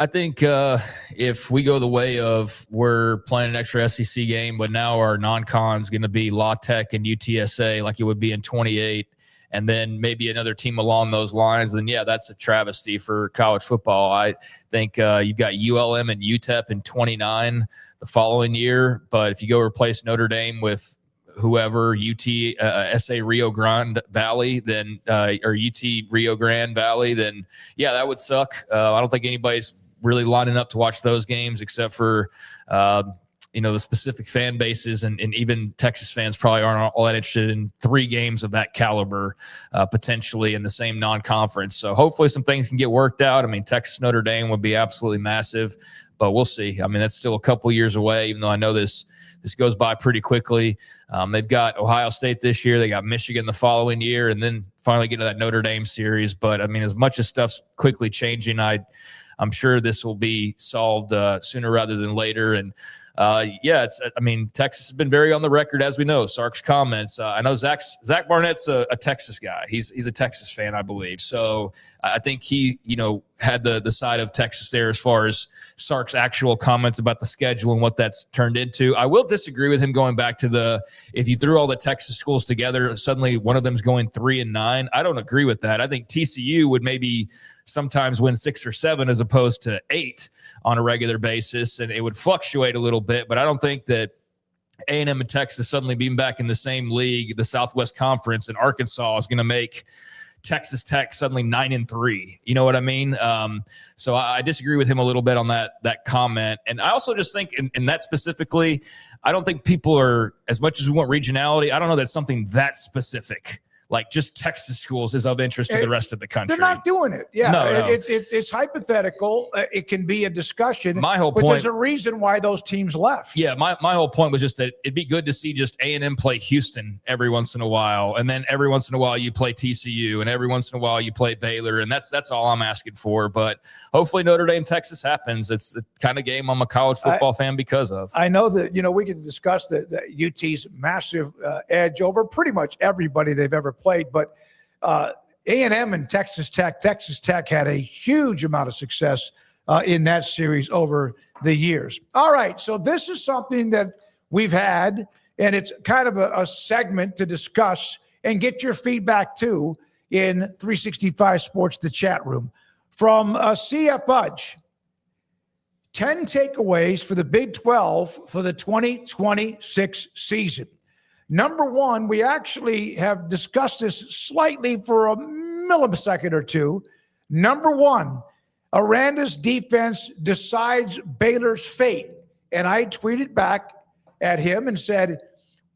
I think if we go the way of we're playing an extra SEC game, but now our non-con is going to be La Tech and UTSA like it would be in 28, and then maybe another team along those lines, then that's a travesty for college football. I think you've got ULM and UTEP in 29 the following year, but if you go replace Notre Dame with whoever, SA Rio Grande Valley, then or UT Rio Grande Valley, then that would suck. I don't think anybody's really lining up to watch those games except for the specific fan bases, and even Texas fans probably aren't all that interested in 3 games of that caliber potentially in the same non-conference. So hopefully some things can get worked out. I mean, Texas Notre Dame would be absolutely massive, but we'll see. I mean, that's still a couple years away, even though I know this goes by pretty quickly. They've got Ohio State this year. They got Michigan the following year, and then finally get to that Notre Dame series. But I mean, as much as stuff's quickly changing, I'm sure this will be solved sooner rather than later. And Texas has been very on the record, as we know. Sark's comments. I know Zach Barnett's a Texas guy. He's a Texas fan, I believe. So I think he, had the side of Texas there as far as Sark's actual comments about the schedule and what that's turned into. I will disagree with him going back to if you threw all the Texas schools together, suddenly one of them's going 3-9. I don't agree with that. I think TCU would maybe sometimes win 6 or 7 as opposed to 8 on a regular basis, and it would fluctuate a little bit, but I don't think that A&M and Texas suddenly being back in the same league, the Southwest Conference, and Arkansas is going to make Texas Tech suddenly 9-3. You know what I mean? So I disagree with him a little bit on that comment. And I also just think in that specifically, I don't think people are, as much as we want regionality, I don't know that's something that specific. Like just Texas schools is of interest to the rest of the country. They're not doing it. Yeah, no. It's hypothetical. It can be a discussion. My whole but point, there's a reason why those teams left. Yeah, my whole point was just that it'd be good to see just A&M play Houston every once in a while, and then every once in a while you play TCU, and every once in a while you play Baylor, and that's all I'm asking for. But hopefully Notre Dame Texas happens. It's the kind of game I'm a college football fan because of. I know that we can discuss the UT's massive edge over pretty much everybody they've ever played, but A&M and Texas Tech had a huge amount of success in that series over the years. All right, so this is something that we've had, and it's kind of a segment to discuss and get your feedback too in 365 Sports, the chat room. From CF Budge, 10 takeaways for the Big 12 for the 2026 season. Number one, we actually have discussed this slightly for a millisecond or two. Number one, Aranda's defense decides Baylor's fate. And I tweeted back at him and said,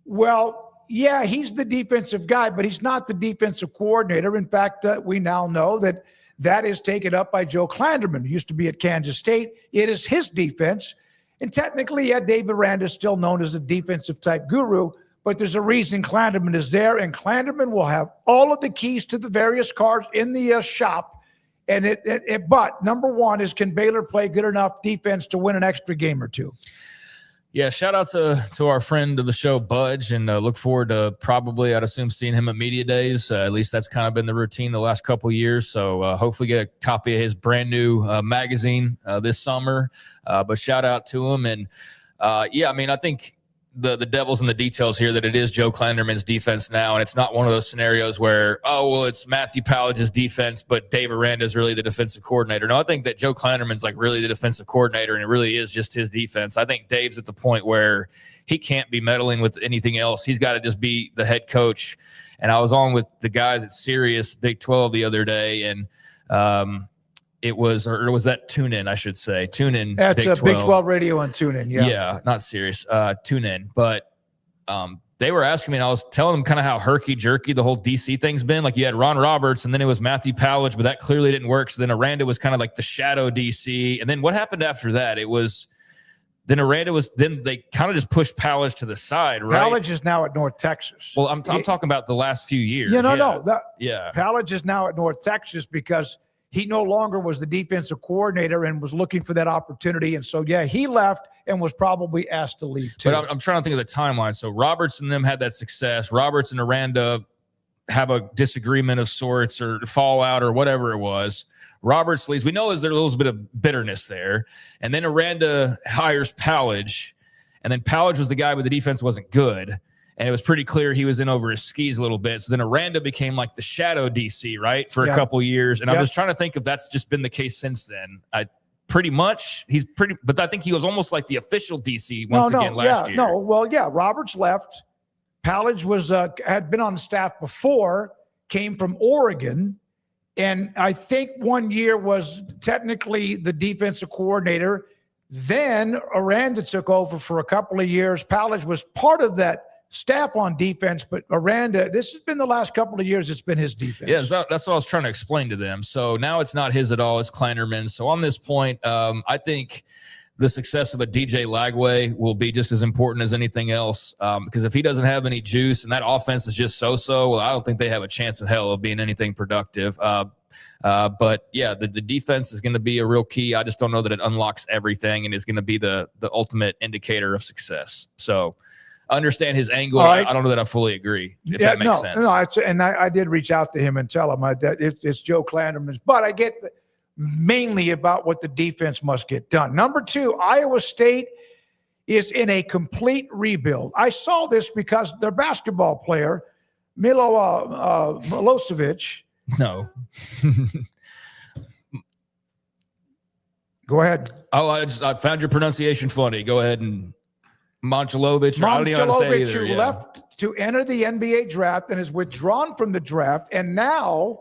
well, yeah, he's the defensive guy, but he's not the defensive coordinator. In fact, we now know that is taken up by Joe Klanderman, who used to be at Kansas State. It is his defense. And technically, David Aranda is still known as the defensive type guru. But there's a reason Klanderman is there, and Klanderman will have all of the keys to the various cars in the shop. And but number one is, can Baylor play good enough defense to win an extra game or two? Yeah, shout out to our friend of the show, Budge, and look forward to probably, I'd assume, seeing him at media days. At least that's kind of been the routine the last couple of years. So hopefully get a copy of his brand new magazine this summer. But shout out to him. And I think the devil's in the details here, that it is Joe Klanderman's defense now, and it's not one of those scenarios where, it's Matthew Pallage's defense, but Dave Aranda is really the defensive coordinator. No, I think that Joe Klanderman's like really the defensive coordinator, and it really is just his defense. I think Dave's at the point where he can't be meddling with anything else. He's got to just be the head coach. And I was on with the guys at Sirius Big 12 the other day, and was that TuneIn, I should say. TuneIn. That's Big 12. Big 12 radio and TuneIn. Yeah. Yeah, not serious. TuneIn. But they were asking me, and I was telling them kind of how herky-jerky the whole DC thing's been. Like, you had Ron Roberts, and then it was Matthew Pallage, but that clearly didn't work. So then Aranda was kind of like the shadow DC. And then what happened after that? Then they kind of just pushed Pallage to the side, right? Pallage is now at North Texas. Well, I'm talking about the last few years. Pallage is now at North Texas because he no longer was the defensive coordinator and was looking for that opportunity. And so, he left and was probably asked to leave too. But I'm trying to think of the timeline. So Roberts and them had that success. Roberts and Aranda have a disagreement of sorts or fallout or whatever it was. Roberts leaves. We know there's a little bit of bitterness there. And then Aranda hires Pallage. And then Pallage was the guy, but the defense wasn't good. And it was pretty clear he was in over his skis a little bit. So then Aranda became like the shadow DC, right, for a couple years. And I was trying to think if that's just been the case since then. But I think he was almost like the official DC last year. Roberts left. Pallage had been on staff before, came from Oregon. And I think 1 year was technically the defensive coordinator. Then Aranda took over for a couple of years. Pallage was part of that staff on defense, but Aranda, this has been the last couple of years, it's been his defense. Yeah, that's what I was trying to explain to them. So now it's not his at all, it's Klanderman's. So on this point, I think the success of a DJ Lagway will be just as important as anything else, because if he doesn't have any juice and that offense is just so-so, well, I don't think they have a chance in hell of being anything productive. But yeah, the defense is going to be a real key. I just don't know that it unlocks everything and is going to be the ultimate indicator of success. So understand his angle. Right. I don't know that I fully agree, if that makes sense. No, I did reach out to him and tell him that it's Joe Klanderman's, but I get mainly about what the defense must get done. Number 2, Iowa State is in a complete rebuild. I saw this because their basketball player, Milosevic. No. Go ahead. Oh, I found your pronunciation funny. Go ahead and Momcilovic. I don't even know how to say either. Who left to enter the NBA draft and is withdrawn from the draft, and now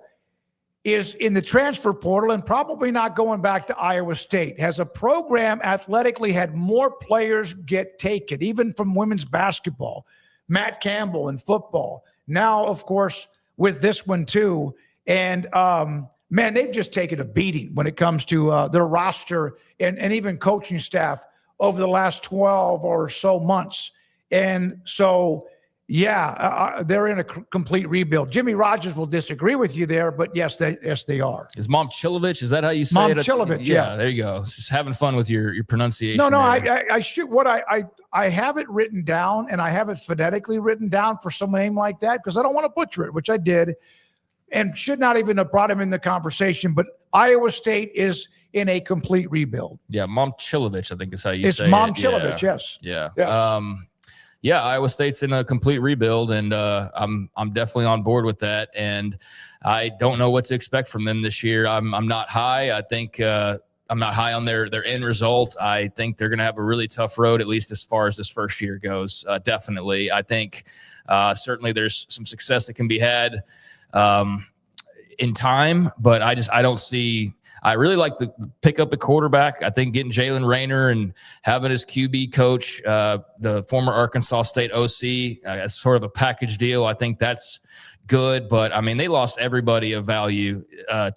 is in the transfer portal and probably not going back to Iowa State. Has a program athletically had more players get taken, even from women's basketball. Matt Campbell in football. Now, of course, with this one too. And man, they've just taken a beating when it comes to their roster and even coaching staff over the last 12 or so months. And so, yeah, they're in a complete rebuild. Jimmy Rogers will disagree with you there, but yes, they are. Is Momcilovic, is that how you say it? Momcilovic, yeah. There you go. It's just having fun with your pronunciation. No, I shoot what I have it written down, and I have it phonetically written down for some name like that because I don't want to butcher it, which I did, and should not even have brought him in the conversation. But Iowa State is in a complete rebuild. Yeah, Momcilovic, I think is how you say it. It's Momcilovic, yes. Yeah. Yeah, Iowa State's in a complete rebuild, and I'm definitely on board with that. And I don't know what to expect from them this year. I'm not high. I think I'm not high on their end result. I think they're going to have a really tough road, at least as far as this first year goes. Definitely, I think certainly there's some success that can be had in time, but I don't see. I really like the pick up a quarterback. I think getting Jalen Rayner and having his QB coach, the former Arkansas State OC, as sort of a package deal. I think that's good. But, I mean, they lost everybody of value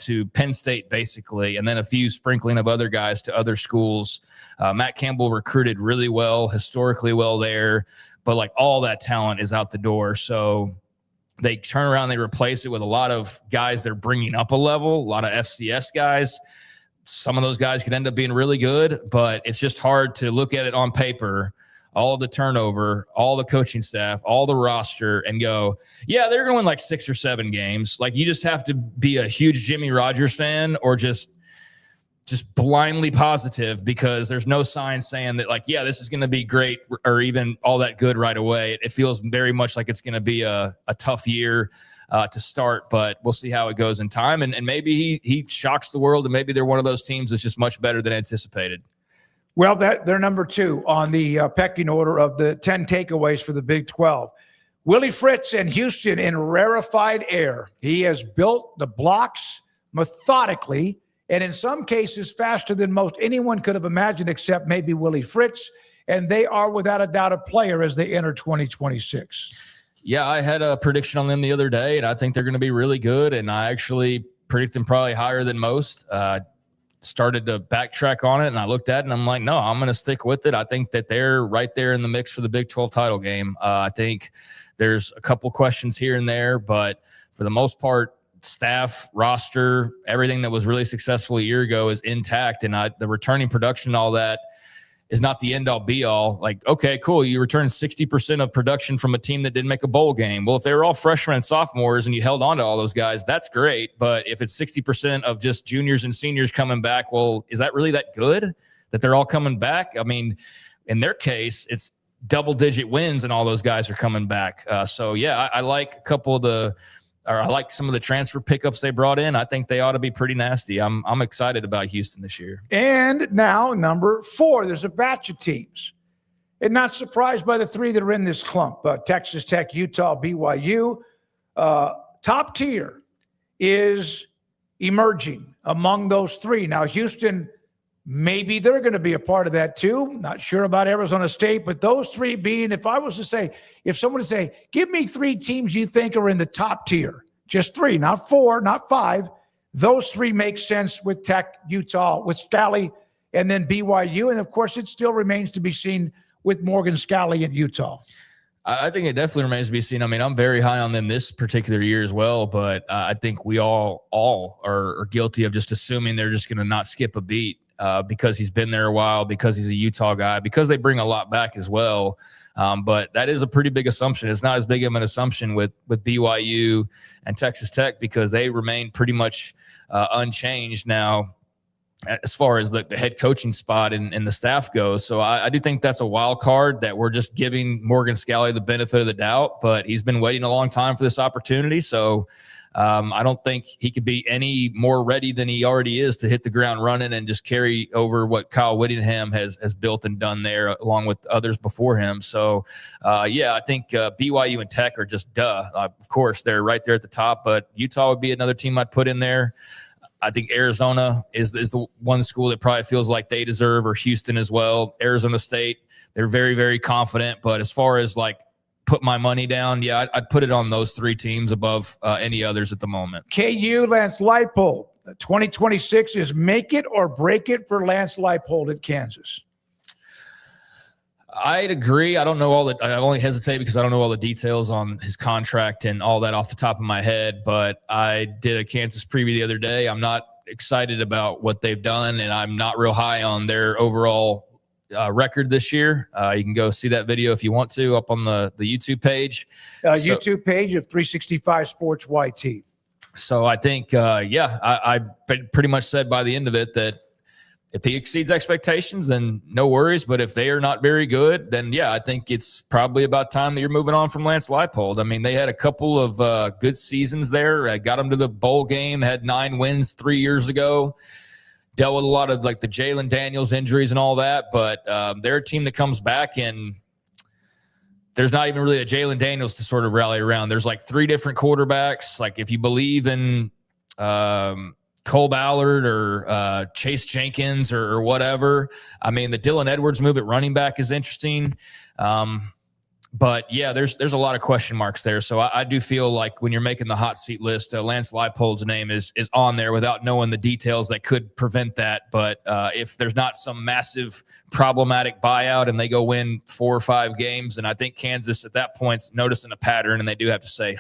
to Penn State, basically, and then a few sprinkling of other guys to other schools. Matt Campbell recruited really well, historically well there. But, like, all that talent is out the door. So they turn around, they replace it with a lot of guys they're bringing up a level, a lot of FCS guys. Some of those guys could end up being really good, but it's just hard to look at it on paper, all of the turnover, all the coaching staff, all the roster, and go, yeah, they're going to win like 6 or 7 games. Like, you just have to be a huge Jimmy Rogers fan or just blindly positive, because there's no sign saying that, like, yeah, this is going to be great or even all that good right away. It feels very much like it's going to be a tough year to start, but we'll see how it goes in time. And maybe he shocks the world, and maybe they're one of those teams that's just much better than anticipated. Well, they're number 2 on the pecking order of the 10 takeaways for the Big 12. Willie Fritz and Houston in rarefied air. He has built the blocks methodically, and in some cases faster than most anyone could have imagined, except maybe Willie Fritz. And they are without a doubt a player as they enter 2026. Yeah, I had a prediction on them the other day, and I think they're going to be really good. And I actually predict them probably higher than most. Started to backtrack on it, and I looked at it, and I'm like, no, I'm going to stick with it. I think that they're right there in the mix for the Big 12 title game. I think there's a couple questions here and there, but for the most part, staff, roster, everything that was really successful a year ago is intact. And the returning production and all that is not the end all be all. Like, okay, cool. You returned 60% of production from a team that didn't make a bowl game. Well, if they were all freshmen and sophomores and you held on to all those guys, that's great. But if it's 60% of just juniors and seniors coming back, well, is that really that good that they're all coming back? I mean, in their case, it's double-digit wins and all those guys are coming back. So, yeah, I like a couple of I like some of the transfer pickups they brought in. I think they ought to be pretty nasty. I'm excited about Houston this year. And now number 4, there's a batch of teams. And not surprised by the 3 that are in this clump. Texas Tech, Utah, BYU. Top tier is emerging among those 3. Now, Houston, maybe they're going to be a part of that too. Not sure about Arizona State, but those 3 being, if someone would say, give me 3 teams you think are in the top tier, just 3, not 4, not 5. Those 3 make sense with Tech, Utah, with Scally, and then BYU. And of course, it still remains to be seen with Morgan Scally at Utah. I think it definitely remains to be seen. I mean, I'm very high on them this particular year as well, but I think we all are guilty of just assuming they're just going to not skip a beat because he's been there a while, because he's a Utah guy, because they bring a lot back as well. But that is a pretty big assumption. It's not as big of an assumption with BYU and Texas Tech because they remain pretty much unchanged now as far as the head coaching spot and the staff goes. So I do think that's a wild card that we're just giving Morgan Scalley the benefit of the doubt, but he's been waiting a long time for this opportunity. So I don't think he could be any more ready than he already is to hit the ground running and just carry over what Kyle Whittingham has built and done there along with others before him. So I think BYU and Tech are just of course, they're right there at the top, but Utah would be another team I'd put in there. I think Arizona is the one school that probably feels like they deserve, or Houston as well. Arizona State, they're very, very confident. But as far as like put my money down, I'd put it on those three teams above any others at the moment. KU, Lance Leipold. 2026 is make it or break it for Lance Leipold at Kansas. I'd agree. I don't know I only hesitate because I don't know all the details on his contract and all that off the top of my head, but I did a Kansas preview the other day. I'm not excited about what they've done, and I'm not real high on their overall record this year. You can go see that video if you want to up on the YouTube page. YouTube page of 365 Sports YT. So I think, I pretty much said by the end of it that if he exceeds expectations, then no worries. But if they are not very good, then, I think it's probably about time that you're moving on from Lance Leipold. I mean, they had a couple of good seasons there. Got them to the bowl game, had 9 wins 3 years ago. Dealt with a lot of like the Jalen Daniels injuries and all that. But they're a team that comes back, and there's not even really a Jalen Daniels to sort of rally around. There's like 3 different quarterbacks. Like if you believe in Cole Ballard or Chase Jenkins or whatever. I mean, the Dylan Edwards move at running back is interesting. But there's a lot of question marks there. So I do feel like when you're making the hot seat list, Lance Leipold's name is on there without knowing the details that could prevent that. But if there's not some massive problematic buyout and they go win 4 or 5 games, then I think Kansas at that point's noticing a pattern, and they do have to say,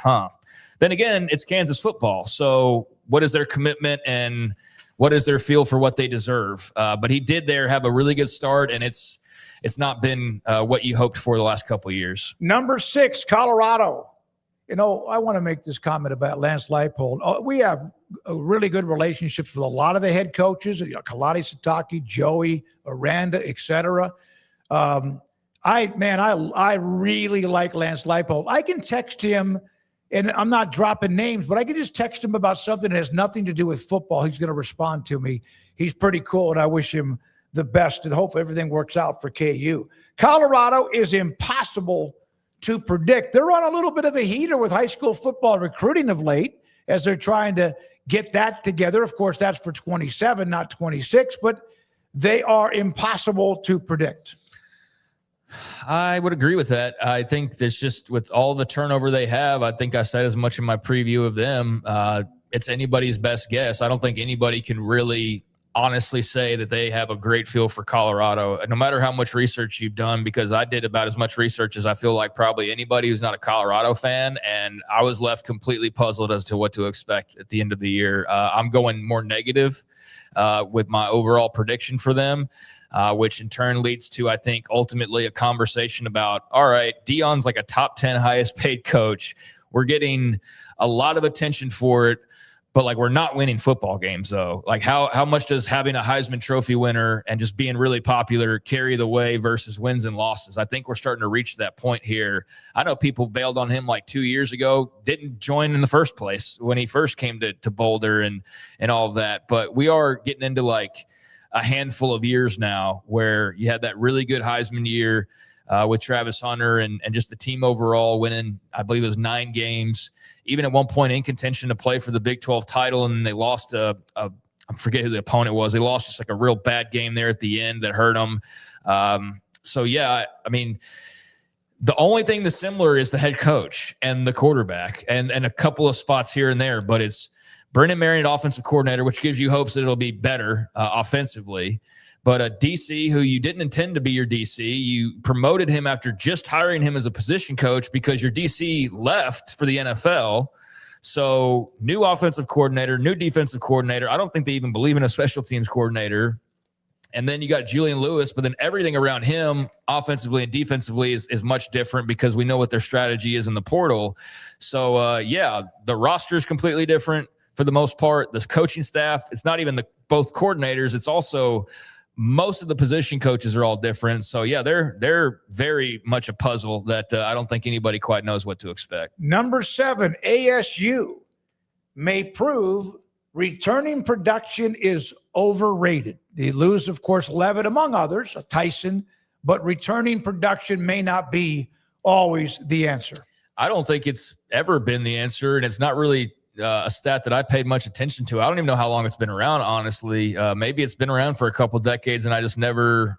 Then again, it's Kansas football. So what is their commitment and what is their feel for what they deserve? But he did have a really good start, and it's not been what you hoped for the last couple of years. Number 6, Colorado. I want to make this comment about Lance Leipold. We have really good relationships with a lot of the head coaches, Kalani Sitake, Joey, Aranda, etc. I really like Lance Leipold. I can text him, and I'm not dropping names, but I can just text him about something that has nothing to do with football. He's going to respond to me. He's pretty cool, and I wish him the best and hope everything works out for KU. Colorado is impossible to predict. They're on a little bit of a heater with high school football recruiting of late as they're trying to get that together. Of course, that's for 27, not 26, but they are impossible to predict. I would agree with that. I think there's just with all the turnover they have, I think I said as much in my preview of them, it's anybody's best guess. I don't think anybody can really honestly say that they have a great feel for Colorado, no matter how much research you've done, because I did about as much research as I feel like probably anybody who's not a Colorado fan, and I was left completely puzzled as to what to expect at the end of the year. I'm going more negative with my overall prediction for them. Which in turn leads to, I think, ultimately a conversation about, all right, Deion's like a top 10 highest paid coach. We're getting a lot of attention for it, but like we're not winning football games though. Like how much does having a Heisman Trophy winner and just being really popular carry the way versus wins and losses? I think we're starting to reach that point here. I know people bailed on him like 2 years ago, didn't join in the first place when he first came to Boulder and all of that. But we are getting into like a handful of years now where you had that really good Heisman year with Travis Hunter and just the team overall winning, I believe it was 9 games, even at one point in contention to play for the Big 12 title. And they lost I forget who the opponent was. They lost just like a real bad game there at the end that hurt them. I mean, the only thing that's similar is the head coach and the quarterback and a couple of spots here and there, but it's Brennan Marion, offensive coordinator, which gives you hopes that it'll be better offensively. But DC, who you didn't intend to be your DC, you promoted him after just hiring him as a position coach because your DC left for the NFL. So new offensive coordinator, new defensive coordinator. I don't think they even believe in a special teams coordinator. And then you got Julian Lewis, but then everything around him offensively and defensively is much different because we know what their strategy is in the portal. So, the roster is completely different for the most part. The coaching staff, it's not even both coordinators. It's also most of the position coaches are all different. So, yeah, they're very much a puzzle that I don't think anybody quite knows what to expect. Number 7, ASU may prove returning production is overrated. They lose, of course, Levitt, among others, Tyson, but returning production may not be always the answer. I don't think it's ever been the answer, and it's not really a stat that I paid much attention to. I don't even know how long it's been around, honestly. Maybe it's been around for a couple decades, and I just never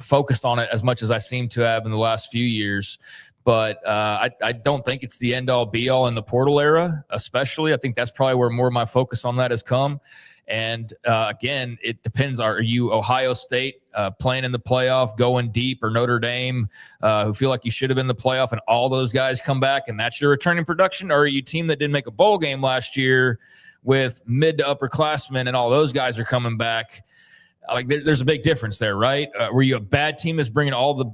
focused on it as much as I seem to have in the last few years. But I don't think it's the end-all, be-all in the portal era, especially. I think that's probably where more of my focus on that has come. And, again, it depends. Are you Ohio State playing in the playoff, going deep, or Notre Dame who feel like you should have been in the playoff and all those guys come back and that's your returning production? Or are you a team that didn't make a bowl game last year with mid to upperclassmen and all those guys are coming back? Like there's a big difference there, right? Were you a bad team that's bringing all the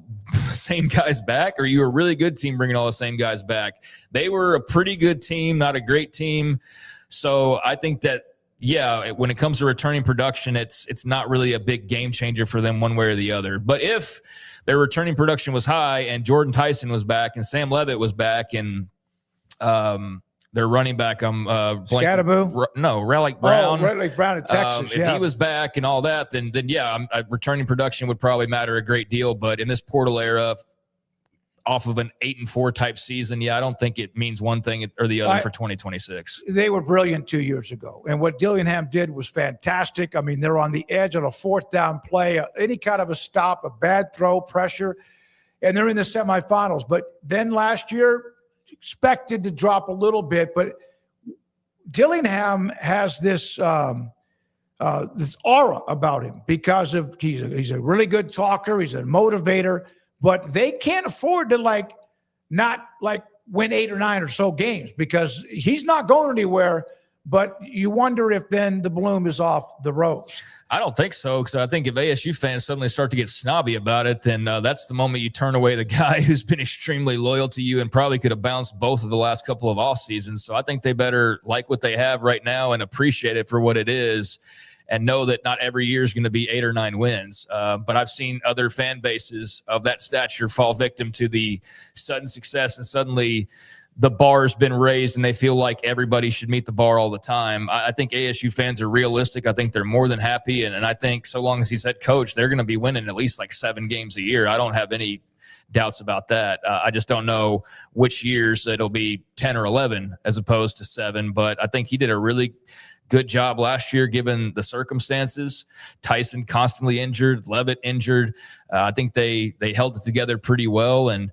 same guys back, or you were a really good team bringing all the same guys back? They were a pretty good team, not a great team. So I think that, when it comes to returning production, it's not really a big game changer for them one way or the other. But if their returning production was high and Jordan Tyson was back and Sam Levitt was back and their running back, Scatteraboo? Relic Brown. Relic Brown in Texas, If he was back and all that, then returning production would probably matter a great deal. But in this portal era, off of an 8-4 type season, I don't think it means one thing or the other for 2026. They were brilliant 2 years ago. And what Dillingham did was fantastic. I mean, they're on the edge on a fourth down play, any kind of a stop, a bad throw, pressure, and they're in the semifinals. But then last year, expected to drop a little bit, but Dillingham has this this aura about him because of he's a really good talker, he's a motivator, but they can't afford to not win 8 or 9 or so games because he's not going anywhere. But you wonder if then the bloom is off the rose. I don't think so, because I think if ASU fans suddenly start to get snobby about it, then that's the moment you turn away the guy who's been extremely loyal to you and probably could have bounced both of the last couple of off seasons. So I think they better like what they have right now and appreciate it for what it is and know that not every year is going to be 8 or 9 wins. But I've seen other fan bases of that stature fall victim to the sudden success and suddenly the bar's been raised and they feel like everybody should meet the bar all the time. I think ASU fans are realistic. I think they're more than happy. And I think so long as he's head coach, they're going to be winning at least 7 games a year. I don't have any doubts about that. I just don't know which years it'll be 10 or 11 as opposed to 7. But I think he did a really good job last year given the circumstances. Tyson constantly injured, Levitt injured. I think they held it together pretty well, and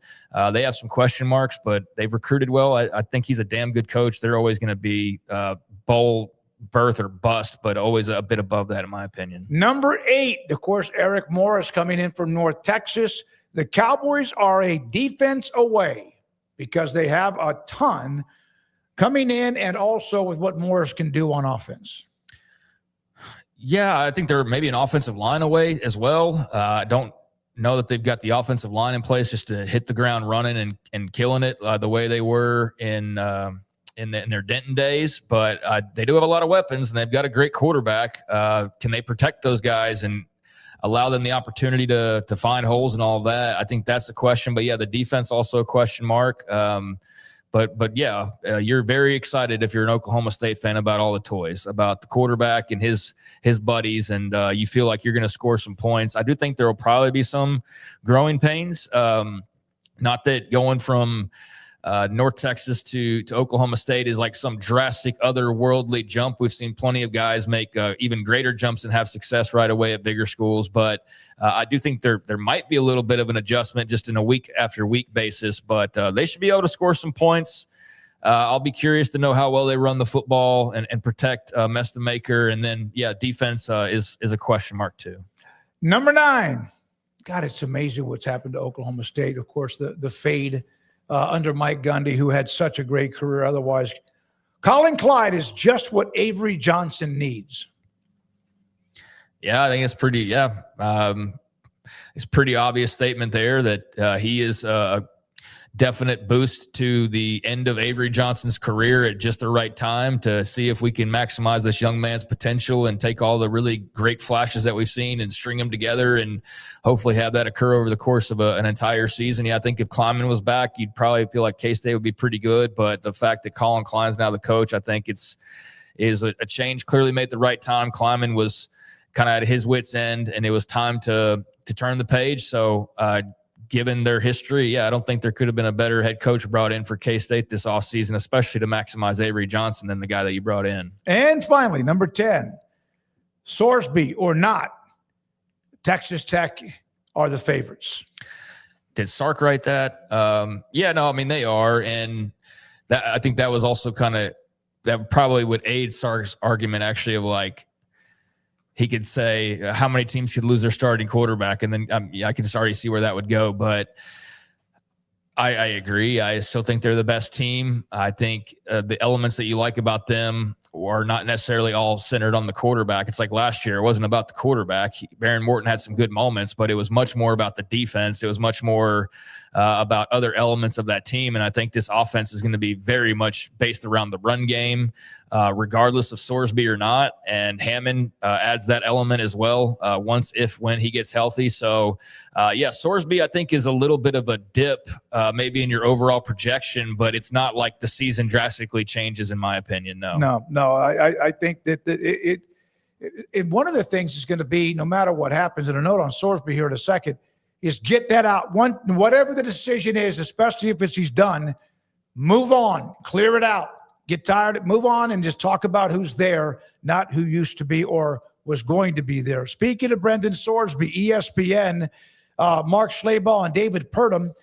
they have some question marks, but they've recruited well. I think he's a damn good coach. They're always going to be bowl berth or bust, but always a bit above that in my opinion. Number 8, of course, Eric Morris coming in from North Texas. The Cowboys are a defense away because they have a ton coming in, and also with what Morris can do on offense. Yeah, I think they're maybe an offensive line away as well. I don't know that they've got the offensive line in place just to hit the ground running and killing it the way they were in their Denton days. But they do have a lot of weapons, and they've got a great quarterback. Can they protect those guys and allow them the opportunity to find holes and all of that? I think that's the question. But, yeah, the defense also a question mark. But yeah, you're very excited if you're an Oklahoma State fan about all the toys, about the quarterback and his buddies, and you feel like you're going to score some points. I do think there will probably be some growing pains. Not that going from North Texas to Oklahoma State is like some drastic otherworldly jump. We've seen plenty of guys make even greater jumps and have success right away at bigger schools. But I do think there might be a little bit of an adjustment just in a week after week basis. But they should be able to score some points. I'll be curious to know how well they run the football and protect Mestamaker. And then, yeah, defense is a question mark too. Number 9. God, it's amazing what's happened to Oklahoma State. Of course, the fade under Mike Gundy, who had such a great career otherwise. Colin Clyde is just what Avery Johnson needs. Yeah, I think it's pretty, it's a pretty obvious statement there that he is a definite boost to the end of Avery Johnson's career at just the right time to see if we can maximize this young man's potential and take all the really great flashes that we've seen and string them together and hopefully have that occur over the course of an entire season. Yeah, I think if Kleinman was back, you'd probably feel like K-State would be pretty good, but the fact that Colin Klein's now the coach, I think is a change clearly made at the right time. Kleinman was kind of at his wit's end, and it was time to turn the page. So, given their history, I don't think there could have been a better head coach brought in for K-State this offseason, especially to maximize Avery Johnson than the guy that you brought in. And finally, number 10, Sorsby or not, Texas Tech are the favorites. Did Sark write that? They are. And that, I think that was also that probably would aid Sark's argument actually of like, he could say how many teams could lose their starting quarterback, and then I can just already see where that would go. But I agree. I still think they're the best team. I think the elements that you like about them are not necessarily all centered on the quarterback. It's like last year. It wasn't about the quarterback. Baron Morton had some good moments, but it was much more about the defense. It was much more about other elements of that team. And I think this offense is going to be very much based around the run game, regardless of Sorsby or not. And Hammond adds that element as well when he gets healthy. So, Sorsby, I think, is a little bit of a dip maybe in your overall projection, but it's not like the season drastically changes, in my opinion. No. I think that it one of the things is going to be, no matter what happens, and a note on Sorsby here in a second, is get that out. Whatever the decision is, especially if he's done, move on, clear it out, get tired, move on, and just talk about who's there, not who used to be or was going to be there. Speaking of Brendan Sorsby, ESPN, Mark Schlabach and David Purdom,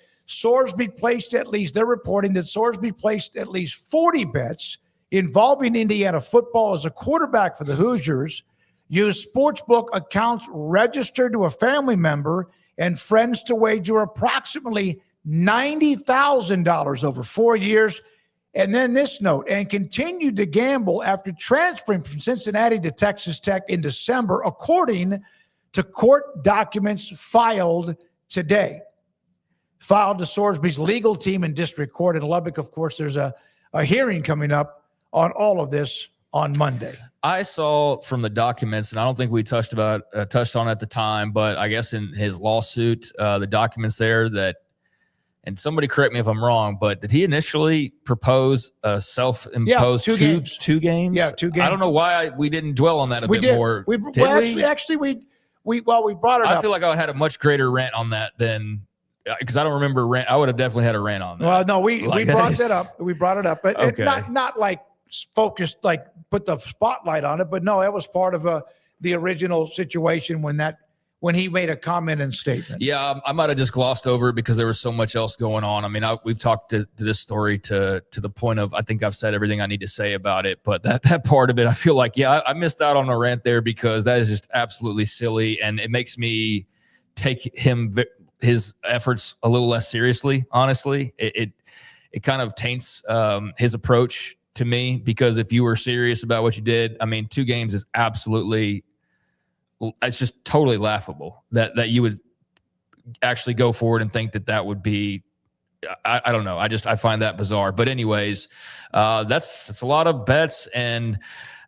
they're reporting that Sorsby placed at least 40 bets involving Indiana football as a quarterback for the Hoosiers, used sportsbook accounts registered to a family member and friends to wager approximately $90,000 over 4 years. And then this note, and continued to gamble after transferring from Cincinnati to Texas Tech in December, according to court documents filed today. Filed to Sorsby's legal team in district court in Lubbock. Of course, there's a hearing coming up on all of this on Monday. I saw from the documents, and I don't think we touched on at the time, but I guess in his lawsuit, the documents there that, and somebody correct me if I'm wrong, but did he initially propose a self-imposed two games? 2 games? Yeah, 2 games. I don't know why we didn't dwell on that a bit more. We brought it up. I feel like I had a much greater rant on that than, because I don't remember rant. I would have definitely had a rant on that. Well, no, we brought that up. We brought it up, but okay. not like focused, like put the spotlight on it, but no, that was part of the original situation when he made a comment and statement. Yeah, I might have just glossed over it because there was so much else going on. I mean, we've talked to this story to the point of, I think I've said everything I need to say about it, but that part of it, I feel like, I missed out on a rant there because that is just absolutely silly, and it makes me take his efforts a little less seriously, honestly. It kind of taints his approach to me, because if you were serious about what you did, I mean, 2 games is absolutely, it's just totally laughable that you would actually go forward and think that would be, I don't know. I find that bizarre. But anyways, that's a lot of bets, and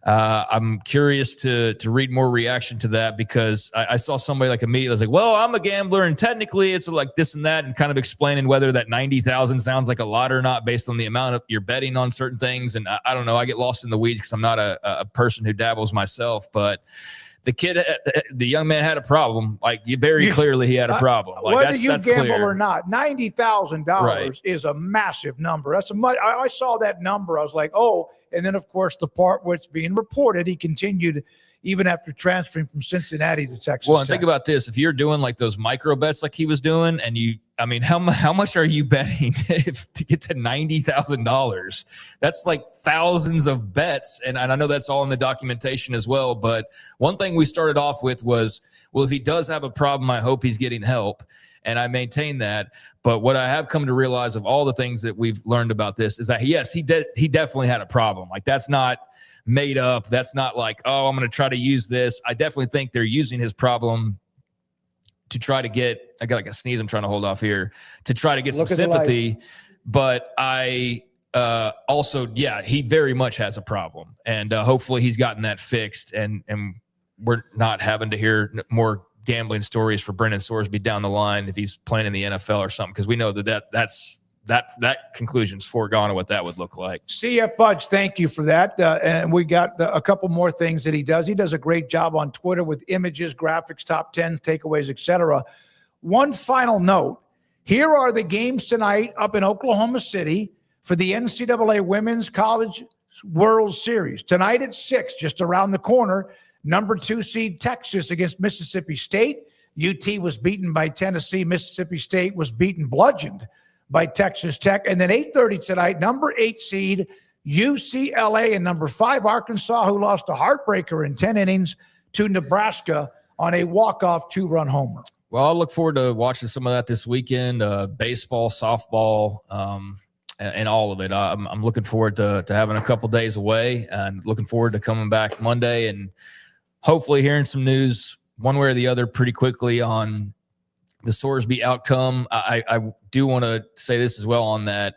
I'm curious to read more reaction to that, because I saw somebody like immediately was like, well, I'm a gambler and technically it's like this and that, and kind of explaining whether that 90,000 sounds like a lot or not based on the amount of you're betting on certain things. And I don't know, I get lost in the weeds because I'm not a person who dabbles myself, but the young man had a problem. Like, very clearly he had a problem. Like, whether you gamble clear. or not, $90,000 is a massive number. That's I saw that number. I was like, oh, and then of course the part where it's being reported, he continued, even after transferring from Cincinnati to Texas Well, and Tech. think about this. If you're doing like those micro bets like he was doing, and how much are you betting to get to $90,000? That's like thousands of bets. And I know that's all in the documentation as well. But one thing we started off with was, well, if he does have a problem, I hope he's getting help. And I maintain that. But what I have come to realize of all the things that we've learned about this is that, yes, he definitely had a problem. Like, that's not made up. That's not like, oh, I'm going to try to use this. I definitely think they're using his problem to try to get, I got like a sneeze I'm trying to hold off here, to try to get some sympathy. But I also, he very much has a problem. And hopefully he's gotten that fixed. And we're not having to hear more gambling stories for Brendan Sorsby down the line if he's playing in the NFL or something, because we know that conclusion's foregone of what that would look like. CF Budge, thank you for that. And we got a couple more things that he does. He does a great job on Twitter with images, graphics, top 10, takeaways, etc. One final note. Here are the games tonight up in Oklahoma City for the NCAA Women's College World Series. Tonight at 6, just around the corner, number 2 seed Texas against Mississippi State. UT was beaten by Tennessee. Mississippi State was bludgeoned by Texas Tech. And then 8:30 tonight, number 8 seed UCLA and number 5 Arkansas, who lost a heartbreaker in 10 innings to Nebraska on a walk-off 2-run homer. Well, I'll look forward to watching some of that this weekend, baseball, softball, and all of it. I'm looking forward to having a couple days away and looking forward to coming back Monday and hopefully hearing some news one way or the other pretty quickly on the Sorsby outcome. I do want to say this as well on that.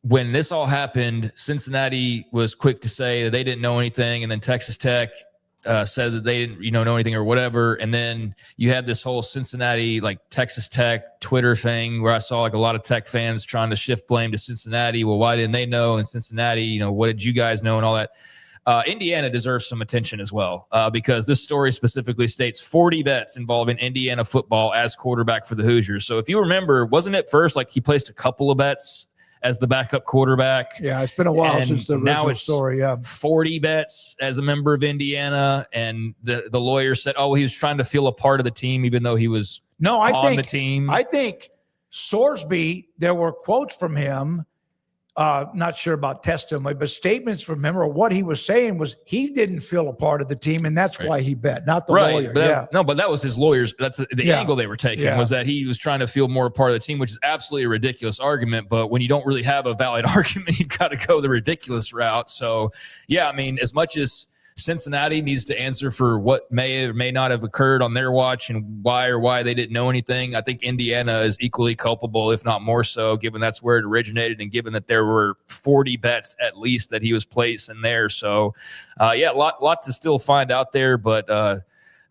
When this all happened, Cincinnati was quick to say that they didn't know anything, and then Texas Tech said that they didn't know anything or whatever. And then you had this whole Cincinnati, like Texas Tech Twitter thing where I saw like a lot of Tech fans trying to shift blame to Cincinnati. Well, why didn't they know? And Cincinnati, what did you guys know and all that? Indiana deserves some attention as well because this story specifically states 40 bets involving Indiana football as quarterback for the Hoosiers. So if you remember, wasn't it first like he placed a couple of bets as the backup quarterback? Yeah, it's been a while since the original story. Yeah, 40 bets as a member of Indiana, and the lawyer said, "Oh, he was trying to feel a part of the team, even though he was on the team." I think Sorsby, there were quotes from him. Not sure about testimony, but statements from him or what he was saying was he didn't feel a part of the team, and that's why he bet, not the lawyer. But that was his lawyers. That's the angle they were taking was that he was trying to feel more a part of the team, which is absolutely a ridiculous argument. But when you don't really have a valid argument, you've got to go the ridiculous route. So, yeah, I mean, as much as Cincinnati needs to answer for what may or may not have occurred on their watch and why they didn't know anything, I think Indiana is equally culpable, if not more so, given that's where it originated and given that there were 40 bets at least that he was placing there. So, a lot to still find out there, but I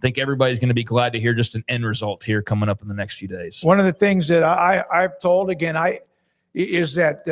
think everybody's going to be glad to hear just an end result here coming up in the next few days. One of the things that I've told, again, is that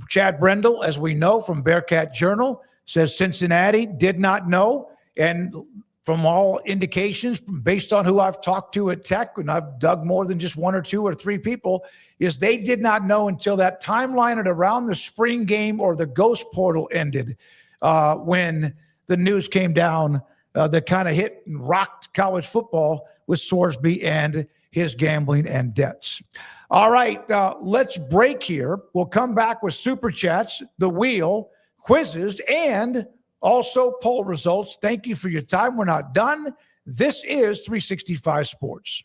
Chad Brendel, as we know from Bearcat Journal, says Cincinnati did not know. And from all indications, based on who I've talked to at Tech, and I've dug more than just 1 or 2 or 3 people, is they did not know until that timeline at around the spring game or the ghost portal ended when the news came down that kind of hit and rocked college football with Sorsby and his gambling and debts. All right, let's break here. We'll come back with Super Chats, The Wheel, quizzes, and also poll results. Thank you for your time. We're not done. This is 365 Sports.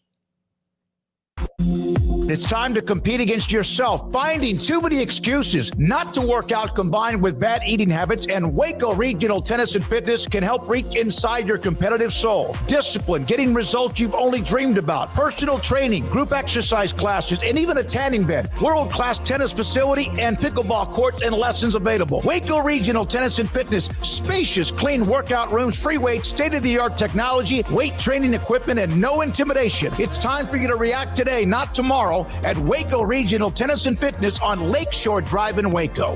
It's time to compete against yourself, finding too many excuses not to work out combined with bad eating habits, and Waco Regional Tennis and Fitness can help reach inside your competitive soul. Discipline, getting results you've only dreamed about, personal training, group exercise classes, and even a tanning bed, world-class tennis facility, and pickleball courts and lessons available. Waco Regional Tennis and Fitness, spacious, clean workout rooms, free weights, state-of-the-art technology, weight training equipment, and no intimidation. It's time for you to react today, not tomorrow, at Waco Regional Tennis and Fitness on Lakeshore Drive in Waco.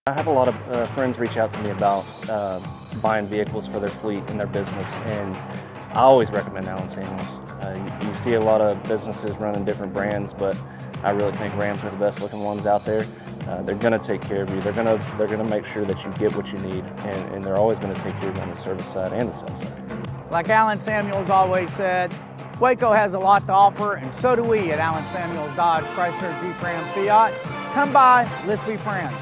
I have a lot of friends reach out to me about buying vehicles for their fleet and their business, and I always recommend Allen Samuels. You see a lot of businesses running different brands, but I really think Rams are the best looking ones out there. They're going to take care of you. They're going to make sure that you get what you need, and they're always going to take care of you on the service side and the sales side. Like Alan Samuels always said, Waco has a lot to offer, and so do we at Alan Samuels Dodge Chrysler Jeep Ram Fiat. Come by, let's be friends.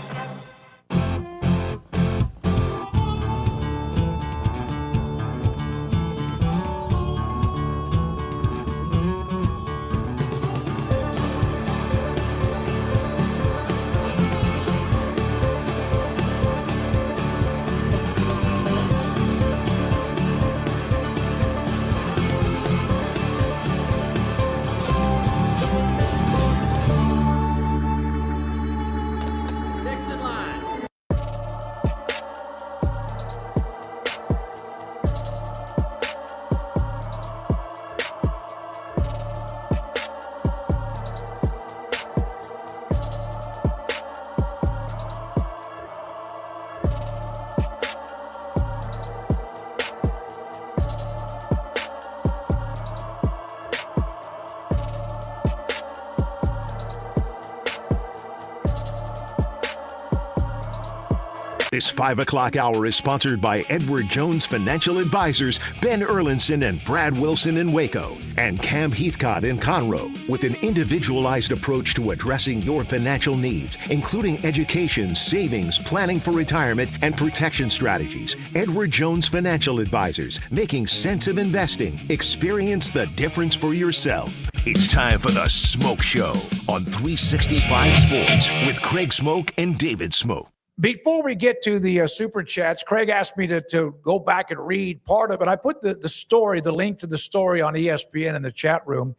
This 5 o'clock hour is sponsored by Edward Jones Financial Advisors, Ben Erlinson and Brad Wilson in Waco, and Cam Heathcott in Conroe, with an individualized approach to addressing your financial needs, including education, savings, planning for retirement, and protection strategies. Edward Jones Financial Advisors, making sense of investing. Experience the difference for yourself. It's time for the Smoke Show on 365 Sports with Craig Smoke and David Smoke. Before we get to the super chats, Craig asked me to go back and read part of it. I put the story, the link to the story on ESPN in the chat room.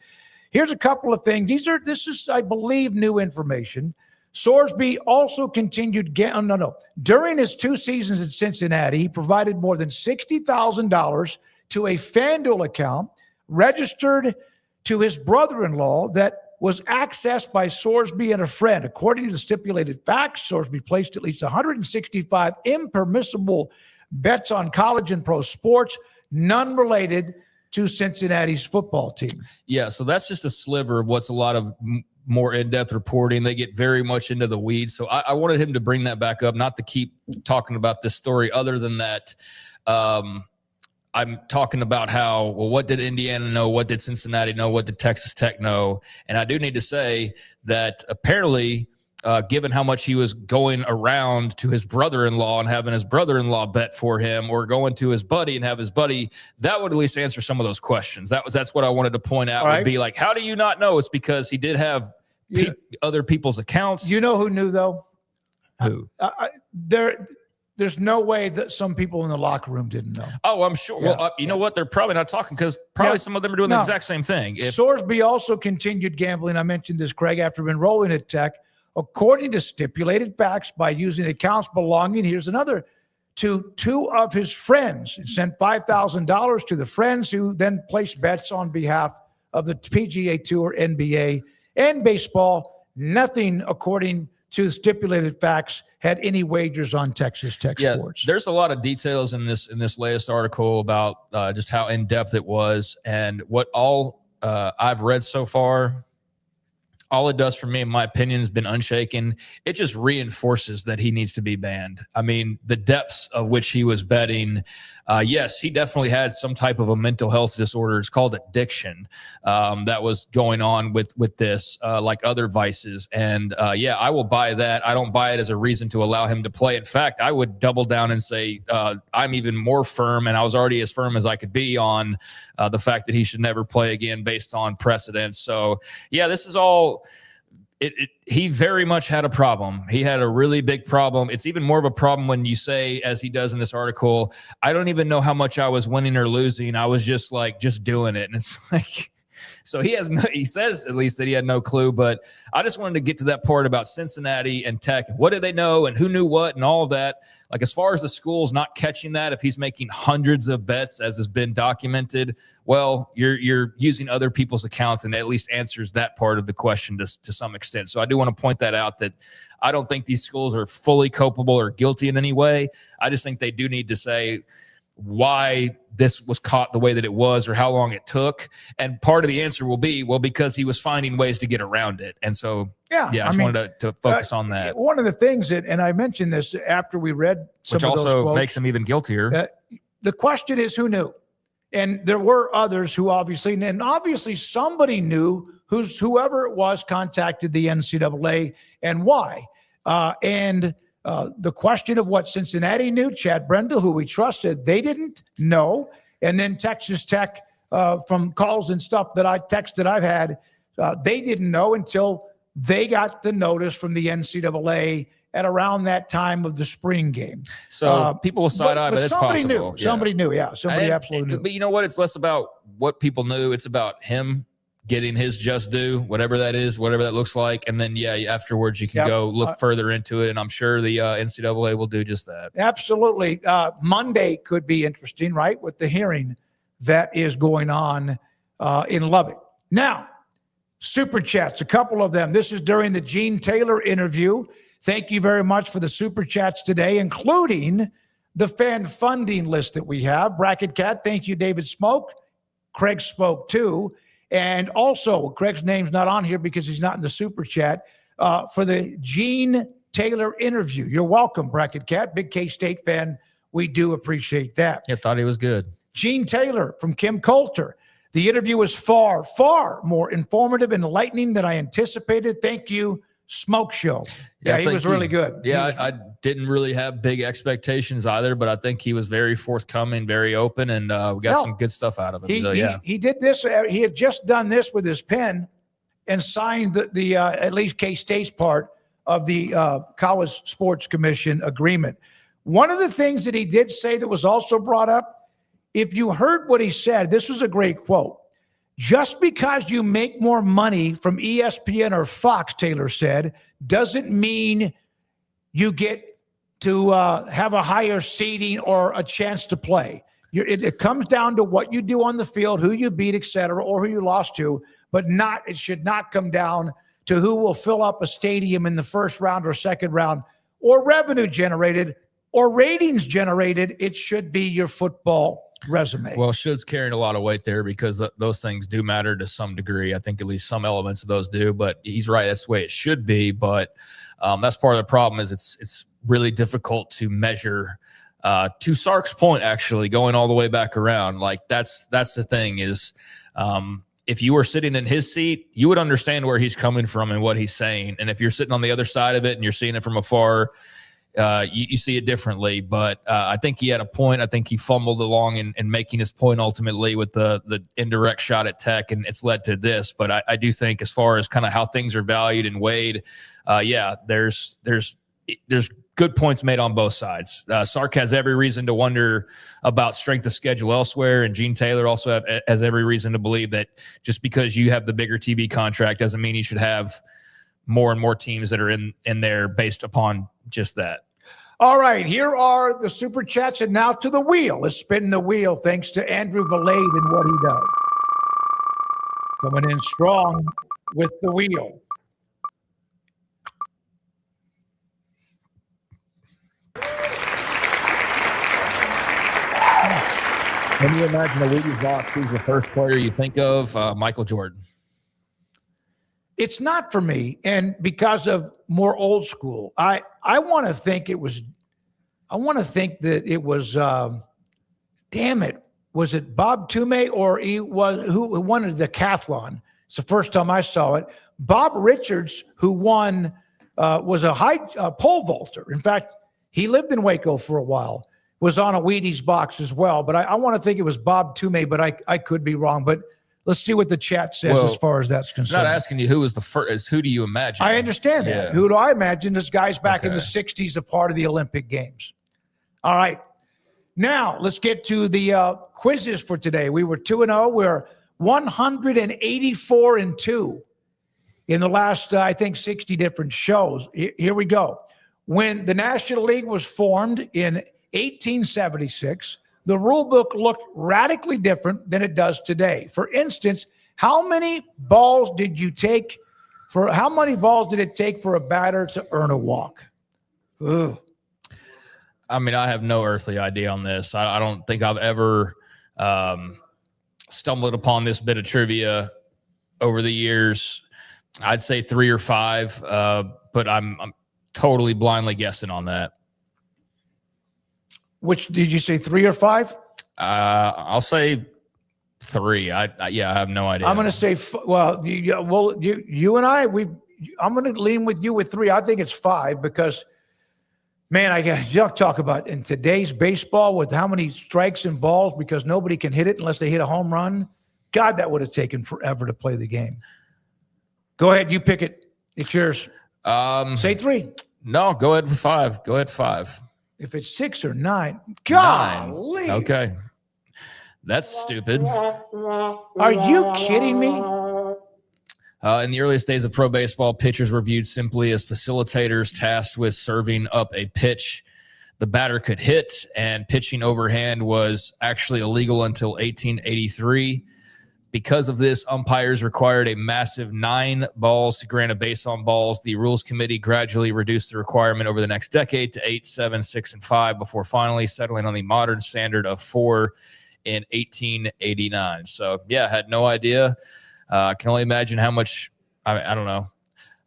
Here's a couple of things. This is, I believe, new information. Sorsby also continued during his 2 seasons in Cincinnati, he provided more than $60,000 to a FanDuel account registered to his brother-in-law that was accessed by Sorsby and a friend. According to the stipulated facts, Sorsby placed at least 165 impermissible bets on college and pro sports, none related to Cincinnati's football team. Yeah, so that's just a sliver of what's a lot of more in-depth reporting. They get very much into the weeds. So I wanted him to bring that back up, not to keep talking about this story. Other than that, I'm talking about how, well, what did Indiana know? What did Cincinnati know? What did Texas Tech know? And I do need to say that apparently, given how much he was going around to his brother-in-law and having his brother-in-law bet for him, or going to his buddy and have his buddy, that would at least answer some of those questions. That's what I wanted to point out. Would be like, how do you not know? It's because he did have other people's accounts. You know who knew, though? Who? There's no way that some people in the locker room didn't know. Oh, I'm sure. Yeah. Well, you know what? They're probably not talking because some of them are doing the exact same thing. Sorsby also continued gambling. I mentioned this, Craig, after enrolling at Tech, according to stipulated facts, by using accounts belonging, here's another, to 2 of his friends. He sent $5,000 to the friends, who then placed bets on behalf of the PGA Tour, NBA, and baseball. Nothing, according to stipulated facts, had any wagers on Texas Tech sports. There's a lot of details in this latest article about just how in depth it was, and what all I've read so far. All it does for me, in my opinion, has been unshaken. It just reinforces that he needs to be banned. I mean, the depths of which he was betting. Yes, he definitely had some type of a mental health disorder. It's called addiction that was going on with this, like other vices. And I will buy that. I don't buy it as a reason to allow him to play. In fact, I would double down and say I'm even more firm, and I was already as firm as I could be on the fact that he should never play again based on precedents. So, yeah, this is all. He very much had a problem. He had a really big problem. It's even more of a problem when you say, as he does in this article, I don't even know how much I was winning or losing. I was just doing it. And it's like, so he says at least that he had no clue, but I just wanted to get to that part about Cincinnati and Tech. What did they know and who knew what and all of that? Like, as far as the school's not catching that, if he's making hundreds of bets, as has been documented, well, you're using other people's accounts, and it at least answers that part of the question to some extent. So I do want to point that out, that I don't think these schools are fully culpable or guilty in any way. I just think they do need to say, why this was caught the way that it was or how long it took. And part of the answer will be, well, because he was finding ways to get around it. And so, I just wanted to focus on that. One of the things that, and I mentioned this after we read some Which of those also quotes, makes him even guiltier. The question is, who knew? And there were others who obviously somebody knew, whoever it was contacted the NCAA and why. The question of what Cincinnati knew, Chad Brendel, who we trusted, they didn't know. And then Texas Tech, from calls and stuff that I've had, they didn't know until they got the notice from the NCAA at around that time of the spring game. So people will side eye, but it's somebody possible. Knew. Somebody knew, yeah. Somebody absolutely knew. But you know what? It's less about what people knew. It's about him getting his just due, whatever that is, whatever that looks like. And then, afterwards you can go look further into it. And I'm sure the NCAA will do just that. Absolutely. Monday could be interesting, right? With the hearing that is going on in Lubbock. Now, Super Chats, a couple of them. This is during the Gene Taylor interview. Thank you very much for the Super Chats today, including the fan funding list that we have. Bracket Cat, thank you, David Smoke. Craig spoke too. And also, Craig's name's not on here because he's not in the Super Chat, for the Gene Taylor interview. You're welcome, Bracket Cat. Big K-State fan. We do appreciate that. Yeah, thought he was good. Gene Taylor from Kim Coulter. The interview was far, far more informative and enlightening than I anticipated. Thank you, Smoke Show. Yeah, he was really good. Yeah, I didn't really have big expectations either, but I think he was very forthcoming, very open, and we got some good stuff out of him. He did this. He had just done this with his pen and signed the at least K-State's part of the College Sports Commission agreement. One of the things that he did say that was also brought up, if you heard what he said, this was a great quote. Just because you make more money from ESPN or Fox, Taylor said, doesn't mean you get to have a higher seeding or a chance to play. It comes down to what you do on the field, who you beat, et cetera, or who you lost to, but it should not come down to who will fill up a stadium in the first round or second round, or revenue generated or ratings generated. It should be your football resume. Well, should's carrying a lot of weight there because those things do matter to some degree. I think at least some elements of those do, but he's right. That's the way it should be. But that's part of the problem is it's really difficult to measure. To Sark's point, actually, going all the way back around, like that's the thing is if you were sitting in his seat, you would understand where he's coming from and what he's saying. And if you're sitting on the other side of it and you're seeing it from afar, you see it differently. But I think he had a point. I think he fumbled along in making his point ultimately with the indirect shot at Tech, and it's led to this. But I do think as far as kind of how things are valued and weighed, there's good points made on both sides. Sark has every reason to wonder about strength of schedule elsewhere, and Gene Taylor also has every reason to believe that just because you have the bigger TV contract doesn't mean you should have more and more teams that are in there based upon just that. All right, here are the Super Chats, and now to the wheel. Let's spin the wheel thanks to Andrew Valade and what he does. Coming in strong with the wheel. When you imagine the Wheaties box, who's the first player you think of? Michael Jordan. It's not for me, and because of more old school, I want to think it was. I want to think that it was. Damn it! Was it Bob Toomey or who won the decathlon? It's the first time I saw it. Bob Richards, who won, was a high pole vaulter. In fact, he lived in Waco for a while. Was on a Wheaties box as well, but I want to think it was Bob Toomey, but I could be wrong. But let's see what the chat says as far as that's concerned. I'm not asking you who was the first. Who do you imagine? I understand that. Who do I imagine? This guy's back in the 60s, a part of the Olympic Games. All right. Now, let's get to the quizzes for today. We were 2-0. We're 184-2 in the last, I think, 60 different shows. Here we go. When the National League was formed in 1876, the rule book looked radically different than it does today. For instance, how many balls did it take for a batter to earn a walk? Ugh. I mean, I have no earthly idea on this. I don't think I've ever stumbled upon this bit of trivia over the years. I'd say 3 or 5, but I'm totally blindly guessing on that. Which did you say, 3 or 5? I'll say 3. I have no idea. I'm going to say, you and I, I'm going to lean with you with 3. I think it's 5 because, man, you talk about in today's baseball with how many strikes and balls because nobody can hit it unless they hit a home run. God, that would have taken forever to play the game. Go ahead. You pick it. It's yours. Say 3. No, go ahead with 5. Go ahead 5. If it's 6 or 9, golly. 9. Okay. That's stupid. Are you kidding me? In the earliest days of pro baseball, pitchers were viewed simply as facilitators tasked with serving up a pitch the batter could hit, and pitching overhand was actually illegal until 1883. Because of this, umpires required a massive 9 balls to grant a base on balls. The Rules Committee gradually reduced the requirement over the next decade to 8, 7, 6, and 5 before finally settling on the modern standard of 4 in 1889. So, yeah, had no idea. I can only imagine how much, I don't know.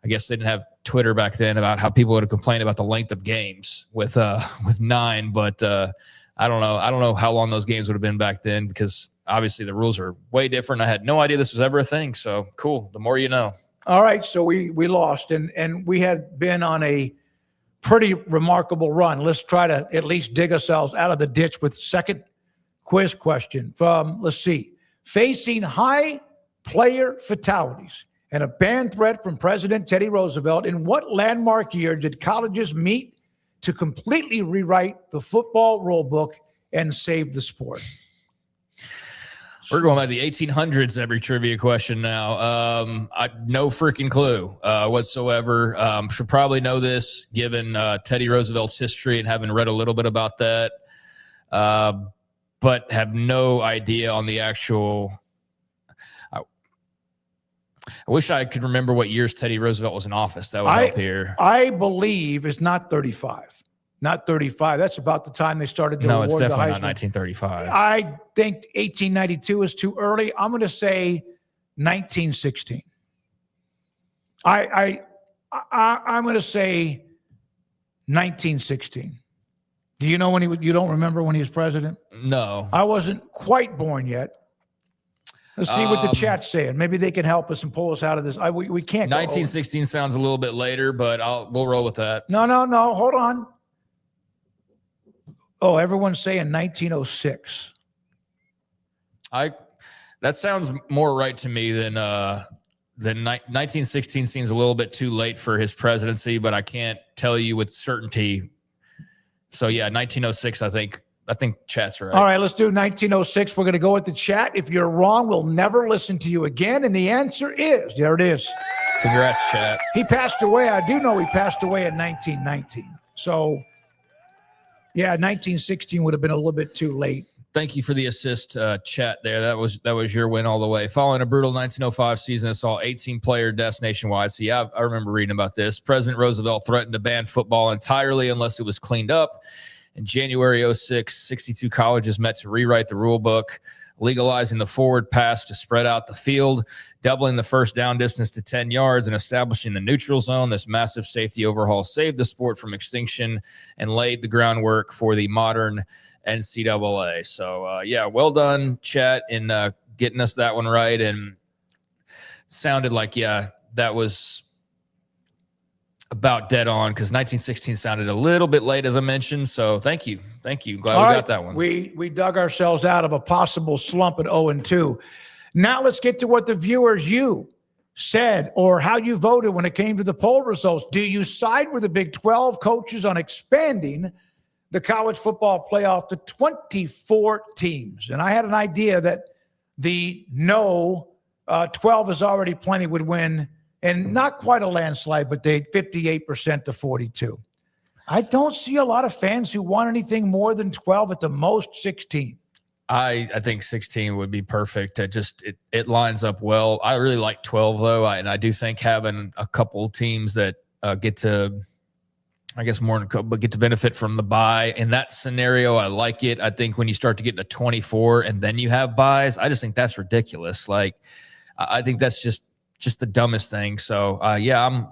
I guess they didn't have Twitter back then about how people would have complained about the length of games with 9, but I don't know. I don't know how long those games would have been back then because obviously the rules are way different. I had no idea this was ever a thing. So cool. The more you know. All right. So we lost and we had been on a pretty remarkable run. Let's try to at least dig ourselves out of the ditch with second quiz question from, let's see, facing high player fatalities and a ban threat from President Teddy Roosevelt. In what landmark year did colleges meet to completely rewrite the football rule book and save the sport? We're going by the 1800s every trivia question now. No freaking clue whatsoever. Should probably know this given Teddy Roosevelt's history and having read a little bit about that, but have no idea on the actual. I wish I could remember what years Teddy Roosevelt was in office. That would help here. I believe it's not 35. Not 35. That's about the time they started to award the Heisman. No, it's definitely not 1935. I think 1892 is too early. I'm going to say 1916. I'm going to say 1916. Do you know when you don't remember when he was president? No. I wasn't quite born yet. Let's see what the chat's saying. Maybe they can help us and pull us out of this. We can't. 1916 sounds a little bit later, but we'll roll with that. No. Hold on. Oh, everyone's saying 1906. That sounds more right to me than 1916 seems a little bit too late for his presidency, but I can't tell you with certainty. So yeah, 1906. I think chat's right. All right, let's do 1906. We're going to go with the chat. If you're wrong, we'll never listen to you again. And the answer is, there it is. Congrats, chat. He passed away. I do know he passed away in 1919. So, yeah, 1916 would have been a little bit too late. Thank you for the assist, chat there. That was your win all the way. Following a brutal 1905 season that saw 18-player deaths nationwide. See, I remember reading about this. President Roosevelt threatened to ban football entirely unless it was cleaned up. In January 06, 62 colleges met to rewrite the rule book, legalizing the forward pass to spread out the field, doubling the first down distance to 10 yards, and establishing the neutral zone. This massive safety overhaul saved the sport from extinction and laid the groundwork for the modern NCAA. So, yeah, well done, chat, in getting us that one right. And sounded like, yeah, that was about dead on because 1916 sounded a little bit late, as I mentioned. So thank you. Glad we got that one. We dug ourselves out of a possible slump at 0-2. Now let's get to what the viewers you said or how you voted when it came to the poll results. Do you side with the Big 12 coaches on expanding the college football playoff to 24 teams? And I had an idea that the no 12 is already plenty would win. And not quite a landslide, but they 58% to 42. I don't see a lot of fans who want anything more than 12, at the most 16. I think 16 would be perfect. It lines up well. I really like 12 though, and I do think having a couple teams that get to I guess more but get to benefit from the bye. In that scenario, I like it. I think when you start to get into 24 and then you have buys, I just think that's ridiculous. Like, I think that's just the dumbest thing. So yeah,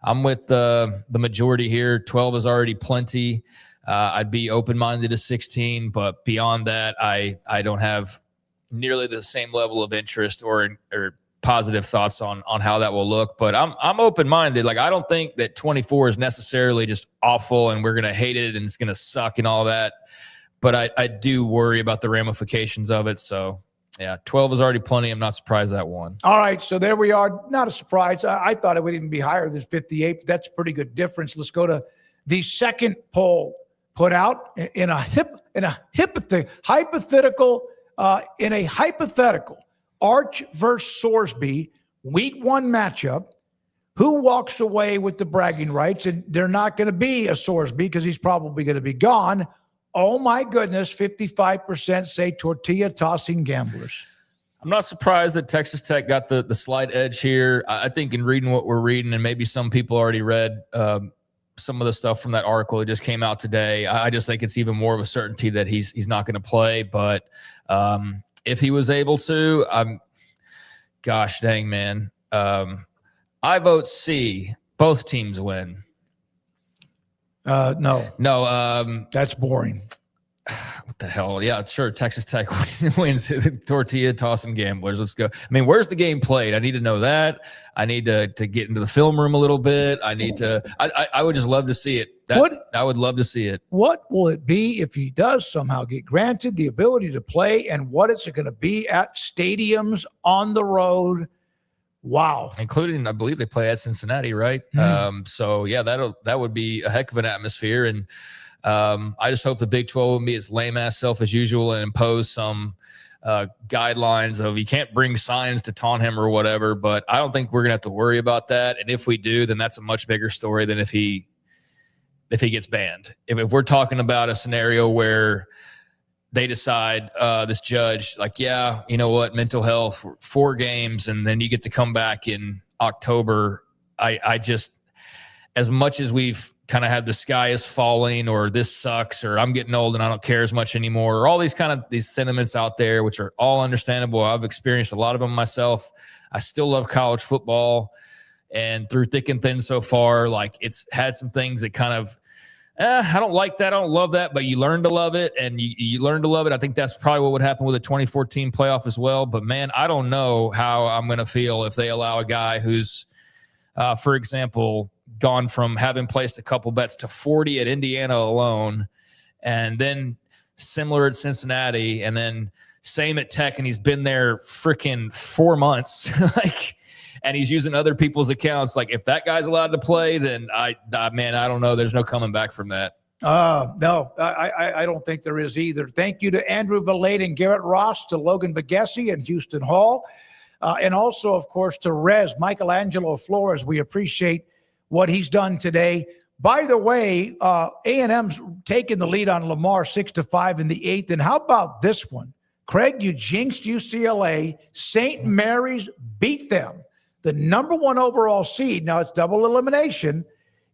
I'm with the majority here. 12 is already plenty. I'd be open-minded to 16, but beyond that, I don't have nearly the same level of interest or positive thoughts on how that will look. But I'm open-minded. Like, I don't think that 24 is necessarily just awful and we're going to hate it and it's going to suck and all that. But I do worry about the ramifications of it. So yeah, 12 is already plenty. I'm not surprised that one. All right, so there we are. Not a surprise. I thought it would even be higher than 58, but that's a pretty good difference. Let's go to the second poll put out in a hypothetical Arch versus Sorsby week 1 matchup. Who walks away with the bragging rights? And they're not going to be a Sorsby because he's probably going to be gone. Oh my goodness, 55% say tortilla tossing gamblers. I'm not surprised that Texas Tech got the slight edge here. I think in reading what we're reading, and maybe some people already read some of the stuff from that article that just came out today, I just think it's even more of a certainty that he's not going to play. But if he was able to, gosh dang, man. I vote C. Both teams win. No. That's boring. What the hell? Yeah, sure. Texas Tech wins tortilla tossing gamblers. Let's go. I mean, where's the game played? I need to know that. I need to get into the film room a little bit. I would just love to see it. I would love to see it. What will it be if he does somehow get granted the ability to play, and what is it going to be at stadiums on the road? Wow. Including, I believe they play at Cincinnati, right? So yeah, that would be a heck of an atmosphere. And I just hope the Big 12 will be as lame ass self as usual and impose some guidelines of you can't bring signs to taunt him or whatever. But I don't think we're gonna have to worry about that. And if we do, then that's a much bigger story than if he gets banned. If we're talking about a scenario where they decide, this judge, like, yeah, you know what, mental health, 4 games, and then you get to come back in October. I just, as much as we've kind of had the sky is falling or this sucks or I'm getting old and I don't care as much anymore, or all these these sentiments out there, which are all understandable. I've experienced a lot of them myself. I still love college football, and through thick and thin so far, like, it's had some things that kind of, I don't like that. I don't love that, but you learn to love it, and you learn to love it. I think that's probably what would happen with the 2014 playoff as well. But man, I don't know how I'm going to feel if they allow a guy who's, for example, gone from having placed a couple bets to 40 at Indiana alone, and then similar at Cincinnati, and then same at Tech, and he's been there freaking 4 months. And he's using other people's accounts. Like, if that guy's allowed to play, then I don't know. There's no coming back from that. No, I don't think there is either. Thank you to Andrew Valade and Garrett Ross, to Logan Bagessi and Houston Hall, and also, of course, to Rez Michelangelo Flores. We appreciate what he's done today. By the way, A&M's taking the lead on Lamar 6-5 in the 8th. And how about this one? Craig, you jinxed UCLA. St. Mary's beat them, the number 1 overall seed. Now it's double elimination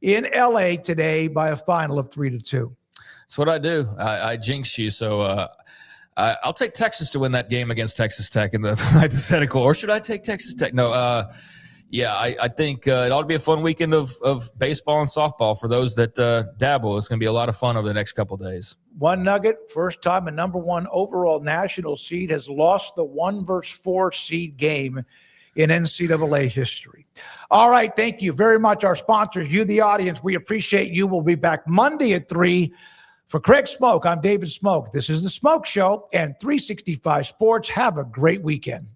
in LA today by a final of 3-2. That's what I do. I jinx you. So I'll take Texas to win that game against Texas Tech in the hypothetical. Or should I take Texas Tech? No. Yeah, I think it ought to be a fun weekend of baseball and softball for those that dabble. It's going to be a lot of fun over the next couple of days. One nugget, first time a number 1 overall national seed has lost the 1 versus 4 seed game in NCAA history. All right, thank you very much, our sponsors, you, the audience. We appreciate you. We'll be back Monday at 3. For Craig Smoak, I'm David Smoak. This is The Smoak Show and 365 Sports. Have a great weekend.